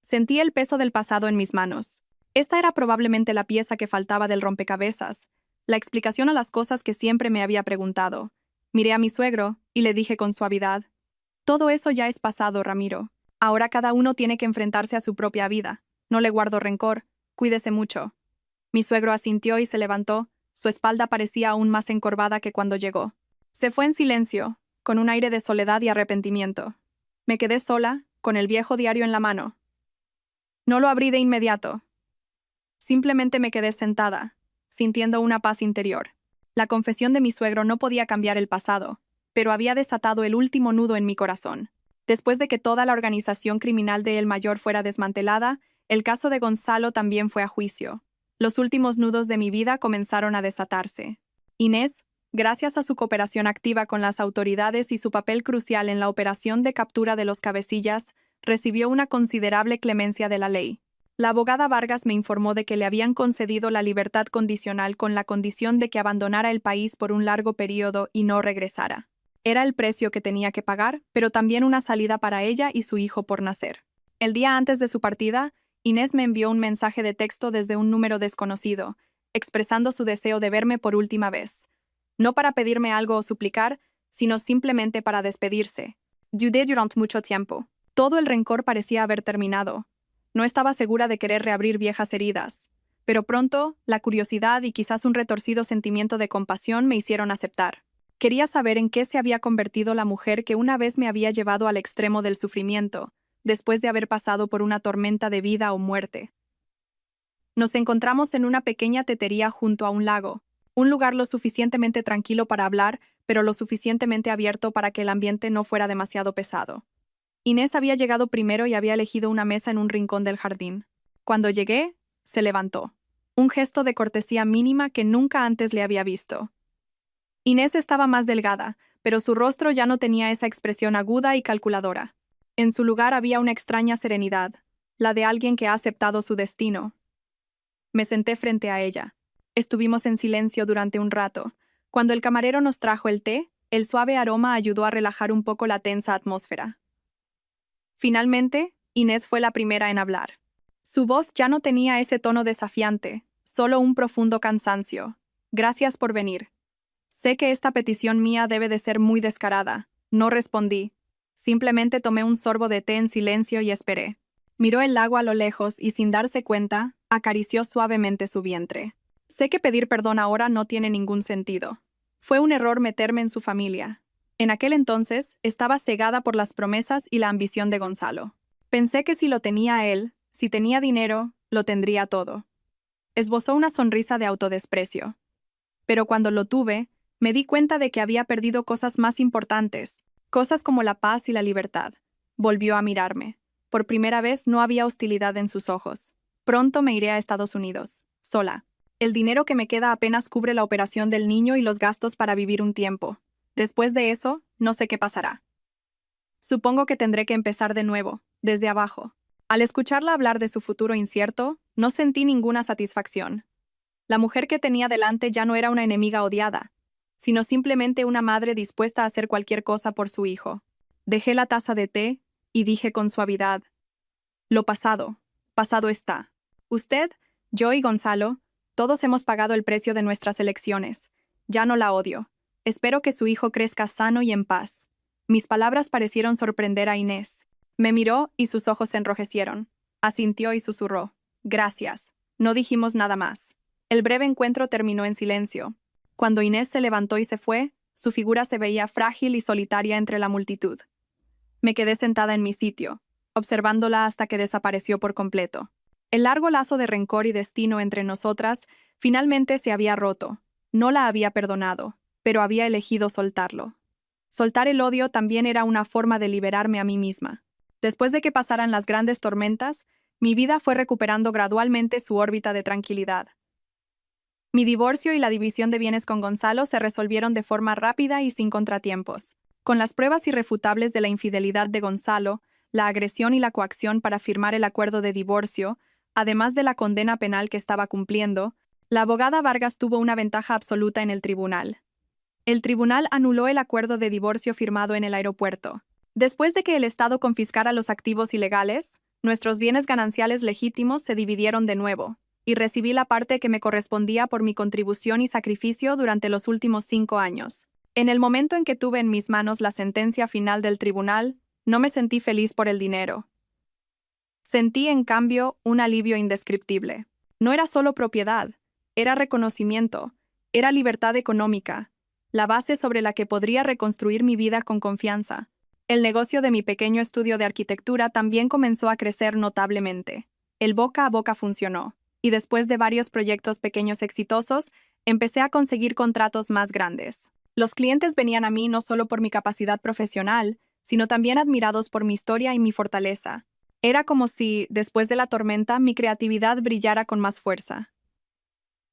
Sentí el peso del pasado en mis manos. Esta era probablemente la pieza que faltaba del rompecabezas, la explicación a las cosas que siempre me había preguntado. Miré a mi suegro y le dije con suavidad: «Todo eso ya es pasado, Ramiro. Ahora cada uno tiene que enfrentarse a su propia vida. No le guardo rencor. Cuídese mucho». Mi suegro asintió y se levantó. Su espalda parecía aún más encorvada que cuando llegó. Se fue en silencio, con un aire de soledad y arrepentimiento. Me quedé sola, con el viejo diario en la mano. No lo abrí de inmediato. Simplemente me quedé sentada, sintiendo una paz interior. La confesión de mi suegro no podía cambiar el pasado, pero había desatado el último nudo en mi corazón. Después de que toda la organización criminal de El Mayor fuera desmantelada, el caso de Gonzalo también fue a juicio. Los últimos nudos de mi vida comenzaron a desatarse. Inés, gracias a su cooperación activa con las autoridades y su papel crucial en la operación de captura de los cabecillas, recibió una considerable clemencia de la ley. La abogada Vargas me informó de que le habían concedido la libertad condicional con la condición de que abandonara el país por un largo periodo y no regresara. Era el precio que tenía que pagar, pero también una salida para ella y su hijo por nacer. El día antes de su partida, Inés me envió un mensaje de texto desde un número desconocido, expresando su deseo de verme por última vez. No para pedirme algo o suplicar, sino simplemente para despedirse. Dudé durante mucho tiempo. Todo el rencor parecía haber terminado. No estaba segura de querer reabrir viejas heridas. Pero pronto, la curiosidad y quizás un retorcido sentimiento de compasión me hicieron aceptar. Quería saber en qué se había convertido la mujer que una vez me había llevado al extremo del sufrimiento, después de haber pasado por una tormenta de vida o muerte. Nos encontramos en una pequeña tetería junto a un lago, un lugar lo suficientemente tranquilo para hablar, pero lo suficientemente abierto para que el ambiente no fuera demasiado pesado. Inés había llegado primero y había elegido una mesa en un rincón del jardín. Cuando llegué, se levantó. Un gesto de cortesía mínima que nunca antes le había visto. Inés estaba más delgada, pero su rostro ya no tenía esa expresión aguda y calculadora. En su lugar había una extraña serenidad, la de alguien que ha aceptado su destino. Me senté frente a ella. Estuvimos en silencio durante un rato. Cuando el camarero nos trajo el té, el suave aroma ayudó a relajar un poco la tensa atmósfera. Finalmente, Inés fue la primera en hablar. Su voz ya no tenía ese tono desafiante, solo un profundo cansancio. «Gracias por venir. Sé que esta petición mía debe de ser muy descarada». No respondí. Simplemente tomé un sorbo de té en silencio y esperé. Miró el lago a lo lejos y, sin darse cuenta, acarició suavemente su vientre. Sé que pedir perdón ahora no tiene ningún sentido. Fue un error meterme en su familia. En aquel entonces, estaba cegada por las promesas y la ambición de Gonzalo. Pensé que si lo tenía él, si tenía dinero, lo tendría todo. Esbozó una sonrisa de autodesprecio. Pero cuando lo tuve, me di cuenta de que había perdido cosas más importantes, cosas como la paz y la libertad. Volvió a mirarme. Por primera vez no había hostilidad en sus ojos. Pronto me iré a Estados Unidos, sola. El dinero que me queda apenas cubre la operación del niño y los gastos para vivir un tiempo. Después de eso, no sé qué pasará. Supongo que tendré que empezar de nuevo, desde abajo. Al escucharla hablar de su futuro incierto, no sentí ninguna satisfacción. La mujer que tenía delante ya no era una enemiga odiada, sino simplemente una madre dispuesta a hacer cualquier cosa por su hijo. Dejé la taza de té y dije con suavidad: Lo pasado, pasado está. Usted, yo y Gonzalo, todos hemos pagado el precio de nuestras elecciones. Ya no la odio. Espero que su hijo crezca sano y en paz. Mis palabras parecieron sorprender a Inés. Me miró y sus ojos se enrojecieron. Asintió y susurró. Gracias. No dijimos nada más. El breve encuentro terminó en silencio. Cuando Inés se levantó y se fue, su figura se veía frágil y solitaria entre la multitud. Me quedé sentada en mi sitio, observándola hasta que desapareció por completo. El largo lazo de rencor y destino entre nosotras finalmente se había roto. No la había perdonado, pero había elegido soltarlo. Soltar el odio también era una forma de liberarme a mí misma. Después de que pasaran las grandes tormentas, mi vida fue recuperando gradualmente su órbita de tranquilidad. Mi divorcio y la división de bienes con Gonzalo se resolvieron de forma rápida y sin contratiempos. Con las pruebas irrefutables de la infidelidad de Gonzalo, la agresión y la coacción para firmar el acuerdo de divorcio, además de la condena penal que estaba cumpliendo, la abogada Vargas tuvo una ventaja absoluta en el tribunal. El tribunal anuló el acuerdo de divorcio firmado en el aeropuerto. Después de que el Estado confiscara los activos ilegales, nuestros bienes gananciales legítimos se dividieron de nuevo, y recibí la parte que me correspondía por mi contribución y sacrificio durante los últimos 5 años. En el momento en que tuve en mis manos la sentencia final del tribunal, no me sentí feliz por el dinero. Sentí, en cambio, un alivio indescriptible. No era solo propiedad, era reconocimiento, era libertad económica, la base sobre la que podría reconstruir mi vida con confianza. El negocio de mi pequeño estudio de arquitectura también comenzó a crecer notablemente. El boca a boca funcionó, y después de varios proyectos pequeños exitosos, empecé a conseguir contratos más grandes. Los clientes venían a mí no solo por mi capacidad profesional, sino también admirados por mi historia y mi fortaleza. Era como si, después de la tormenta, mi creatividad brillara con más fuerza.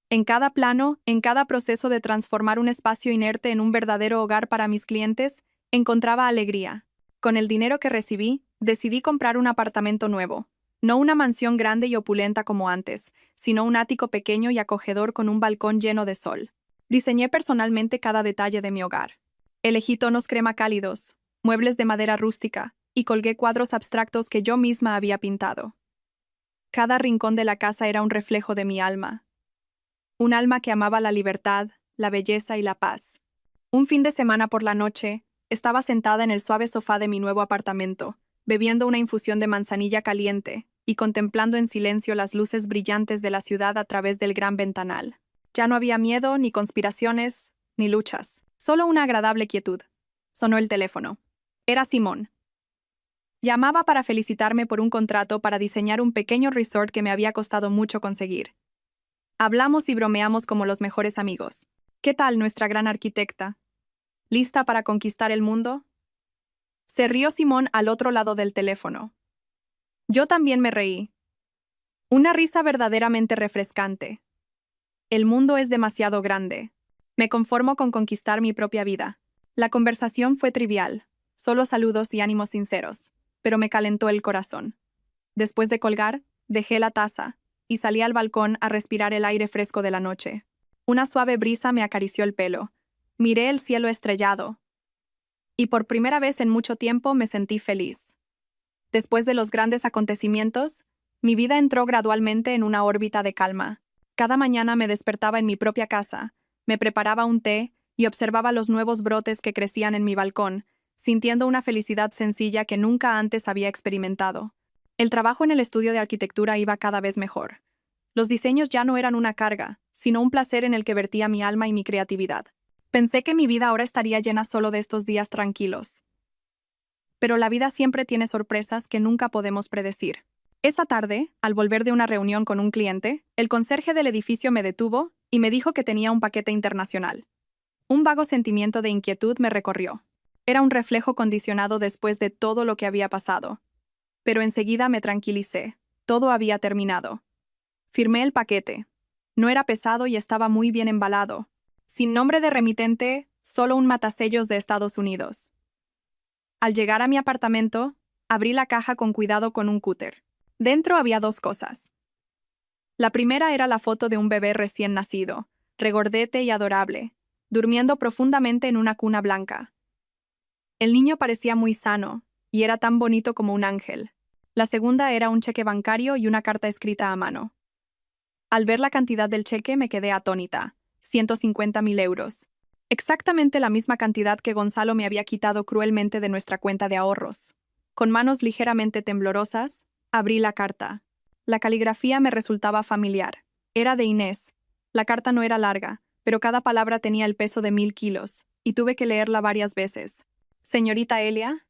En cada plano, en cada proceso de transformar un espacio inerte en un verdadero hogar para mis clientes, encontraba alegría. Con el dinero que recibí, decidí comprar un apartamento nuevo. No una mansión grande y opulenta como antes, sino un ático pequeño y acogedor con un balcón lleno de sol. Diseñé personalmente cada detalle de mi hogar. Elegí tonos crema cálidos, muebles de madera rústica, y colgué cuadros abstractos que yo misma había pintado. Cada rincón de la casa era un reflejo de mi alma. Un alma que amaba la libertad, la belleza y la paz. Un fin de semana por la noche, estaba sentada en el suave sofá de mi nuevo apartamento, bebiendo una infusión de manzanilla caliente y contemplando en silencio las luces brillantes de la ciudad a través del gran ventanal. Ya no había miedo, ni conspiraciones, ni luchas, solo una agradable quietud. Sonó el teléfono. Era Simón. Llamaba para felicitarme por un contrato para diseñar un pequeño resort que me había costado mucho conseguir. Hablamos y bromeamos como los mejores amigos. ¿Qué tal nuestra gran arquitecta? ¿Lista para conquistar el mundo? Se rió Simón al otro lado del teléfono. Yo también me reí. Una risa verdaderamente refrescante. El mundo es demasiado grande. Me conformo con conquistar mi propia vida. La conversación fue trivial, solo saludos y ánimos sinceros, pero me calentó el corazón. Después de colgar, dejé la taza y salí al balcón a respirar el aire fresco de la noche. Una suave brisa me acarició el pelo. Miré el cielo estrellado. Y por primera vez en mucho tiempo me sentí feliz. Después de los grandes acontecimientos, mi vida entró gradualmente en una órbita de calma. Cada mañana me despertaba en mi propia casa, me preparaba un té y observaba los nuevos brotes que crecían en mi balcón, sintiendo una felicidad sencilla que nunca antes había experimentado. El trabajo en el estudio de arquitectura iba cada vez mejor. Los diseños ya no eran una carga, sino un placer en el que vertía mi alma y mi creatividad. Pensé que mi vida ahora estaría llena solo de estos días tranquilos. Pero la vida siempre tiene sorpresas que nunca podemos predecir. Esa tarde, al volver de una reunión con un cliente, el conserje del edificio me detuvo y me dijo que tenía un paquete internacional. Un vago sentimiento de inquietud me recorrió. Era un reflejo condicionado después de todo lo que había pasado. Pero enseguida me tranquilicé. Todo había terminado. Firmé el paquete. No era pesado y estaba muy bien embalado. Sin nombre de remitente, solo un matasellos de Estados Unidos. Al llegar a mi apartamento, abrí la caja con cuidado con un cúter. Dentro había 2 cosas. La primera era la foto de un bebé recién nacido, regordete y adorable, durmiendo profundamente en una cuna blanca. El niño parecía muy sano, y era tan bonito como un ángel. La segunda era un cheque bancario y una carta escrita a mano. Al ver la cantidad del cheque me quedé atónita. 150.000 euros. Exactamente la misma cantidad que Gonzalo me había quitado cruelmente de nuestra cuenta de ahorros. Con manos ligeramente temblorosas, abrí la carta. La caligrafía me resultaba familiar. Era de Inés. La carta no era larga, pero cada palabra tenía el peso de 1000 kilos, y tuve que leerla varias veces. Señorita Elia,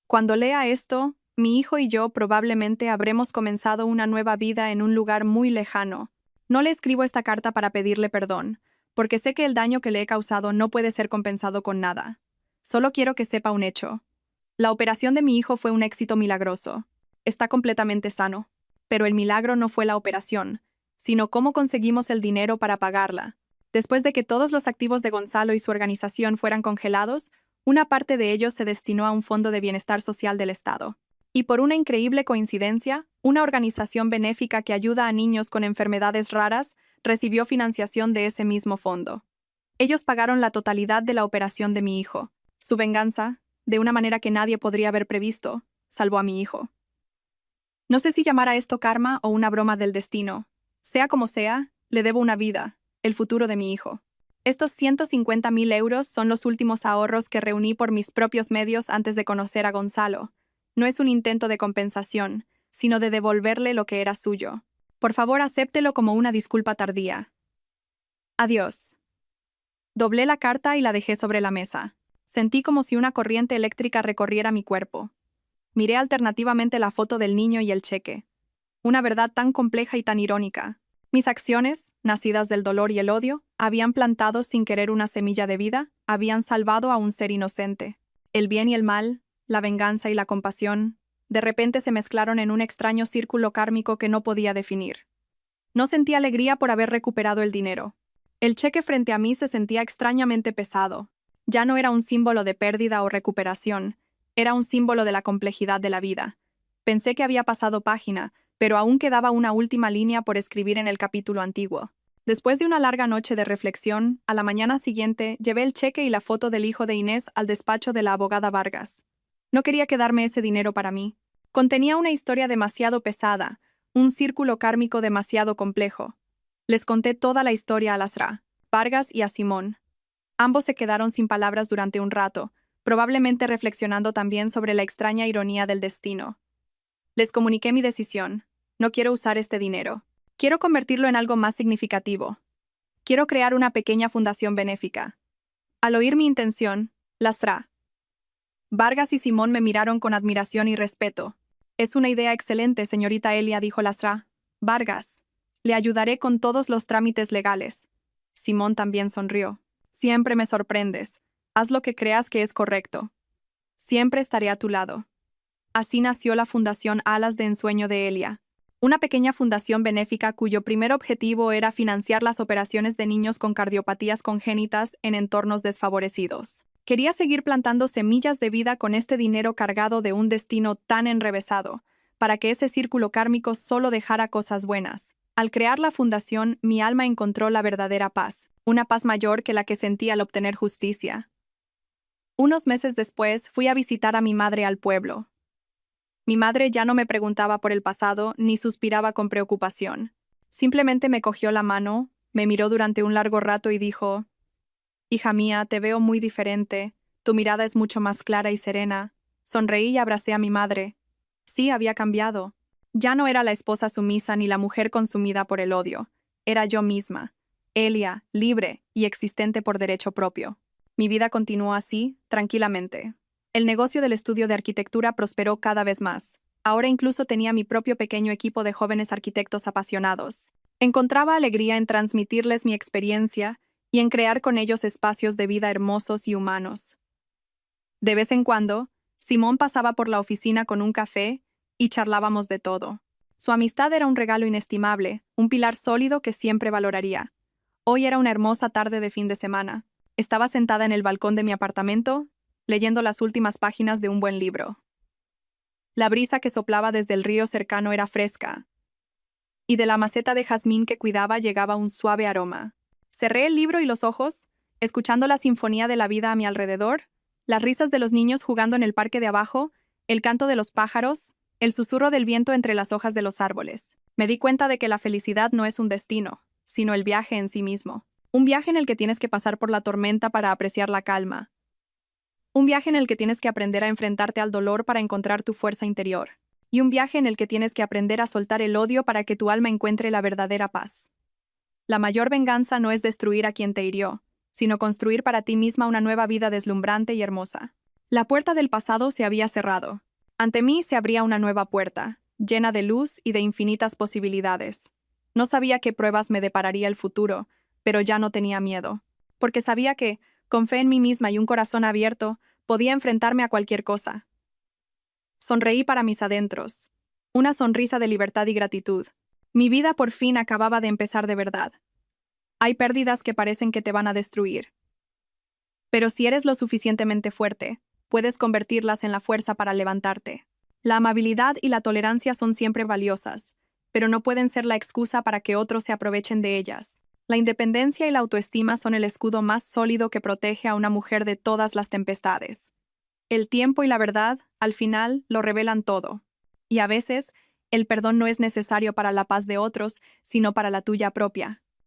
cuando lea esto, mi hijo y yo probablemente habremos comenzado una nueva vida en un lugar muy lejano. No le escribo esta carta para pedirle perdón, porque sé que el daño que le he causado no puede ser compensado con nada. Solo quiero que sepa un hecho. La operación de mi hijo fue un éxito milagroso. Está completamente sano. Pero el milagro no fue la operación, sino cómo conseguimos el dinero para pagarla. Después de que todos los activos de Gonzalo y su organización fueran congelados, una parte de ellos se destinó a un fondo de bienestar social del Estado. Y por una increíble coincidencia, una organización benéfica que ayuda a niños con enfermedades raras recibió financiación de ese mismo fondo. Ellos pagaron la totalidad de la operación de mi hijo. Su venganza, de una manera que nadie podría haber previsto, salvó a mi hijo. No sé si llamar a esto karma o una broma del destino. Sea como sea, le debo una vida, el futuro de mi hijo. Estos 150.000 euros son los últimos ahorros que reuní por mis propios medios antes de conocer a Gonzalo. No es un intento de compensación, sino de devolverle lo que era suyo. Por favor, acéptelo como una disculpa tardía. Adiós. Doblé la carta y la dejé sobre la mesa. Sentí como si una corriente eléctrica recorriera mi cuerpo. Miré alternativamente la foto del niño y el cheque. Una verdad tan compleja y tan irónica. Mis acciones, nacidas del dolor y el odio, habían plantado sin querer una semilla de vida, habían salvado a un ser inocente. El bien y el mal, la venganza y la compasión, de repente se mezclaron en un extraño círculo kármico que no podía definir. No sentí alegría por haber recuperado el dinero. El cheque frente a mí se sentía extrañamente pesado. Ya no era un símbolo de pérdida o recuperación, era un símbolo de la complejidad de la vida. Pensé que había pasado página, pero aún quedaba una última línea por escribir en el capítulo antiguo. Después de una larga noche de reflexión, a la mañana siguiente llevé el cheque y la foto del hijo de Inés al despacho de la abogada Vargas. No quería quedarme ese dinero para mí. Contenía una historia demasiado pesada, un círculo kármico demasiado complejo. Les conté toda la historia a Lasra, Vargas y a Simón. Ambos se quedaron sin palabras durante un rato, probablemente reflexionando también sobre la extraña ironía del destino. Les comuniqué mi decisión. No quiero usar este dinero. Quiero convertirlo en algo más significativo. Quiero crear una pequeña fundación benéfica. Al oír mi intención, Lasra, Vargas y Simón me miraron con admiración y respeto. Es una idea excelente, señorita Elia, dijo Lasra. Vargas, le ayudaré con todos los trámites legales. Simón también sonrió. Siempre me sorprendes. Haz lo que creas que es correcto. Siempre estaré a tu lado. Así nació la Fundación Alas de Ensueño de Elia, una pequeña fundación benéfica cuyo primer objetivo era financiar las operaciones de niños con cardiopatías congénitas en entornos desfavorecidos. Quería seguir plantando semillas de vida con este dinero cargado de un destino tan enrevesado, para que ese círculo kármico solo dejara cosas buenas. Al crear la fundación, mi alma encontró la verdadera paz, una paz mayor que la que sentí al obtener justicia. Unos meses después, fui a visitar a mi madre al pueblo. Mi madre ya no me preguntaba por el pasado ni suspiraba con preocupación. Simplemente me cogió la mano, me miró durante un largo rato y dijo: «Hija mía, te veo muy diferente. Tu mirada es mucho más clara y serena». Sonreí y abracé a mi madre. Sí, había cambiado. Ya no era la esposa sumisa ni la mujer consumida por el odio. Era yo misma, Elia, libre y existente por derecho propio. Mi vida continuó así, tranquilamente. El negocio del estudio de arquitectura prosperó cada vez más. Ahora incluso tenía mi propio pequeño equipo de jóvenes arquitectos apasionados. Encontraba alegría en transmitirles mi experiencia y en crear con ellos espacios de vida hermosos y humanos. De vez en cuando, Simón pasaba por la oficina con un café y charlábamos de todo. Su amistad era un regalo inestimable, un pilar sólido que siempre valoraría. Hoy era una hermosa tarde de fin de semana. Estaba sentada en el balcón de mi apartamento, leyendo las últimas páginas de un buen libro. La brisa que soplaba desde el río cercano era fresca, y de la maceta de jazmín que cuidaba llegaba un suave aroma. Cerré el libro y los ojos, escuchando la sinfonía de la vida a mi alrededor, las risas de los niños jugando en el parque de abajo, el canto de los pájaros, El susurro del viento entre las hojas de los árboles. Me di cuenta de que la felicidad no es un destino, sino el viaje en sí mismo. Un viaje en el que tienes que pasar por la tormenta para apreciar la calma. Un viaje en el que tienes que aprender a enfrentarte al dolor para encontrar tu fuerza interior. Y un viaje en el que tienes que aprender a soltar el odio para que tu alma encuentre la verdadera paz. La mayor venganza no es destruir a quien te hirió, sino construir para ti misma una nueva vida deslumbrante y hermosa. La puerta del pasado se había cerrado. Ante mí se abría una nueva puerta, llena de luz y de infinitas posibilidades. No sabía qué pruebas me depararía el futuro, pero ya no tenía miedo, porque sabía que, con fe en mí misma y un corazón abierto, podía enfrentarme a cualquier cosa. Sonreí para mis adentros. Una sonrisa de libertad y gratitud. Mi vida por fin acababa de empezar de verdad. Hay pérdidas que parecen que te van a destruir. Pero si eres lo suficientemente fuerte, puedes convertirlas en la fuerza para levantarte. La amabilidad y la tolerancia son siempre valiosas, pero no pueden ser la excusa para que otros se aprovechen de ellas. La independencia y la autoestima son el escudo más sólido que protege a una mujer de todas las tempestades. El tiempo y la verdad, al final, lo revelan todo. Y a veces, el perdón no es necesario para la paz de otros, sino para la tuya propia.